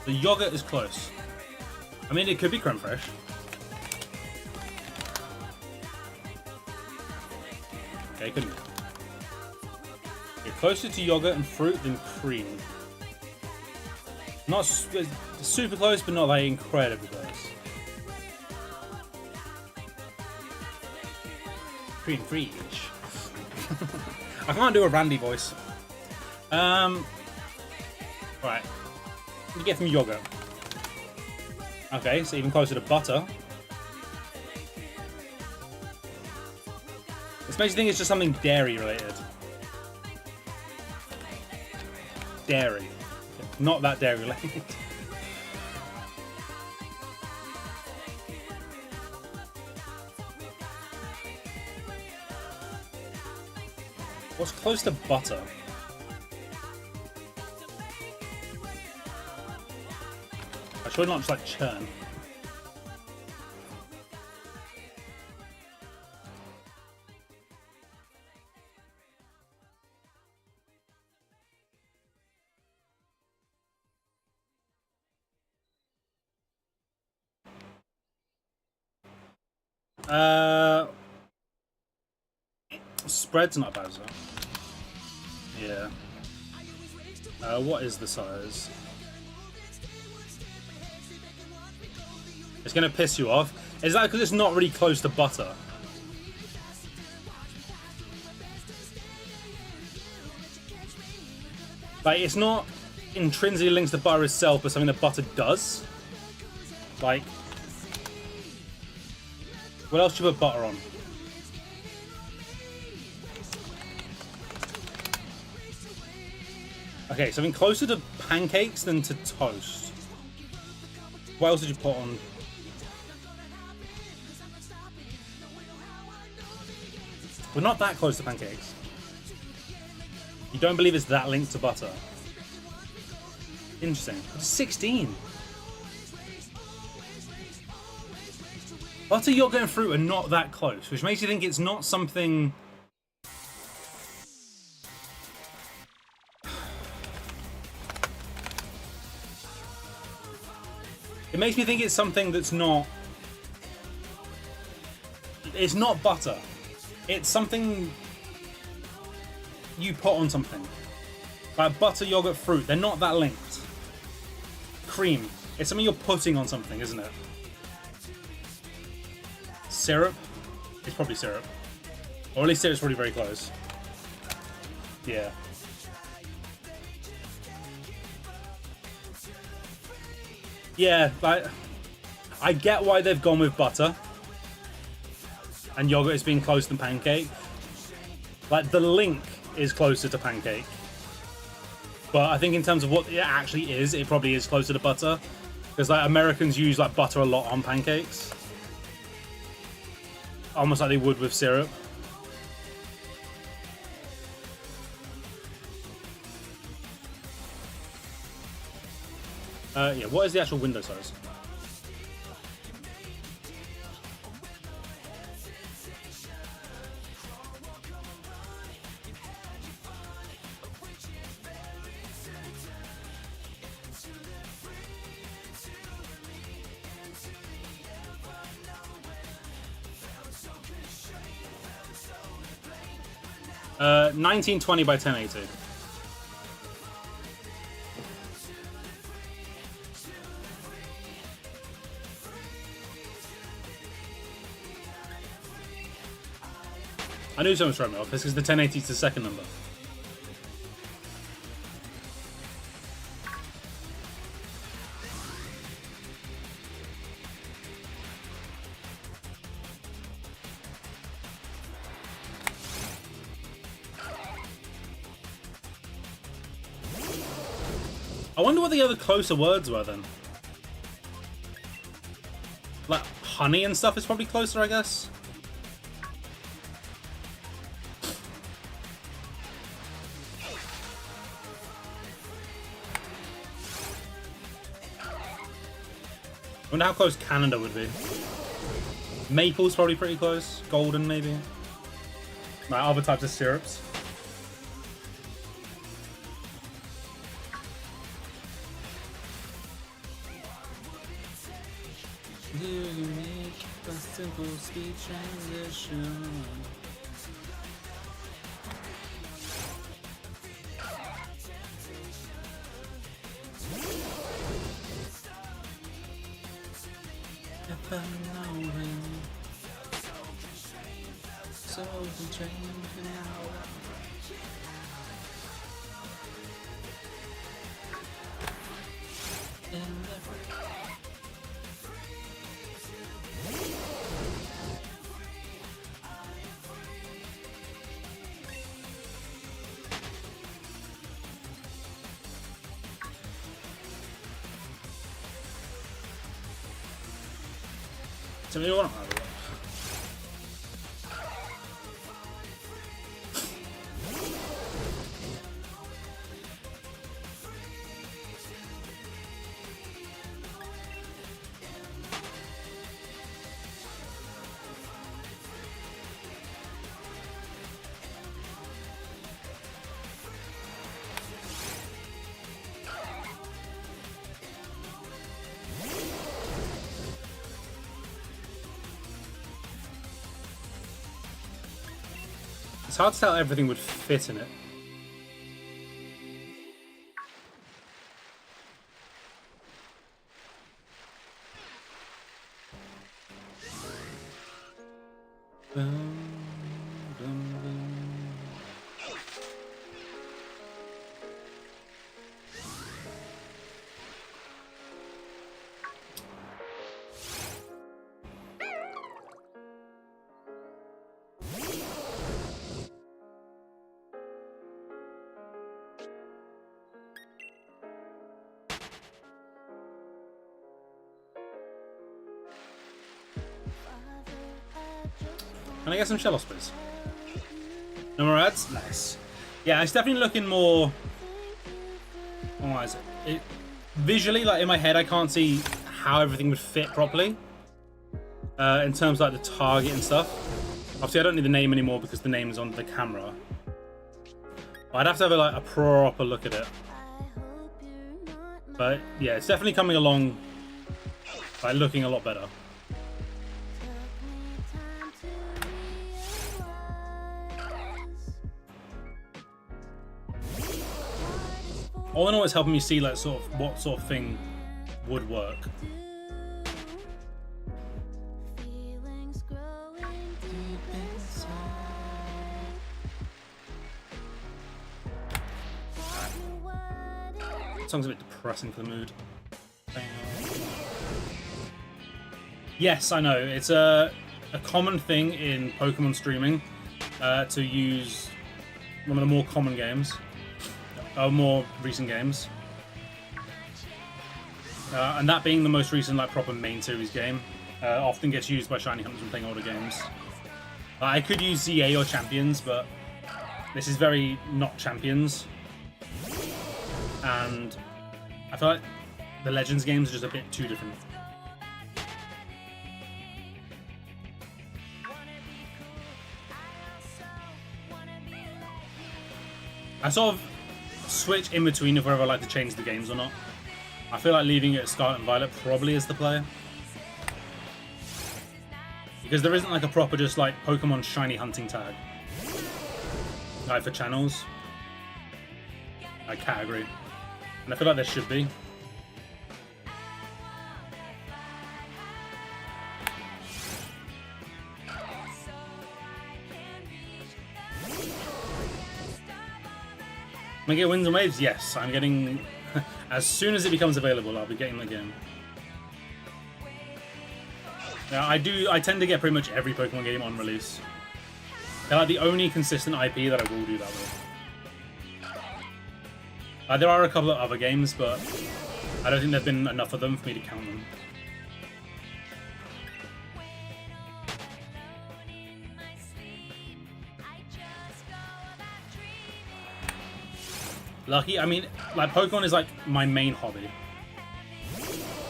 The yogurt is close. I mean, it could be creme fraiche. Okay, couldn't be. You're closer to yogurt and fruit than cream. Not super close, but not like incredibly close. Cream fraiche. I can't do a Randy voice. Right. You get from yogurt. Okay, so even closer to butter. This makes you think it's just something dairy related. Dairy. Not that dairy related. What's close to butter? I should not just like churn. Spread's not bad as well. Yeah. What is the size? It's gonna piss you off. Is that because it's not really close to butter? Like, it's not intrinsically linked to butter itself, but something that butter does. Like, what else do you put butter on? Okay, something closer to pancakes than to toast. What else did you put on? We're not that close to pancakes. You don't believe it's that linked to butter? Interesting. It's 16. Butter, yogurt, and fruit are not that close, which makes you think it's not something... It makes me think it's something that's not... It's not butter. It's something you put on something. Like butter, yogurt, fruit. They're not that linked. Cream. It's something you're putting on something, isn't it? Syrup? It's probably syrup. Or at least syrup's probably very close. Yeah. Yeah, like, I get why they've gone with butter. And yogurt is being closer than pancake. Like, the link is closer to pancake. But I think in terms of what it actually is, it probably is closer to butter. Because, like, Americans use, like, butter a lot on pancakes. Almost like they would with syrup. Yeah, what is the actual window size? Uh, 1920 by 1080. I knew someone was throwing me off. This is the 1080 is the second number. I wonder what the other closer words were then. Like, honey and stuff is probably closer, I guess. I wonder how close Canada would be. Maple's probably pretty close. Golden, maybe. Like other types of syrups. Unique, but simple speed transition. If I'm knowing, so the train now. So we want to have a look. It's hard to tell everything would fit in it. Boom, boom, boom. Can I get some Shellos, please? No more ads? Nice. Yeah, it's definitely looking more... What is it? Visually, like in my head, I can't see how everything would fit properly. In terms of like the target and stuff. Obviously, I don't need the name anymore because the name is on the camera. But I'd have to have a proper look at it. But yeah, it's definitely coming along, like looking a lot better. All in all, it's helping me see like sort of what sort of thing would work. Song's a bit depressing for the mood. Yes, I know. It's a common thing in Pokemon streaming to use one of the more common games, more recent games, and that being the most recent like proper main series game, often gets used by shiny hunters when playing older games. I could use ZA or Champions, but this is very not Champions. And I feel like the Legends games are just a bit too different. I sort of switch in between if whether I like to change the games or not. I feel like leaving it at Scarlet and Violet probably is the play. Because there isn't like a proper just like Pokemon shiny hunting tag. Like for channels. Like category. And I feel like there should be. Am I get Winds and Waves? Yes, I'm getting... as soon as it becomes available, I'll be getting the game. Now, I tend to get pretty much every Pokemon game on release. They're like the only consistent IP that I will do that with. There are a couple of other games, but I don't think there've been enough of them for me to count them. Lucky, I mean, like Pokemon is like my main hobby.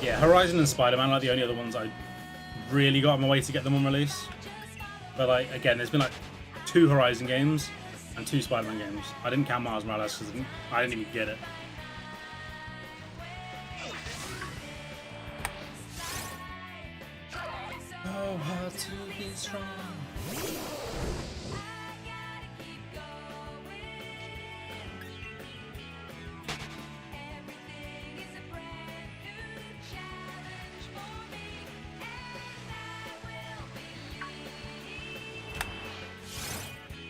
Yeah, Horizon and Spider-Man are like the only other ones I really got on my way to get them on release. But like, again, there's been like 2 Horizon games and 2 Spider-Man games. I didn't count Miles Morales because I didn't even get it. Oh, hard to be strong.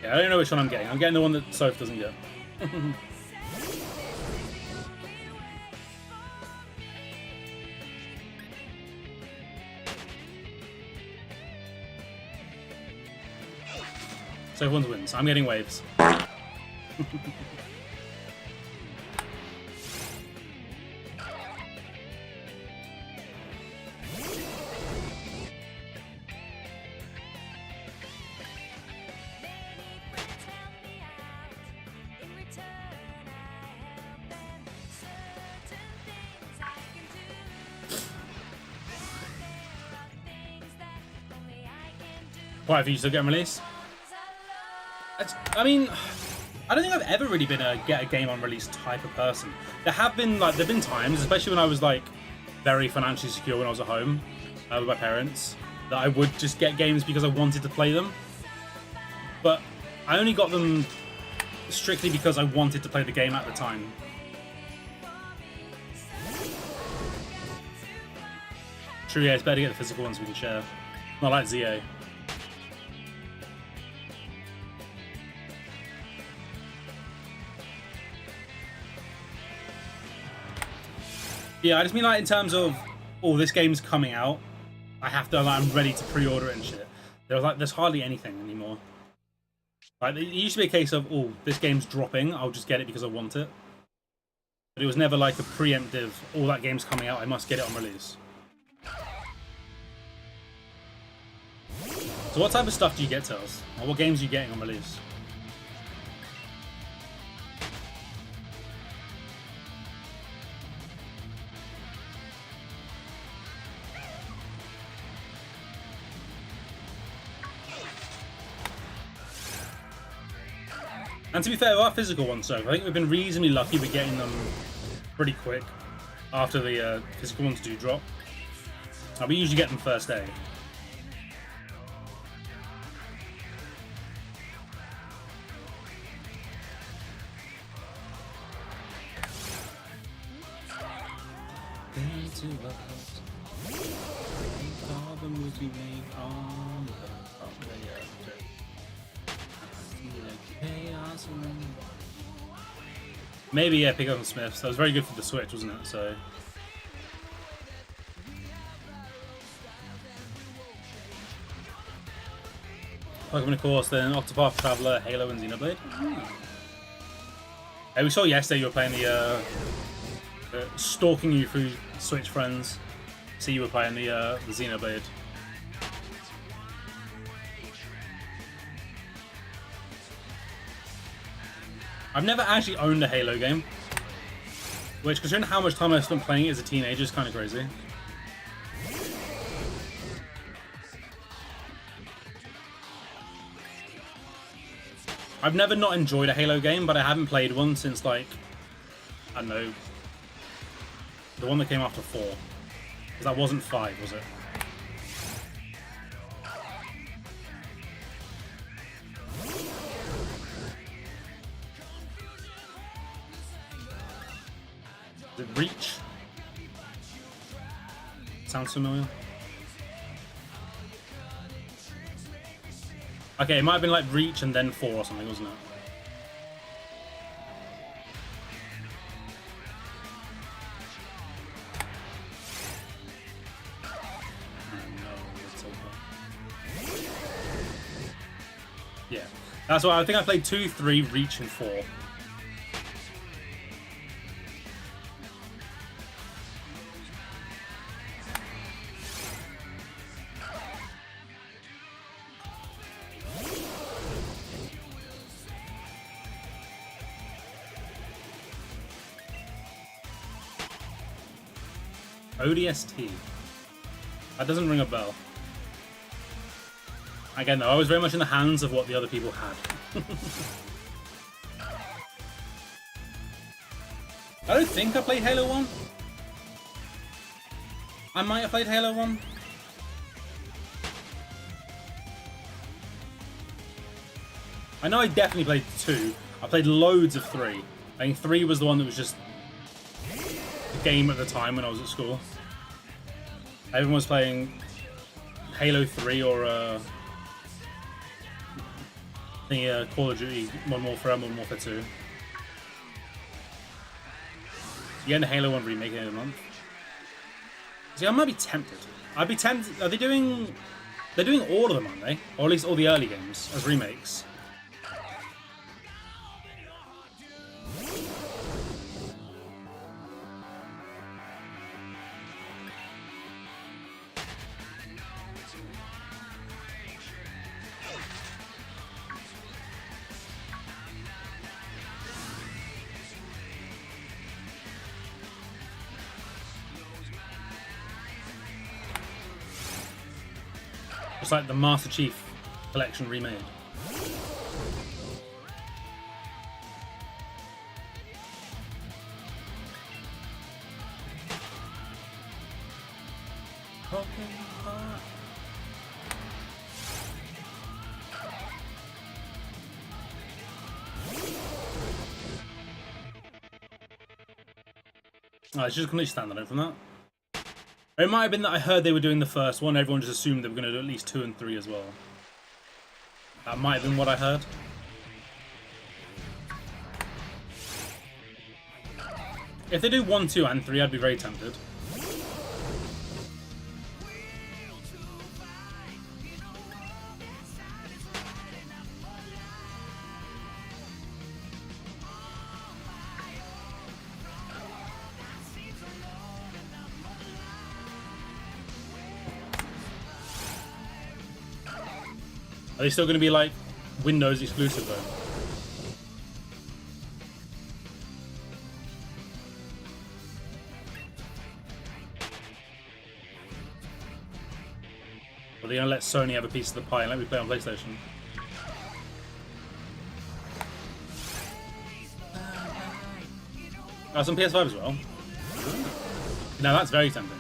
Yeah, I don't know which one I'm getting. I'm getting the one that Soph doesn't get. Soph one's wins. I'm getting Waves. Quite a few still getting released. I mean, I don't think I've ever really been a get a game on release type of person. There've been times, especially when I was like very financially secure when I was at home with my parents, that I would just get games because I wanted to play them. But I only got them strictly because I wanted to play the game at the time. True, yeah, it's better to get the physical ones we can share. Not like ZA. Yeah, I just mean like in terms of, oh, this game's coming out. I have to, like, I'm ready to pre-order it and shit. There's hardly anything anymore. Like, it used to be a case of, oh, this game's dropping, I'll just get it because I want it. But it was never like a preemptive, oh, that game's coming out, I must get it on release. So what type of stuff do you get, Tails? Or what games are you getting on release? And to be fair, our physical ones, so I think we've been reasonably lucky with getting them pretty quick after the physical ones do drop. We usually get them first day. Maybe, yeah, pick up on Smiths. That was very good for the Switch, wasn't it? So. Pokemon, of course, then Octopath Traveler, Halo, and Xenoblade. Hey, we saw yesterday you were playing the stalking you through Switch friends. See, you were playing the Xenoblade. I've never actually owned a Halo game, which, considering how much time I spent playing it as a teenager, is kind of crazy. I've never not enjoyed a Halo game, but I haven't played one since, like, I don't know, the one that came after 4. Because that wasn't 5, was it? Is it Reach? Sounds familiar. Okay, it might have been like Reach and then 4 or something, wasn't it? Yeah, that's why I think I played 2, 3, Reach, and 4. ODST. That doesn't ring a bell. Again, though, I was very much in the hands of what the other people had. I don't think I played Halo 1. I might have played Halo 1. I know I definitely played 2. I played loads of 3. I think 3 was the one that was just the game at the time when I was at school. Everyone was playing Halo 3 or Call of Duty Modern Warfare, Modern Warfare 2. You're getting the Halo 1 remake in a month. See, I might be tempted. I'd be tempted. Are they doing? They're doing all of them, aren't they? Or at least all the early games as remakes. It's like the Master Chief Collection remade. Oh, it's just completely standalone from that. It might have been that I heard they were doing the first one, everyone just assumed they were going to do at least 2 and 3 as well. That might have been what I heard. If they do 1, 2, and 3, I'd be very tempted. Are they still going to be like Windows exclusive though? Or are they going to let Sony have a piece of the pie and let me play on PlayStation? Oh, it's on PS5 as well. Now that's very tempting.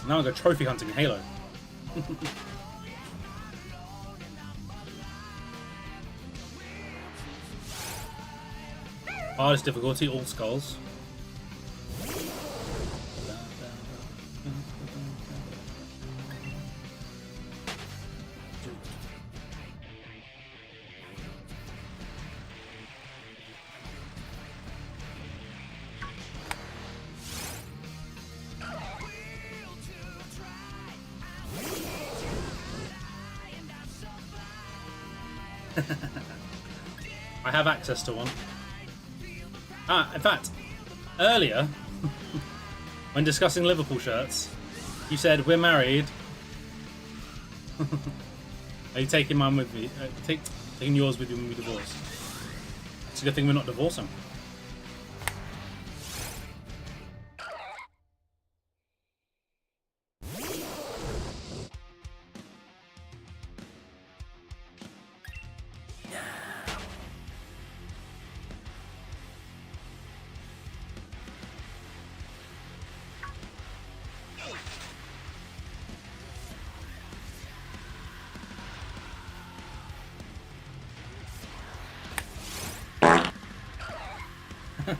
Now I go trophy hunting in Halo. Hardest difficulty, all skulls. I have access to one. In fact, earlier, when discussing Liverpool shirts, you said, we're married. Are you taking mine with me? Taking yours with you when we divorce? It's a good thing we're not divorcing. I've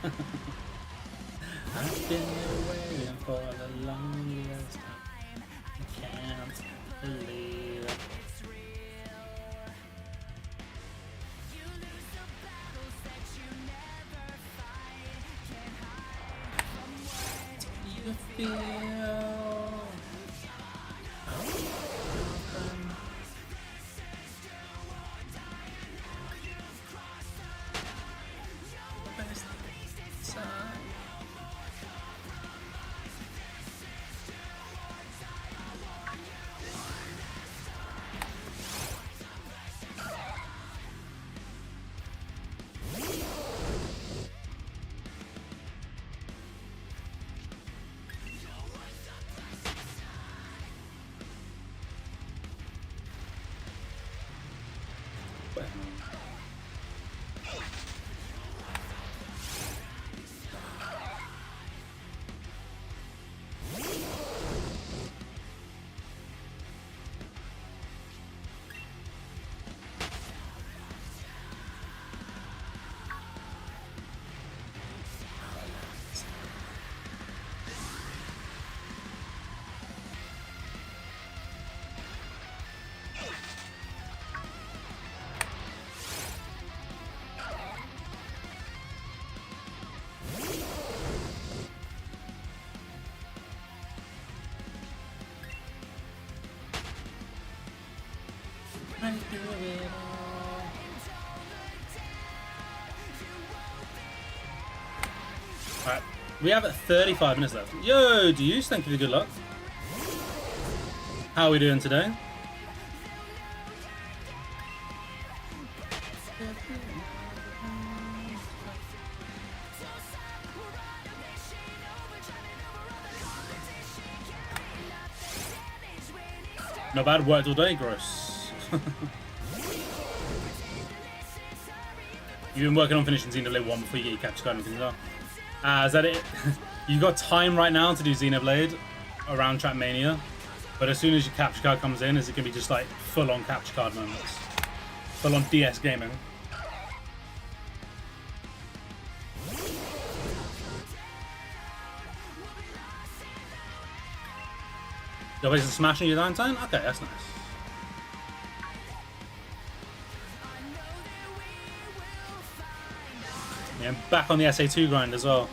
been waiting for the longest time. I can't believe it. You feel Alright, we have 35 minutes left. Yo, Deuce, thank you for the good luck. How are we doing today? Not bad, worked all day, gross. You've been working on finishing Xenoblade 1 before you get your capture card and things like that. Is that it? You've got time right now to do Xenoblade around Trackmania, but as soon as your capture card comes in, is it going to be just like full-on capture card moments? Full-on DS gaming? You're basically smashing your downtime? Okay, that's nice. Yeah, and back on the SA2 grind as well.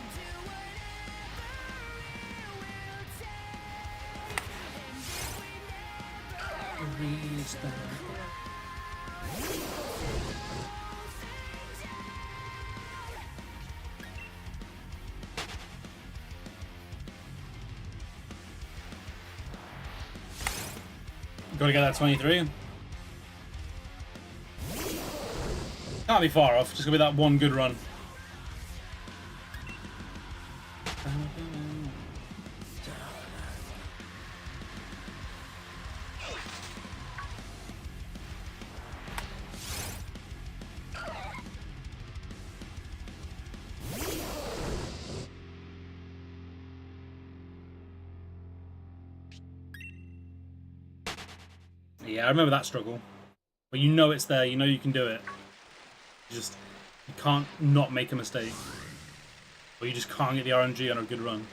Gotta get that 23. Can't be far off, just gonna be that one good run. Yeah, I remember that struggle. But you know it's there, you know you can do it. You can't not make a mistake. Or you just can't get the RNG on a good run.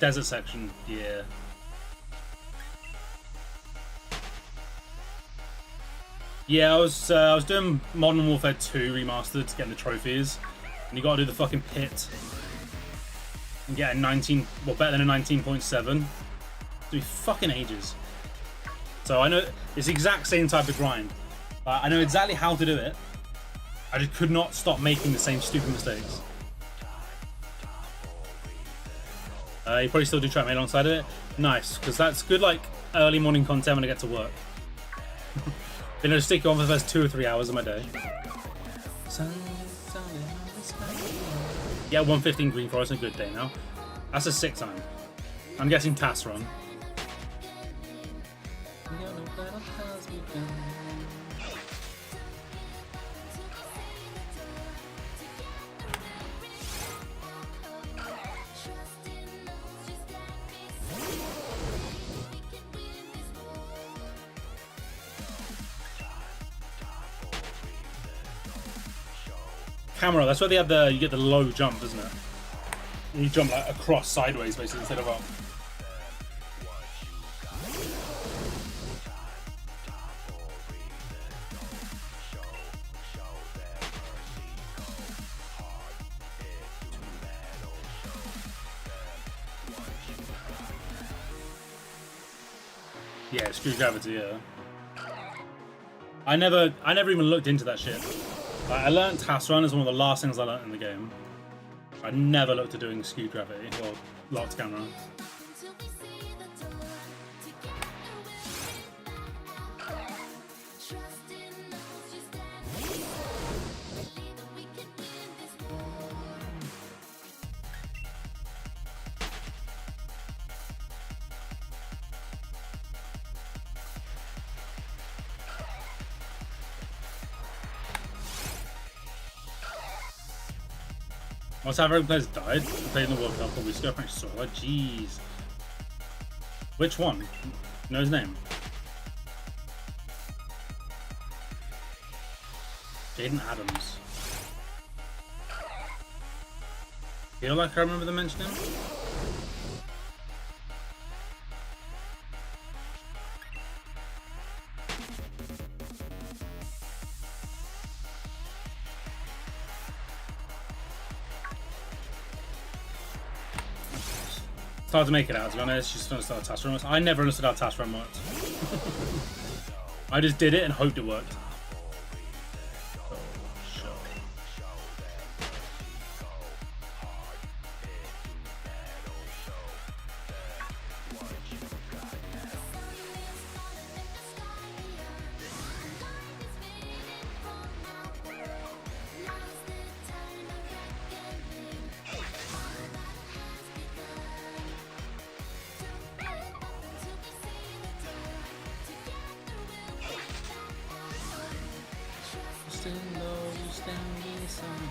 Desert section, yeah. Yeah, I was doing Modern Warfare 2 Remastered to get the trophies, and you gotta do the fucking pit and get a 19, well, better than a 19.7. It'll be fucking ages. So I know it's the exact same type of grind. I know exactly how to do it. I just could not stop making the same stupid mistakes. You probably still do track mate alongside of it. Nice, because that's good, like, early morning content when I get to work. Then I'll stick on for the first 2 or 3 hours of my day. Yeah, 115 Green Forest, a good day now. That's a 6 time. I'm guessing TAS run. Camera, that's where they have you get the low jump, isn't it? You jump like across sideways basically instead of up. Yeah, screw gravity, yeah. I never even looked into that shit. I learned TAS run as one of the last things I learned in the game. I never looked at doing skewed gravity or locked camera. Most African players died. Played in the World Cup, but we still finished solo. Jeez. Which one? You know his name? Jaden Adams. Feel like I remember them mentioning him? It's hard to make it out, to be honest. Just understood how TAS run works. I never understood how TAS run worked. I just did it and hoped it worked.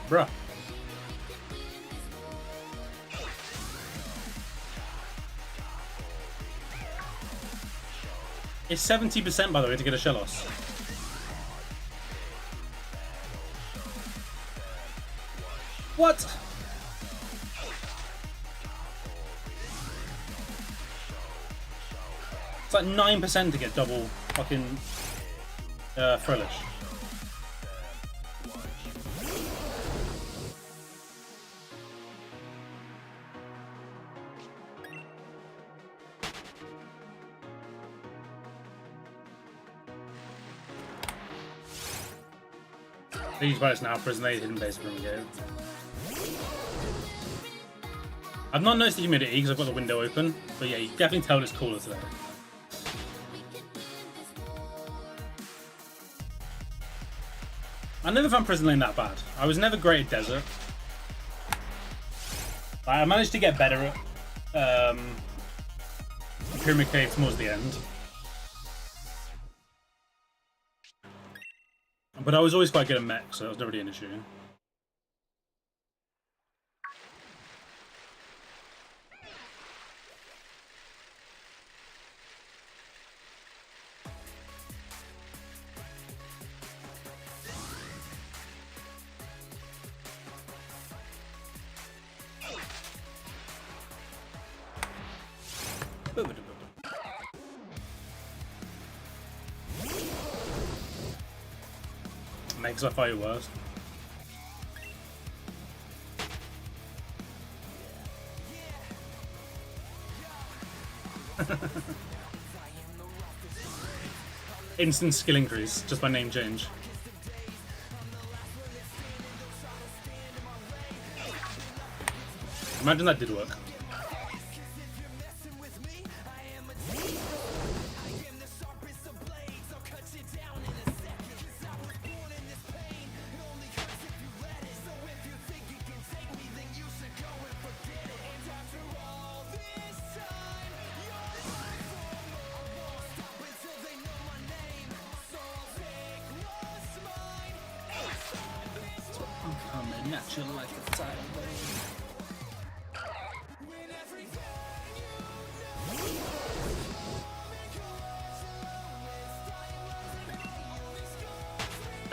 Bruh. It's 70% by the way to get a Shellos. What? It's like 9% to get double fucking Frillish. These players now prison 8 hidden base room go. I've not noticed the humidity because I've got the window open, but yeah, you can definitely tell it's cooler today. I never found Prison Lane that bad. I was never great at Desert. I managed to get better at Pyramid Cave towards the end. But I was always quite good at mech, so that was never really an issue. Makes I fight worse. Instant skill increase just by name change. Imagine that did work.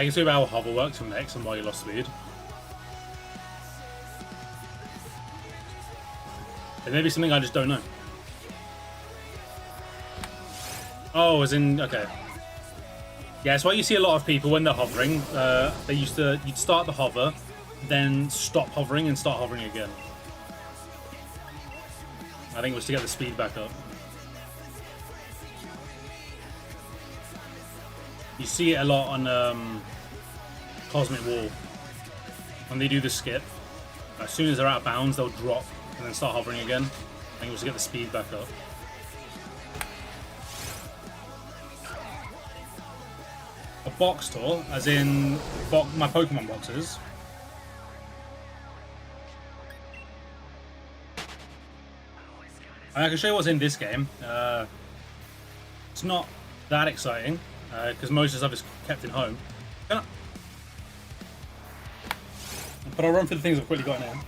I can see how hover works from next and why you lost speed. It may be something I just don't know. Oh, as in, okay. Yeah, it's why you see a lot of people when they're hovering. You'd start the hover, then stop hovering and start hovering again. I think it was to get the speed back up. You see it a lot on Cosmic Wall. When they do the skip, as soon as they're out of bounds, they'll drop and then start hovering again. I think it was to get the speed back up. A box tour, as in my Pokemon boxes. And I can show you what's in this game. It's not that exciting. Because most of the stuff is kept in home. But I'll run through the things I've quickly got in.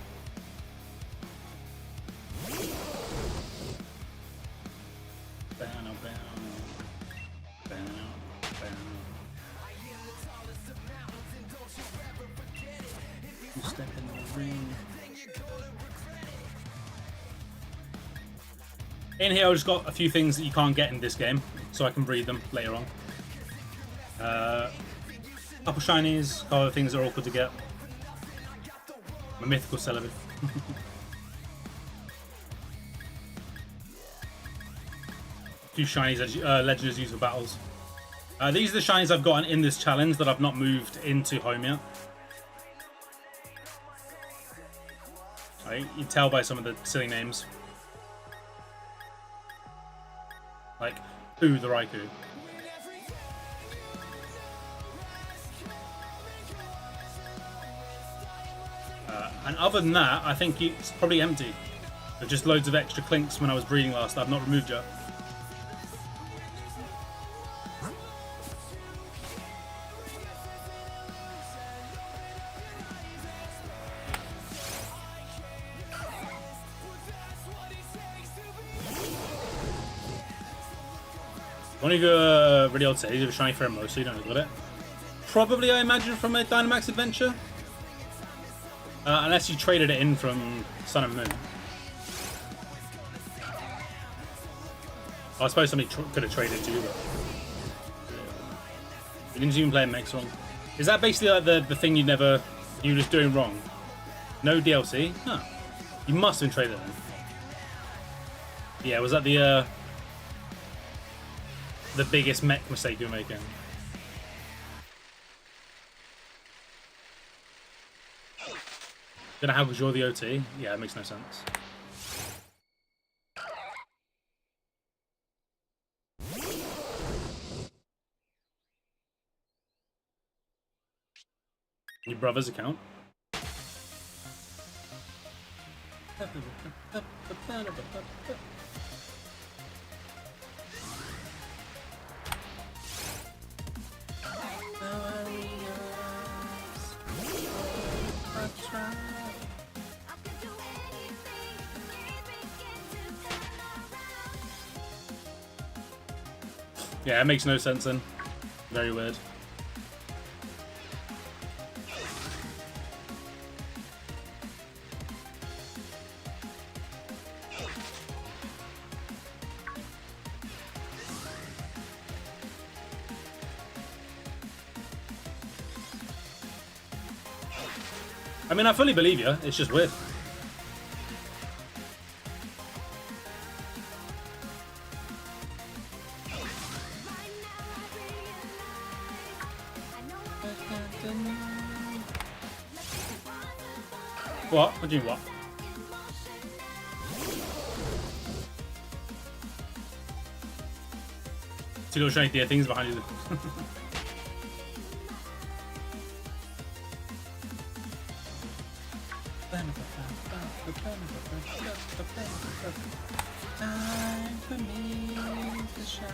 You step in the ring. In here, I've just got a few things that you can't get in this game, so I can breed them later on. Couple shinies, couple of things that are awkward to get. My mythical Celebi. A few shinies that Legends use for battles. These are the shinies I've gotten in this challenge that I've not moved into home yet. You can tell by some of the silly names. Like, the Raikou. And other than that, I think it's probably empty. There's just loads of extra clinks when I was breeding last that I've not removed yet. One of your really old cities, if you're shiny for him most, so you don't look at it. Probably, I imagine, from a Dynamax adventure. Unless you traded it in from Sun and Moon. I suppose somebody could have traded too, but you didn't even play Mix wrong. Is that basically like the thing you were just doing wrong? No DLC? Huh. You must have been traded then. Yeah, was that the biggest mech mistake you're making? Don't know how, because you're the OT? Yeah, it makes no sense. Your brother's account? Yeah, it makes no sense then. Very weird. I mean, I fully believe you. It's just weird. What? What do you mean, what? Two little shiny deer things behind you. Time for me to shine.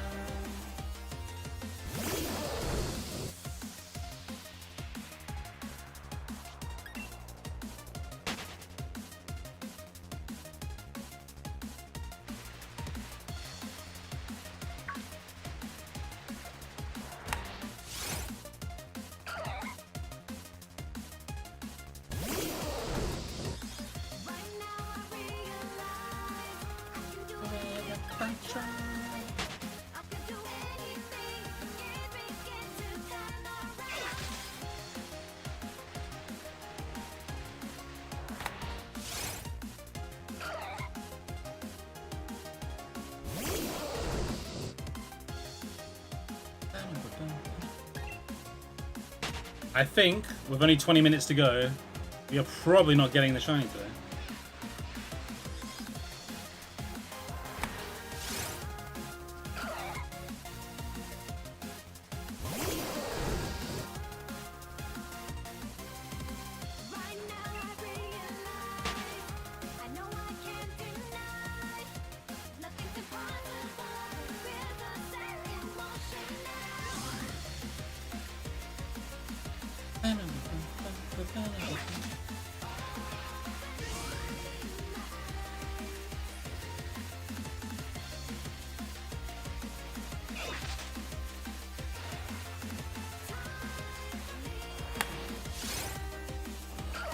I think, with only 20 minutes to go, we are probably not getting the shiny today.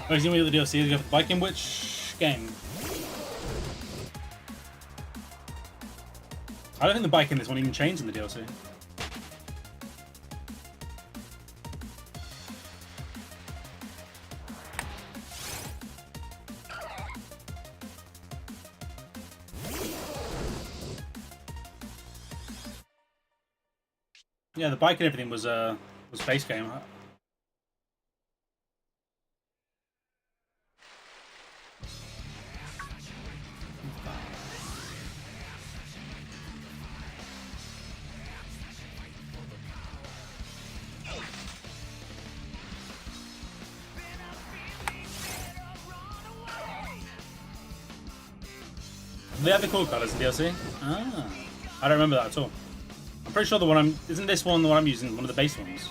Oh, he's gonna be the DLC. He's got bike in which game? I don't think the bike in this one even changed in the DLC. Yeah, the bike and everything was base game. They have the cool colors in DLC. Ah, I don't remember that at all. I'm pretty sure the one isn't this one the one I'm using, one of the base ones.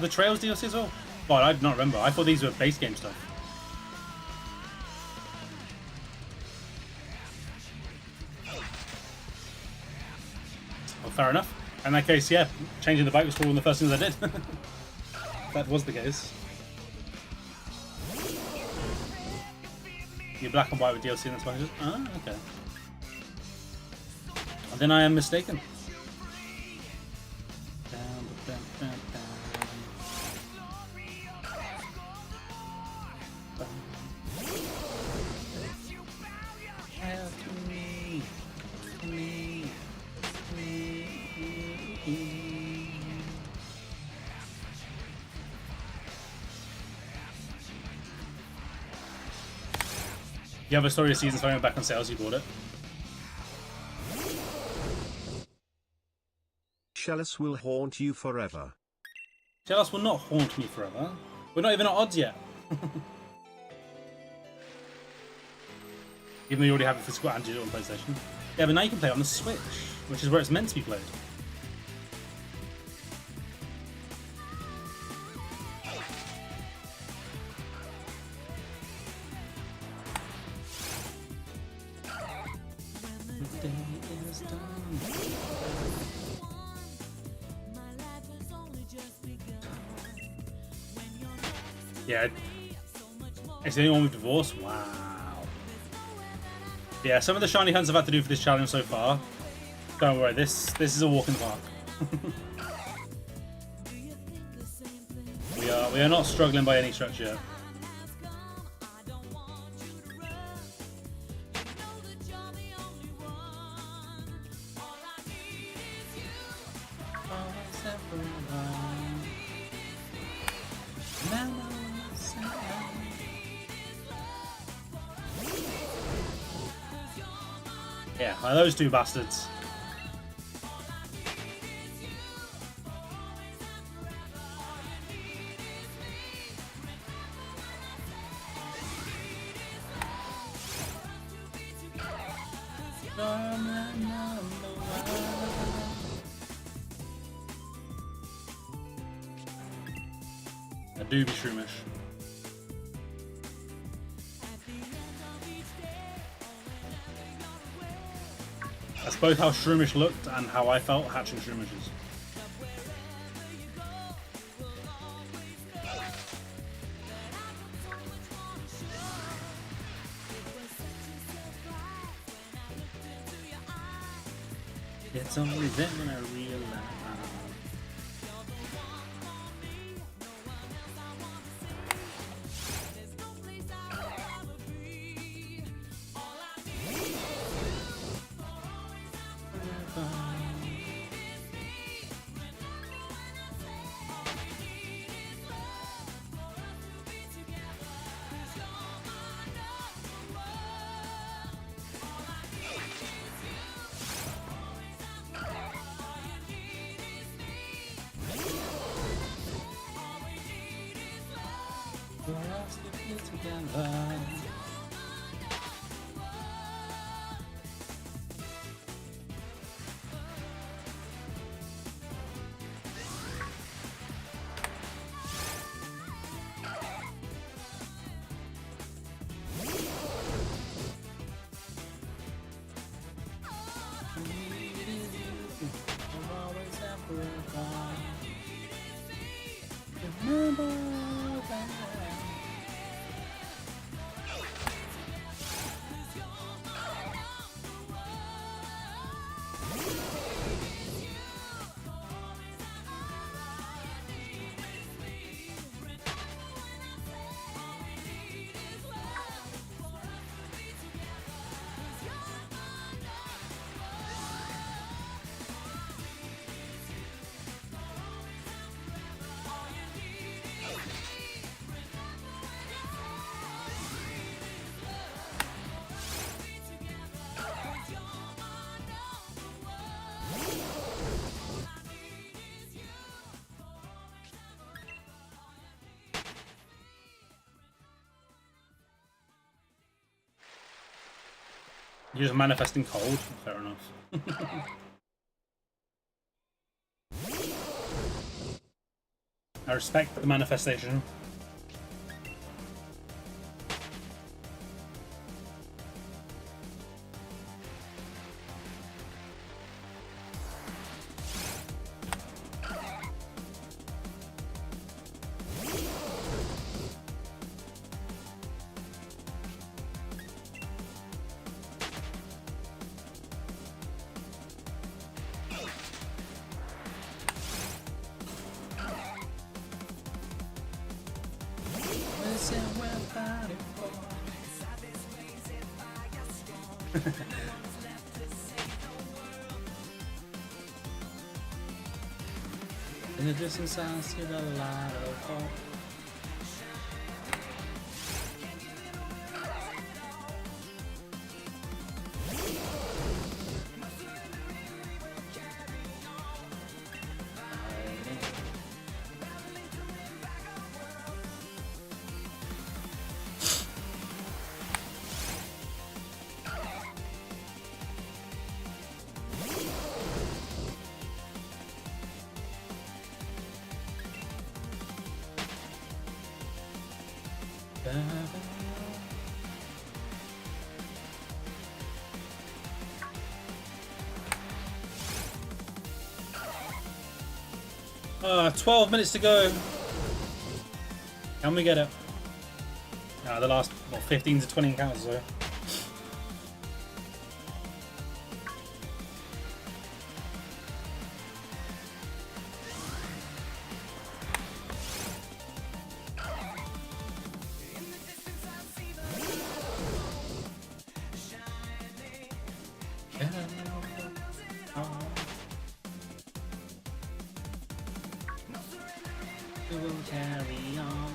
The Trails DLC as well? God, I do not remember. I thought these were base game stuff. fair enough. In that case, yeah, changing the bike was probably one of the first things I did. That was the case. You're black and white with DLC and that's why I just... Ah, okay. And then I am mistaken. You have a story of seasons coming back on sales, you bought it. Chalice will haunt you forever. Chalice will not haunt me forever. We're not even at odds yet. Even though you already have a physical and digital on PlayStation. Yeah, but now you can play it on the Switch, which is where it's meant to be played. Yeah, it's the only one with divorce. Wow. Yeah, some of the shiny hunts I've had to do for this challenge so far. Don't worry, this is a walk in the park. we are not struggling by any stretch yet. Yeah, those two bastards. I do be shroomish. That's both how Shroomish looked and how I felt hatching Shroomishes. It's only then when I realize. Together. You're just manifesting cold? Fair enough. I respect the manifestation. In the distance, I see the light of hope. Ah, 12 minutes to go. Can we get it? The last, what, 15 to 20 encounters or so. We will carry on.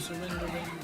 Surrendering.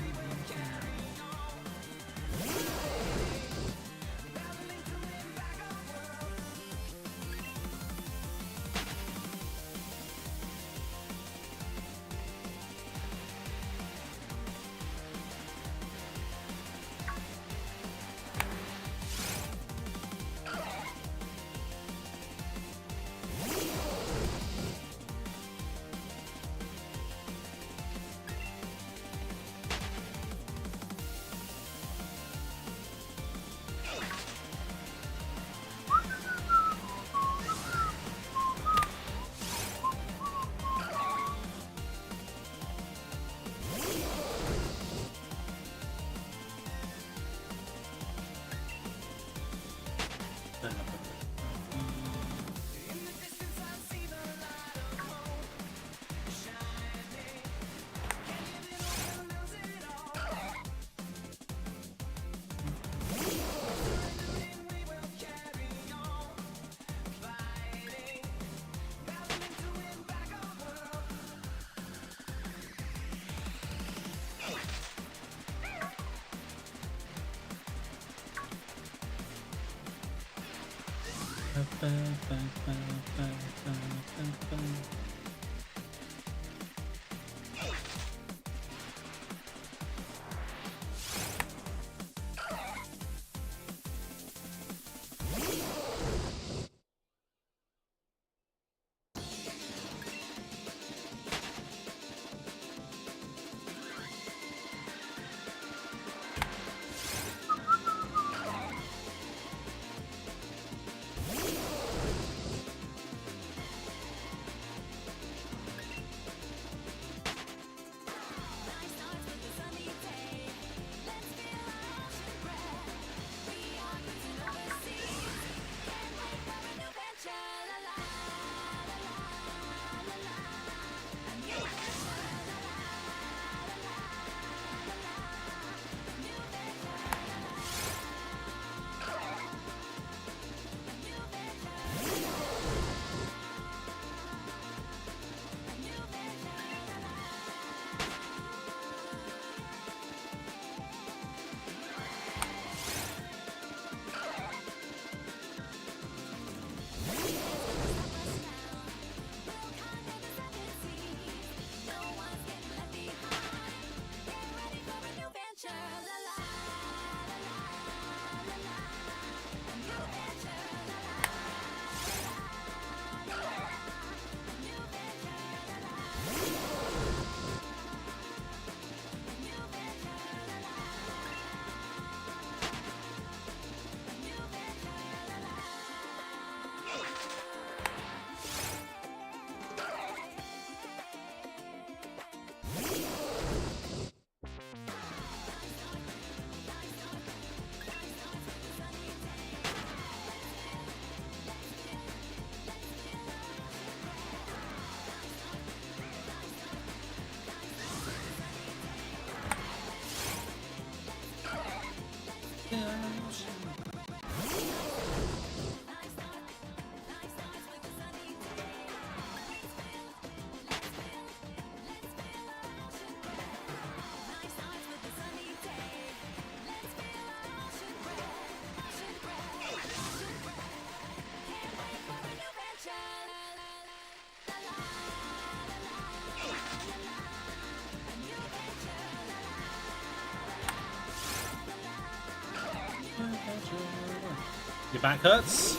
Your back hurts?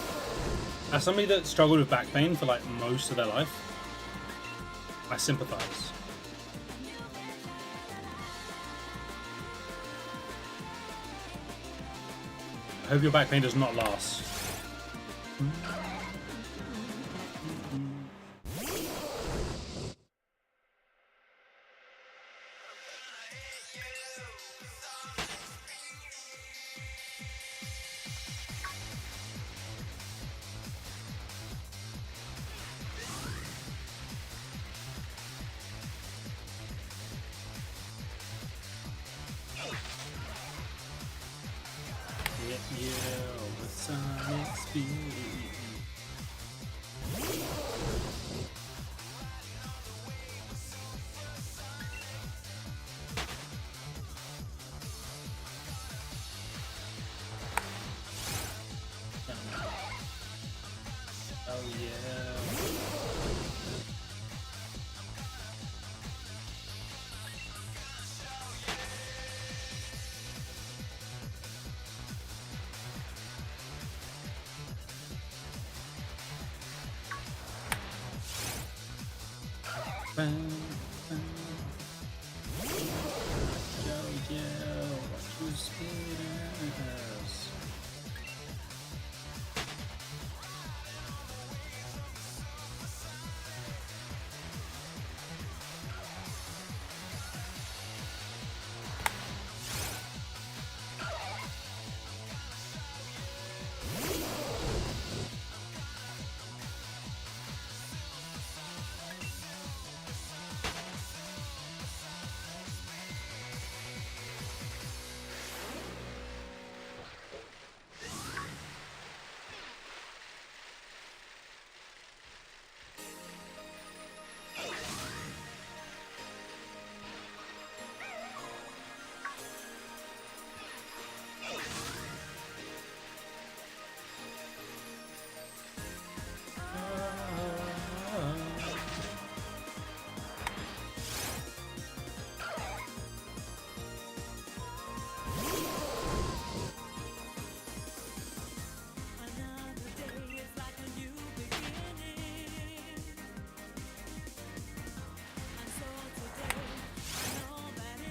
As somebody that struggled with back pain for like most of their life, I sympathize. I hope your back pain does not last. Yeah, with Sonic Speed. Oh yeah. Bam, bam. Yo, yo, watch you speed ass.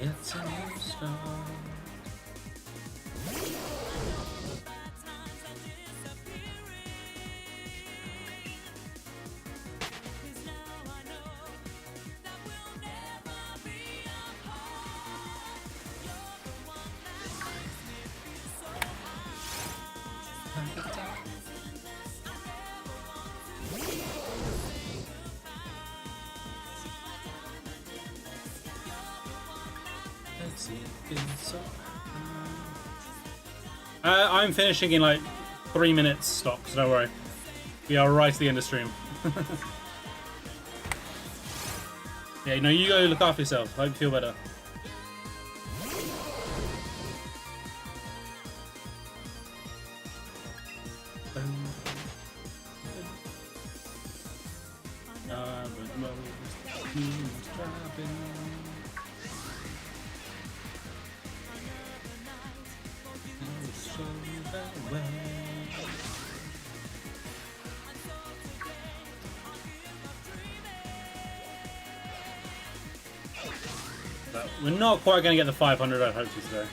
It's a new start. I'm finishing in like 3 minutes stop, so don't worry. We are right at the end of stream. Yeah, no, you go look after yourself. Hope you feel better. We're not quite going to get the 500 I'd hoped to today.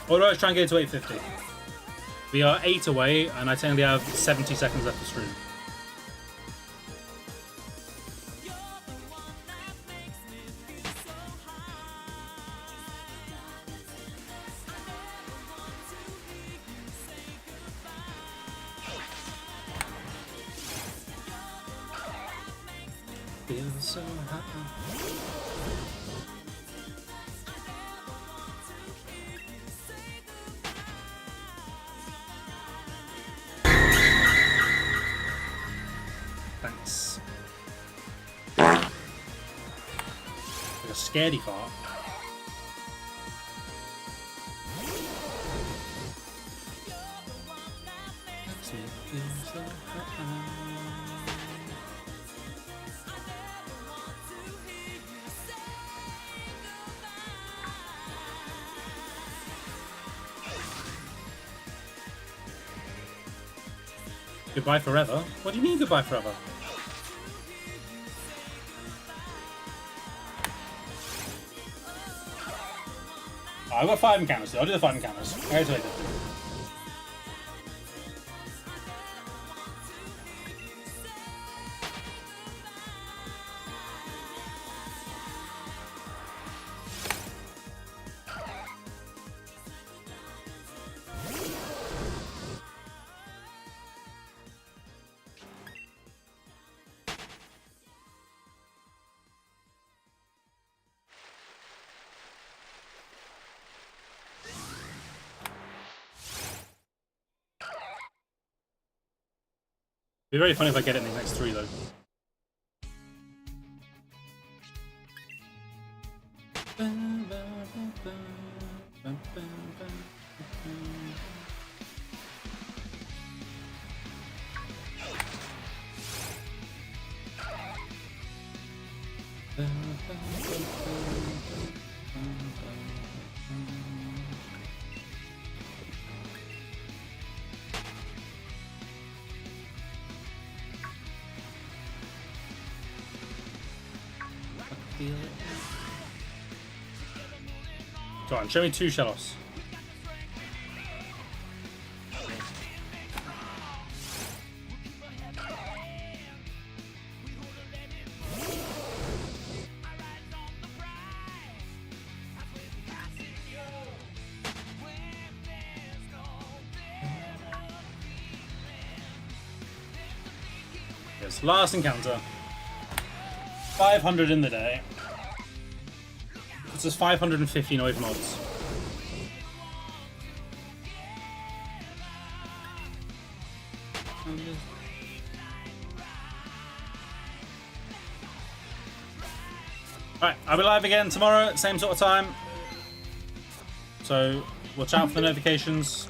Otherwise, try and get to 850. We are 8 away, and I technically have 70 seconds left to stream. Feel so happy. Thanks. Like a scaredy fart. Goodbye forever? What do you mean goodbye forever? Oh, I've got 5 encounters still. I'll do the 5 encounters. Okay, so it'd be very funny if I get it in the next 3 though. Go on, show me 2 Shellos. Yes, last encounter. 500 in the day. It's just 550 noise mods. Alright, I'll be live again tomorrow, same sort of time. So watch out for the notifications.